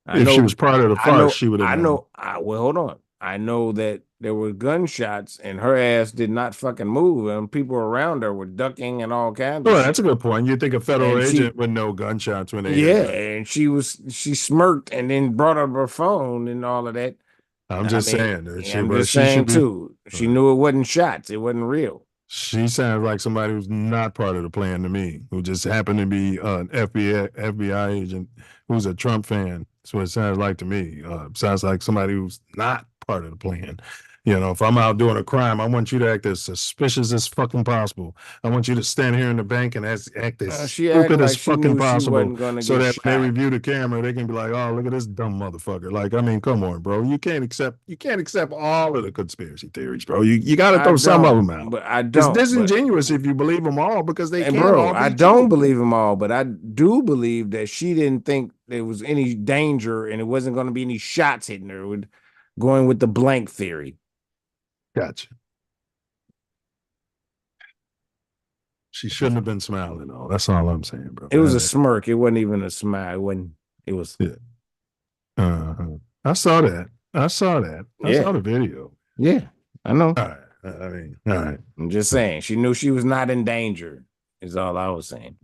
that? If she was part of the farce, she would have known. Well, hold on. I know that there were gunshots and her ass did not fucking move, and people around her were ducking and all kinds of Oh, shit. that's a good point. You think a federal agent would know gunshots when they and she smirked and then brought up her phone and all of that. I'm just saying. I'm just saying too. She knew it wasn't shots. It wasn't real. She sounds like somebody who's not part of the plan to me, who just happened to be an FBI agent who's a Trump fan. That's what it sounds like to me. Sounds like somebody who's not part of the plan. You know, if I'm out doing a crime, I want you to act as suspicious as fucking possible. I want you to stand here in the bank and act as stupid as fucking possible, so that when they review the camera, they can be like, "Oh, look at this dumb motherfucker." Like, I mean, come on, bro. You can't accept all of the conspiracy theories, bro. You got to throw some of them out. But I don't. It's disingenuous if you believe them all, because they can't bro, all be I don't believe them all, but I do believe that she didn't think there was any danger and it wasn't going to be any shots hitting her. Going with the blank theory. Gotcha. She shouldn't have been smiling, though. That's all I'm saying, bro. It was a smirk. It wasn't even a smile. It was. Yeah. I saw that. I saw the video. Yeah, I know. All right. I mean, all right. I'm just saying. She knew she was not in danger, is all I was saying.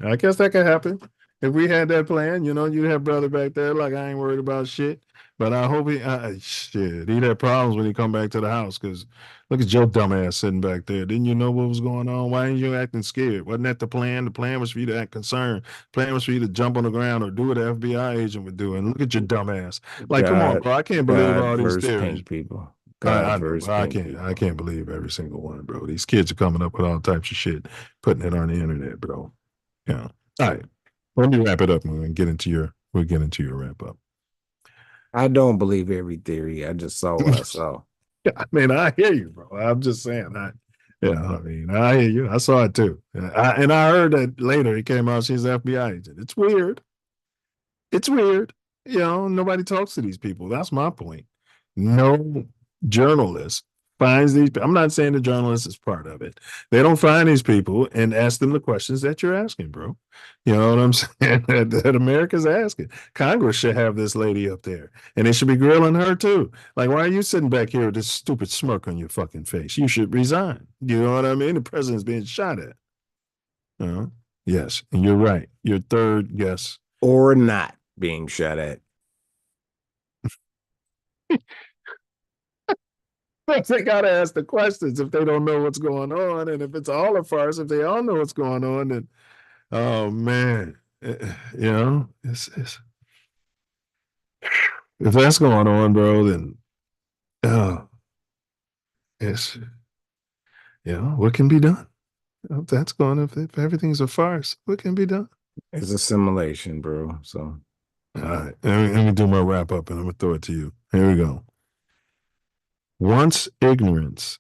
I guess that could happen. If we had that plan, you know, you'd have brother back there like, I ain't worried about shit. But I hope he'd have problems when he come back to the house, because look at your dumb ass sitting back there. Didn't you know what was going on? Why ain't you acting scared? Wasn't that the plan? The plan was for you to act concerned. The plan was for you to jump on the ground or do what the FBI agent would do. And look at your dumb ass. Like, come on, bro. I can't believe all these theories. People. I can't believe every single one, bro. These kids are coming up with all types of shit, putting it on the internet, bro. Yeah. All right. Let me wrap it up and we'll get into your wrap up. I don't believe every theory. I just saw what I saw. I mean, I hear you, bro. I'm just saying. I hear you. I saw it too. And I heard that later it came out she's an FBI agent. It's weird. It's weird. You know, nobody talks to these people. That's my point. No journalist finds these. I'm not saying the journalist is part of it. They don't find these people and ask them the questions that you're asking, bro. You know what I'm saying? that America's asking. Congress should have this lady up there, and they should be grilling her too. Like, why are you sitting back here with this stupid smirk on your fucking face? You should resign. You know what I mean? The president's being shot at. Yes, and you're right. Your third guess. Or not being shot at. They gotta ask the questions if they don't know what's going on, and if it's all a farce, if they all know what's going on, then oh man, you know, it's if that's going on, bro, then it's what can be done? If that's going, if everything's a farce, what can be done? It's a simulation, bro. So all right, let me do my wrap up, and I'm gonna throw it to you. Here we go. Once ignorance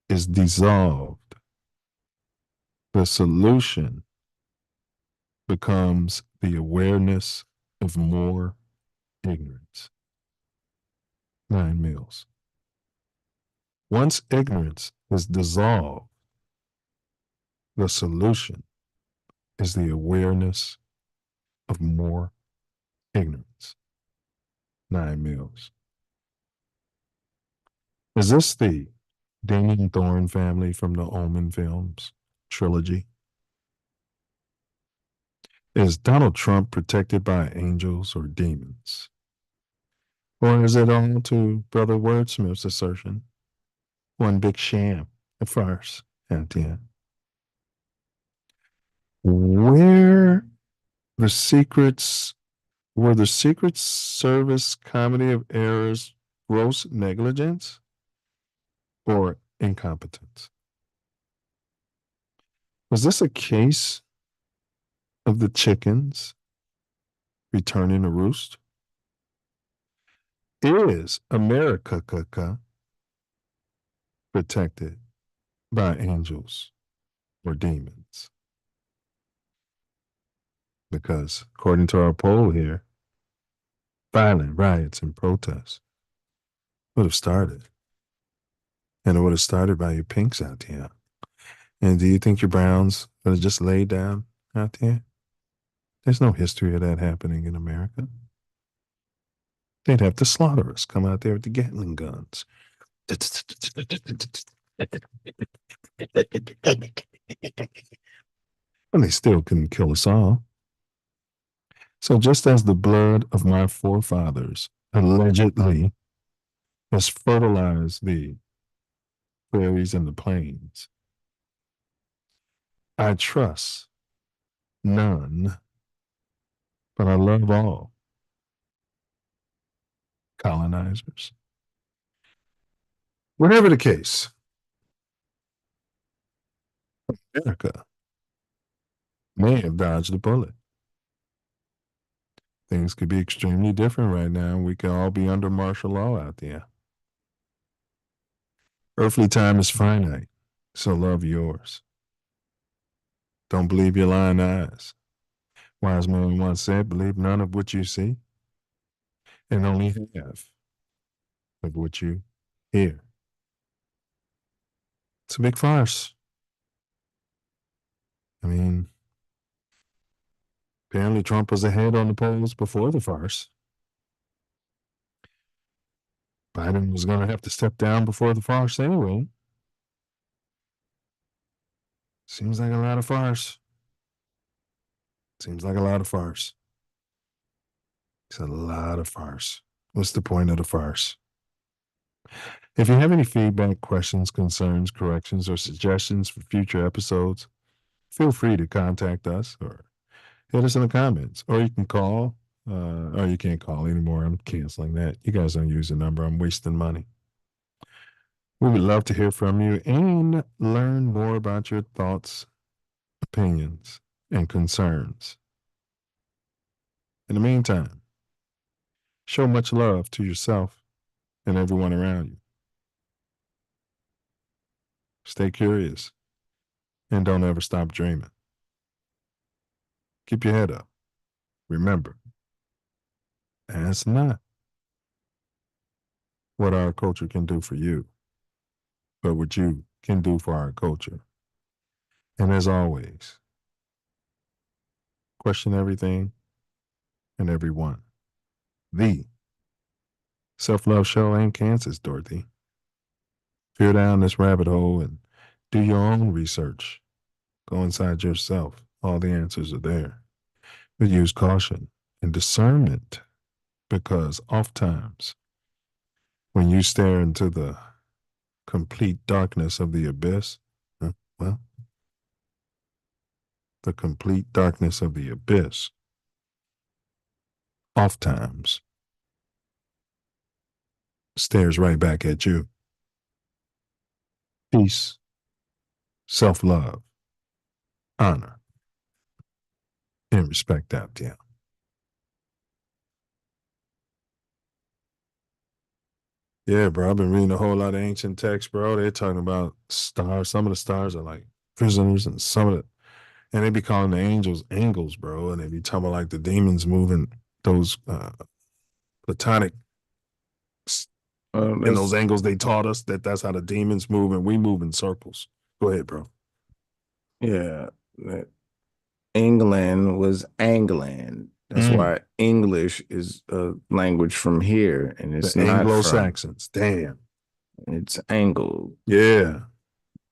is dissolved, the solution becomes the awareness of more ignorance. 9 Mills. Once ignorance is dissolved, the solution is the awareness of more ignorance. 9 Mills. Is this the Damien Thorne family from the Omen films trilogy? Is Donald Trump protected by angels or demons? Or is it all, to Brother Wordsmith's assertion, one big sham, a farce at the end? Where the Secret Service comedy of errors gross negligence or incompetence? Was this a case of the chickens returning to roost? Is America protected by angels or demons? Because according to our poll here, violent riots and protests would have started. And it would have started by your pinks out here. And do you think your browns would have just laid down out there? There's no history of that happening in America. They'd have to slaughter us, come out there with the Gatling guns. And they still couldn't kill us all. So just as the blood of my forefathers allegedly has fertilized the prairies and the plains, I trust none, but I love all colonizers. Whatever the case, America may have dodged a bullet. Things could be extremely different right now. We could all be under martial law out there. Earthly time is finite, so love yours. Don't believe your lying eyes. Wise man once said, believe none of what you see, and only half of what you hear. It's a big farce. I mean, apparently Trump was ahead on the polls before the farce. Biden was going to have to step down before the farce anyway. Seems like a lot of farce. Seems like a lot of farce. It's a lot of farce. What's the point of the farce? If you have any feedback, questions, concerns, corrections, or suggestions for future episodes, feel free to contact us or hit us in the comments. Or you can call. Or you can't call anymore. I'm canceling that. You guys don't use the number. I'm wasting money. We would love to hear from you and learn more about your thoughts, opinions, and concerns. In the meantime, show much love to yourself and everyone around you. Stay curious and don't ever stop dreaming. Keep your head up. Remember, ask not what our culture can do for you, but what you can do for our culture. And as always, question everything and everyone. The Self Love Show ain't Kansas, Dorothy. Peer down this rabbit hole and do your own research. Go inside yourself. All the answers are there. But use caution and discernment, because oftentimes when you stare into the complete darkness of the abyss, the complete darkness of the abyss, oftentimes stares right back at you. Peace, self-love, honor, and respect out there. Yeah, bro, I've been reading a whole lot of ancient texts, bro. They're talking about stars. Some of the stars are like prisoners, and some of the, and they be calling the angels angels, bro. And they be talking about like the demons moving those platonic, and those angles they taught us that's how the demons move, and we move in circles. Go ahead, bro. Yeah, England was Angland. That's why English is a language from here, and it's the not Anglo-Saxons. Damn, it's Angle. Yeah,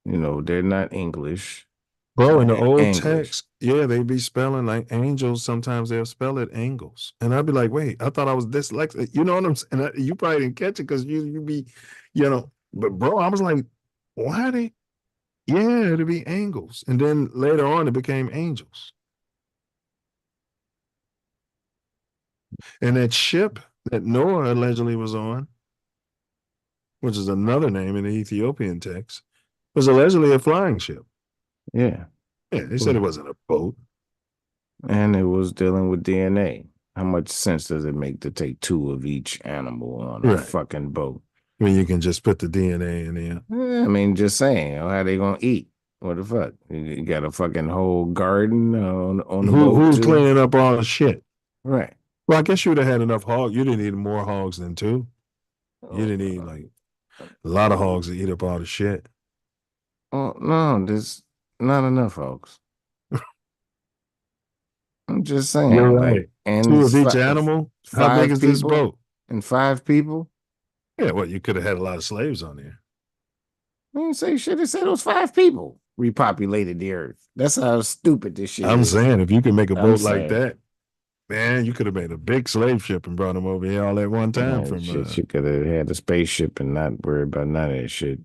you know they're not English, bro. In the old English. text, yeah, they be spelling like angels. Sometimes they'll spell it angles, and I'd be like, wait, I thought I was dyslexic. You know what I'm saying? You probably didn't catch it because you be, you know. But bro, I was like, why they? Yeah, it'd be angles, and then later on it became angels. And that ship that Noah allegedly was on, which is another name in the Ethiopian text, was allegedly a flying ship. Yeah. Yeah, they said it wasn't a boat. And it was dealing with DNA. How much sense does it make to take 2 of each animal on a fucking boat? I mean, you can just put the DNA in there. Yeah, I mean, just saying, how they gonna eat? What the fuck? You got a fucking whole garden on the boat Who's too? cleaning up all the shit? Right. Well, I guess you would have had enough hogs. You didn't need more hogs than 2. You didn't need like a lot of hogs to eat up all the shit. Oh no, there's not enough hogs. I'm just saying. You're like, right. and 2 of each animal. How big is this boat? And 5 people? Yeah, well, you could have had a lot of slaves on there. I didn't say shit. It said it was 5 people repopulated the earth. That's how stupid this shit I'm is. saying, if you could make a boat like saying. that, man, you could have made a big slave ship and brought them over here all at one time. Man, you could have had a spaceship and not worry about none of that shit.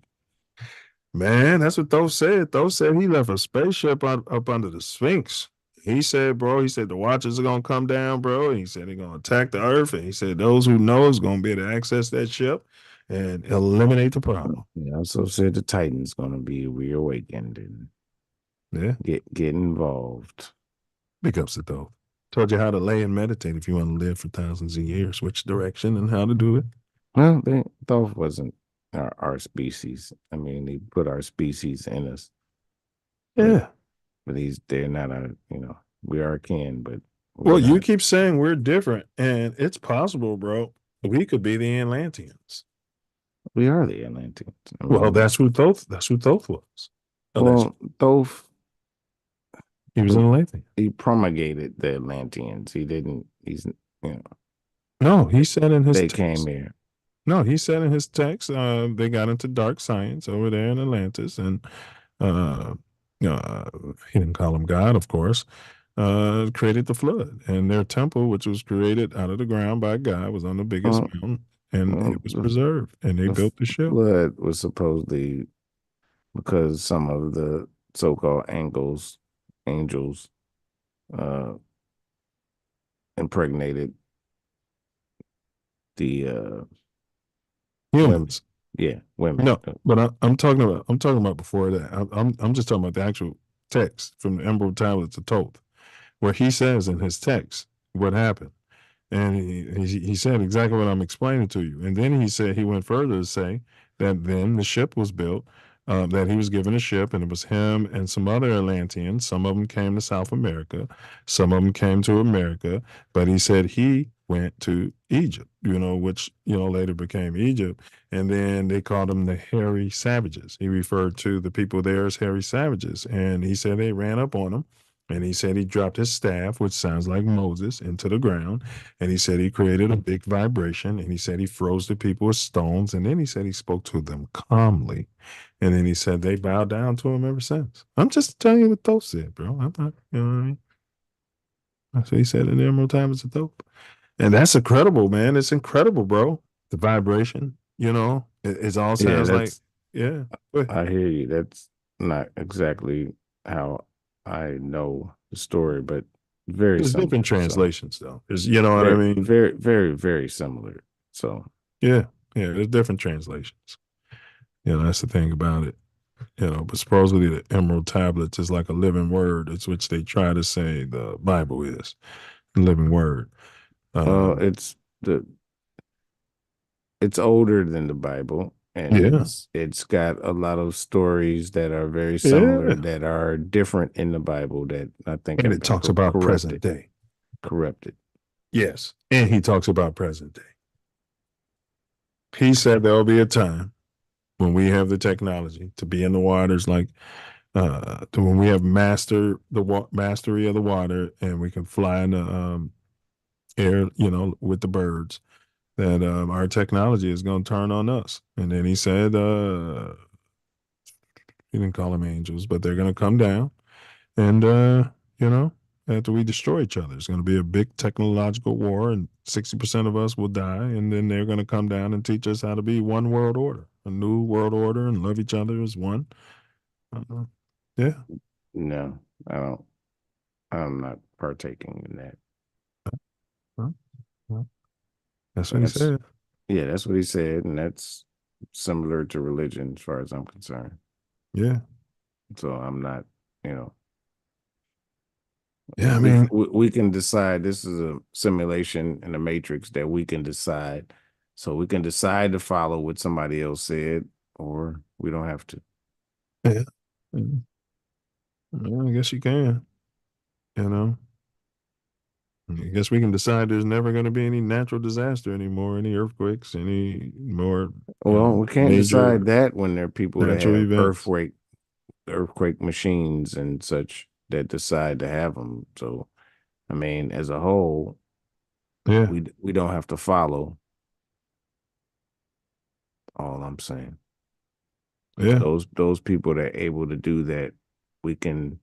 Man, that's what Thoth said. Thoth said he left a spaceship up under the Sphinx. He said, bro, the Watchers are going to come down, bro. And he said they're going to attack the Earth. And he said those who know is going to be able to access that ship and eliminate the problem. He also said the Titan's going to be reawakened and get involved. Big ups to Thoth. Told you how to lay and meditate if you want to live for thousands of years, which direction and how to do it. Well, Thoth wasn't our species. I mean, he put our species in us. Yeah. But they're not our, we are kin, but. Well, you keep saying we're different, and it's possible, bro. We could be the Atlanteans. We are the Atlanteans. Well, that's who Thoth was. Well, Thoth. He was an Atlantean. He promulgated the Atlanteans. No, he said in his They text, came here. No, he said in his text, they got into dark science over there in Atlantis, and he didn't call him God, of course, created the flood. And their temple, which was created out of the ground by God, was on the biggest mountain, and it was preserved, and they built the ship. Flood was supposedly because some of the so-called angels impregnated the humans. Women. No, but I'm talking about before that. I'm just talking about the actual text from the Emerald Tablets of Thoth, where he says in his text what happened, and he said exactly what I'm explaining to you. And then he went further to say that then the ship was built, that he was given a ship, and it was him and some other Atlanteans. Some of them came to South America, some of them came to America, but he said he went to Egypt, which, later became Egypt. And then they called them the hairy savages. He referred to the people there as hairy savages. And he said they ran up on him. And he said he dropped his staff, which sounds like Moses, into the ground. And he said he created a big vibration. And he said he froze the people with stones. And then he said he spoke to them calmly. And then he said they bowed down to him ever since. I'm just telling you what Thoth said, bro. I'm not, you know what I mean? That's what he said in the Emerald Tablets of Thoth. And that's incredible, man. It's incredible, bro. The vibration, it all sounds like, yeah. I hear you. That's not exactly how I know the story, but very There's similar. different translations, though. There's, what I mean? Very, very, very similar. So, yeah, there's different translations. That's the thing about it. But supposedly the Emerald Tablets is like a living word. It's which they try to say the Bible is a living word. It's older than the Bible, and it's got a lot of stories that are very similar that are different in the Bible that I think. And it talks about present day. Corrupted. Yes, and he talks about present day. He said there'll be a time when we have the technology to be in the waters, like when we have mastery of the water, and we can fly in the air, with the birds, that our technology is going to turn on us. And then he said, he didn't call them angels, but they're going to come down, and after we destroy each other, it's going to be a big technological war, and 60% of us will die, and then they're going to come down and teach us how to be one world order, a new world order, and love each other as one. Yeah. No, I don't. I'm not partaking in that. Huh? That's what he said. Yeah, that's what he said, and that's similar to religion as far as I'm concerned. Yeah. So I'm not, you know. Yeah, I mean, we can decide this is a simulation in the matrix that we can decide. So we can decide to follow what somebody else said, or we don't have to. Yeah. Well, I guess you can. You know, I guess we can decide there's never going to be any natural disaster anymore, any earthquakes, any more. Well, we can't decide that when there are people that have events. earthquake machines and such that decide to have them. So, I mean, as a whole, yeah, we don't have to follow. All I'm saying. Yeah, those people that are able to do that, we can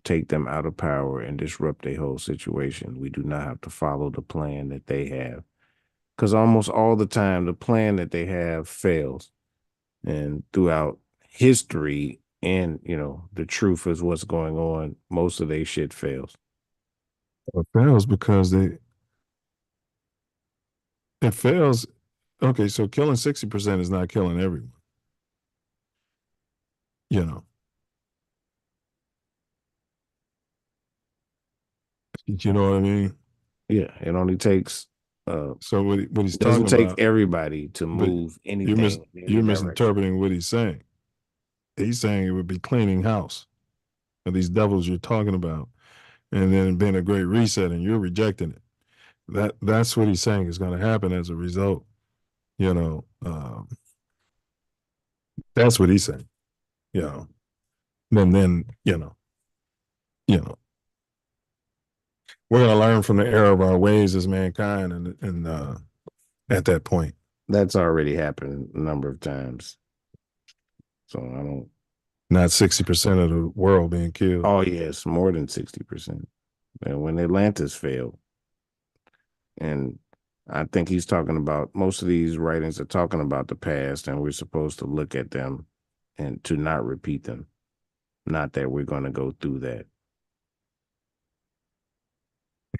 take them out of power and disrupt their whole situation. We do not have to follow the plan that they have, because almost all the time the plan that they have fails, and throughout history and the truth is what's going on, most of their shit fails. It fails because it fails. Okay, so killing 60% is not killing everyone. You know. You know what I mean? Yeah, it only takes. So what he's it doesn't talking take about, everybody to move anything. You're misinterpreting what he's saying. He's saying it would be cleaning house of these devils you're talking about, and then been a great reset, and you're rejecting it. That's what he's saying is going to happen as a result. You know, that's what he's saying. You know, and then we're going to learn from the error of our ways as mankind, and at that point, that's already happened a number of times. So I don't. Not 60% of the world being killed. Oh yes, more than 60%. And when Atlantis failed, and I think he's talking about, most of these writings are talking about the past, and we're supposed to look at them and to not repeat them. Not that we're going to go through that.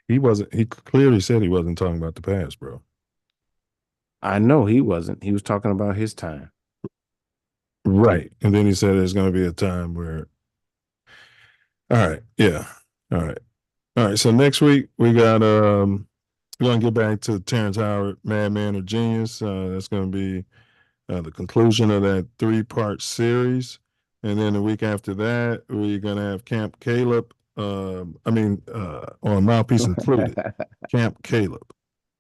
He clearly said he wasn't talking about the past, bro. I know he wasn't. He was talking about his time. Right. And then he said there's going to be a time where. All right. Yeah. All right. All right. So next week we got, we're going to get back to Terrence Howard, Madman or Genius. That's going to be the conclusion of that 3-part series. And then the week after that, we're going to have Camp Caleb. On Mouthpiece Included, Camp Caleb,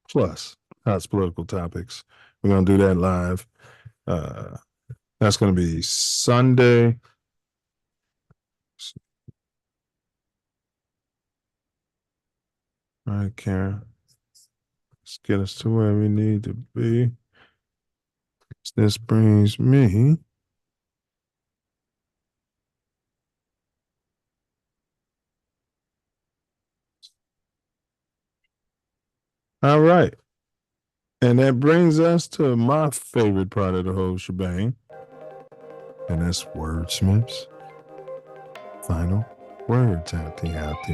plus Hot's Political Topics. We're going to do that live. That's going to be Sunday. All right, Karen. Let's get us to where we need to be. This brings me. All right. And that brings us to my favorite part of the whole shebang. And that's Wordsmith's final words out there.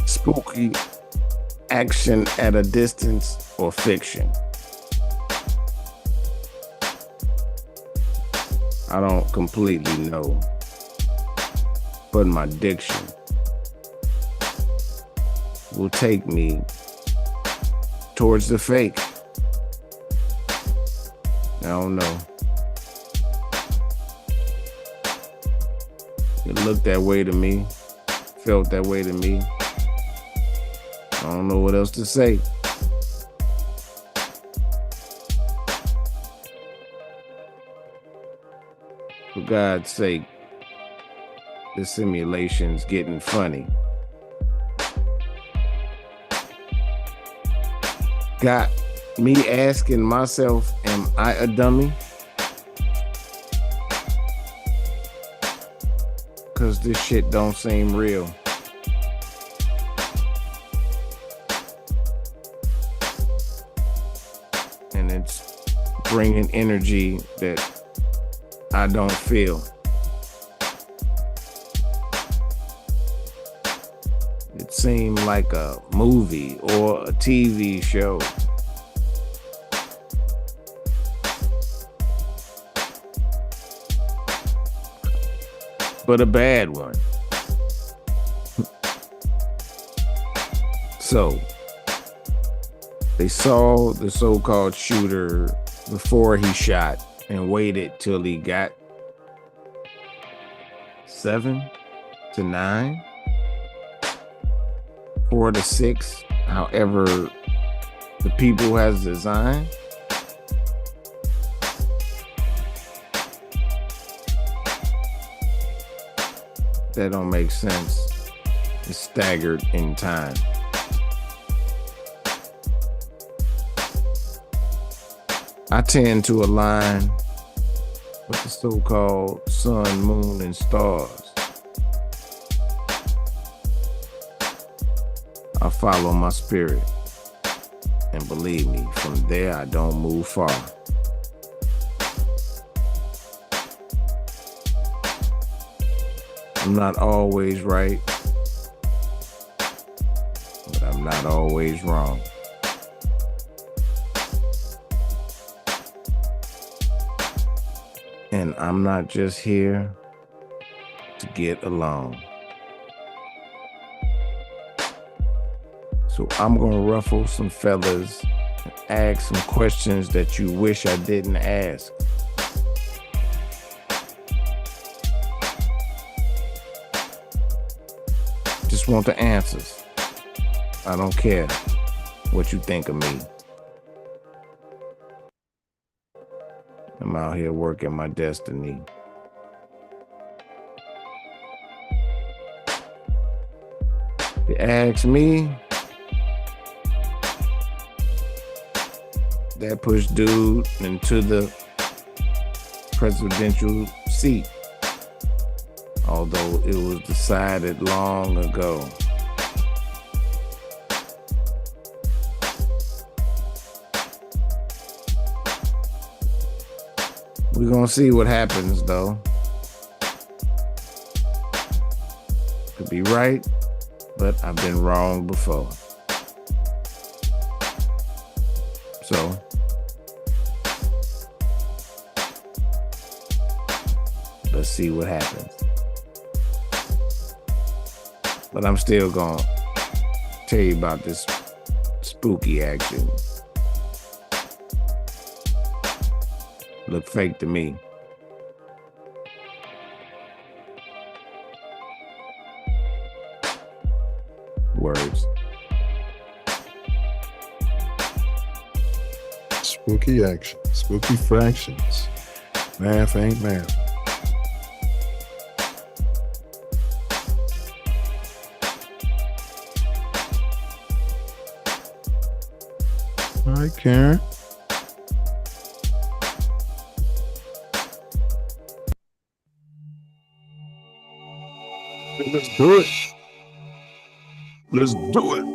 Spooky action at a distance or fiction? I don't completely know, but my diction will take me towards the fake. I don't know. It looked that way to me, felt that way to me. I don't know what else to say. For God's sake, the simulation's getting funny. Got me asking myself, am I a dummy? Cause this shit don't seem real. bringing energy that I don't feel. It seemed like a movie or a TV show. But a bad one. So, they saw the so-called shooter before he shot and waited till he got 7 to 9, 4 to 6, however the people has designed. That don't make sense. It's staggered in time. I tend to align with the so-called sun, moon, and stars. I follow my spirit. And believe me, from there I don't move far. I'm not always right, but I'm not always wrong. And I'm not just here to get along. So I'm gonna ruffle some feathers and ask some questions that you wish I didn't ask. Just want the answers. I don't care what you think of me. I'm out here working my destiny. You ask me, that pushed dude into the presidential seat, although it was decided long ago. We're gonna see what happens though. Could be right, but I've been wrong before. So, let's see what happens. But I'm still gonna tell you about this spooky action. Look fake to me. Words. Spooky action, spooky fractions. Math ain't math. All right, Karen. Let's do it. Let's do it.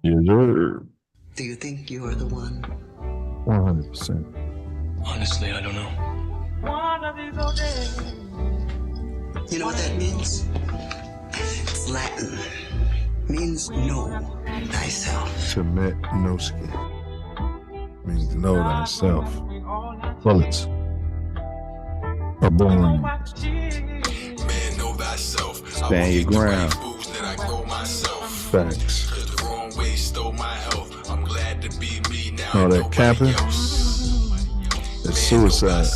Yes, sir. Do you think you are the one? 100%. Honestly, I don't know. You know what that means? It's Latin. Means know thyself. Submit noski. Means know thyself. Bullets are born. Man, know thyself. Stand your ground. Facts. The wrong way stole my health. I'm glad to be me now. All that capping is suicide.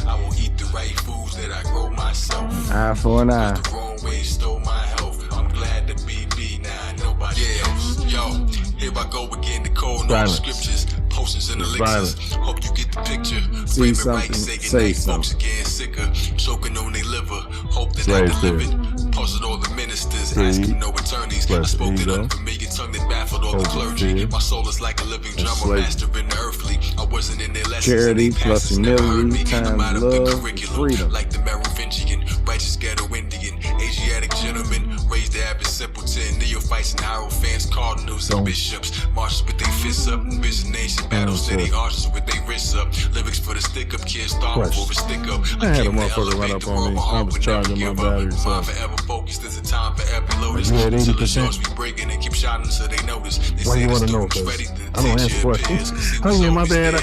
I will eat the right foods that I grow myself. Eye for an eye. The wrong way stole my health. I'm glad to be me now. Nobody else. Yo, here I go again. The code, no scriptures, potions and elixirs. Hope you get the picture. See something, say something. Getting sicker, choking on their liver. Hope that I deliver it. Puzzled all the ministers, asking no attorneys. I spoke it unfamiliar tongue that baffled all the clergy. My soul is like a living drummer, mastering the earthly. I wasn't in their lessons. Charity plus humility times love, freedom. Like the Merovingian, righteous ghetto Indian, Asiatic gentleman, raised the average simpleton. Neophytes and hierophants, cardinals and bishops. Marches with their fists up, envision nation battles, steady arches with their wrists up. Lyrics for the stick up kids, starve for a stick up. I had a motherfucker run up on me. I was charging my battery. So. Forever focused, there's a time for every lotus. You had 80%? The shots we breaking and keep shouting so they notice. They Why say you the want to know? students ready to I don't teach answer your questions. peers. Oh yeah, my bad. I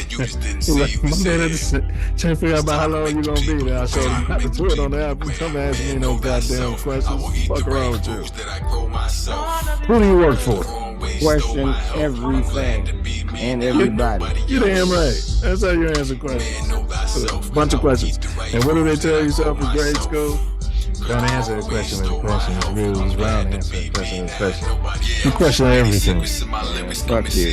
just trying to figure out about how long you gonna be there. I showed him how to do it on the app. You come ask me no goddamn questions. Fuck around with you. Who do you work for? Question everything and everybody. You damn right. That's how you answer questions. A bunch of questions. And what do they tell you yourself in grade school? Don't answer a question with a question. It's real. It's round. Answer a question with a question. You question everything. Fuck you.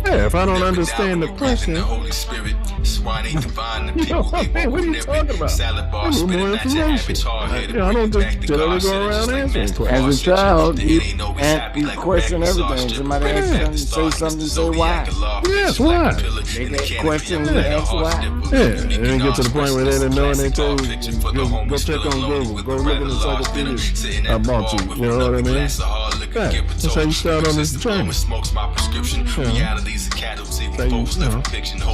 Yeah, if I don't understand the question, you know, man, what are you talking about? I need more information. I don't just generally go around answering questions. As a child, you question everything. Somebody asks something, say something, say why. Yes, why? They get questions and ask why. Yeah, and then get to the point where they didn't know and they tell you, go check on Google, go look in the encyclopedia about you. You know what I mean? Yeah, that's how you start on this journey.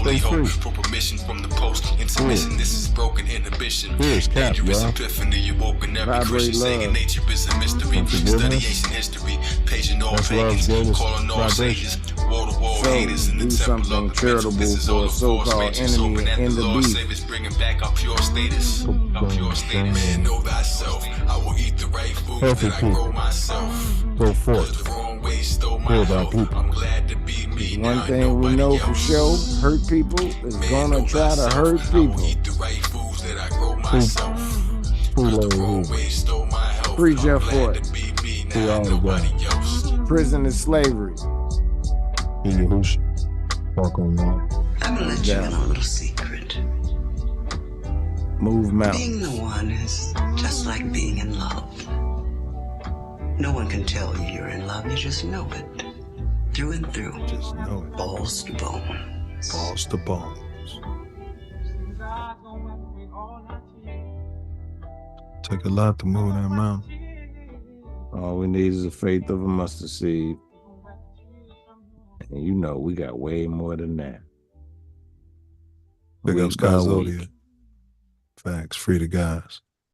Stay free. For permission from the post intermission, this is broken inhibition. Cap, dangerous epiphany, you woken every Christian saying nature is a mystery. Study ancient history, patient all pagans, calling all sages, wall to wall haters in the temple of the charitable for a so-called enemy in the beast. Bringing back our pure status, man, know thyself. I will eat the right food that I grow myself. Go forth. Build our people. I'm glad to be me. One thing we know for sure, hurt people is gonna try to hurt people. Free Jeff Fort. Free all the guys. Prison is slavery. Walk on wall. I'm gonna let you in on a little secret. Move mountains. Being the one is just like being in love. No one can tell you you're in love, you just know it. Through and through. Just know it. Balls to bones. Balls to bones. Take a lot to move that mountain. All we need is the faith of a mustard seed. And you know we got way more than that. Big up Sky Zodiac. Facts, free the guys.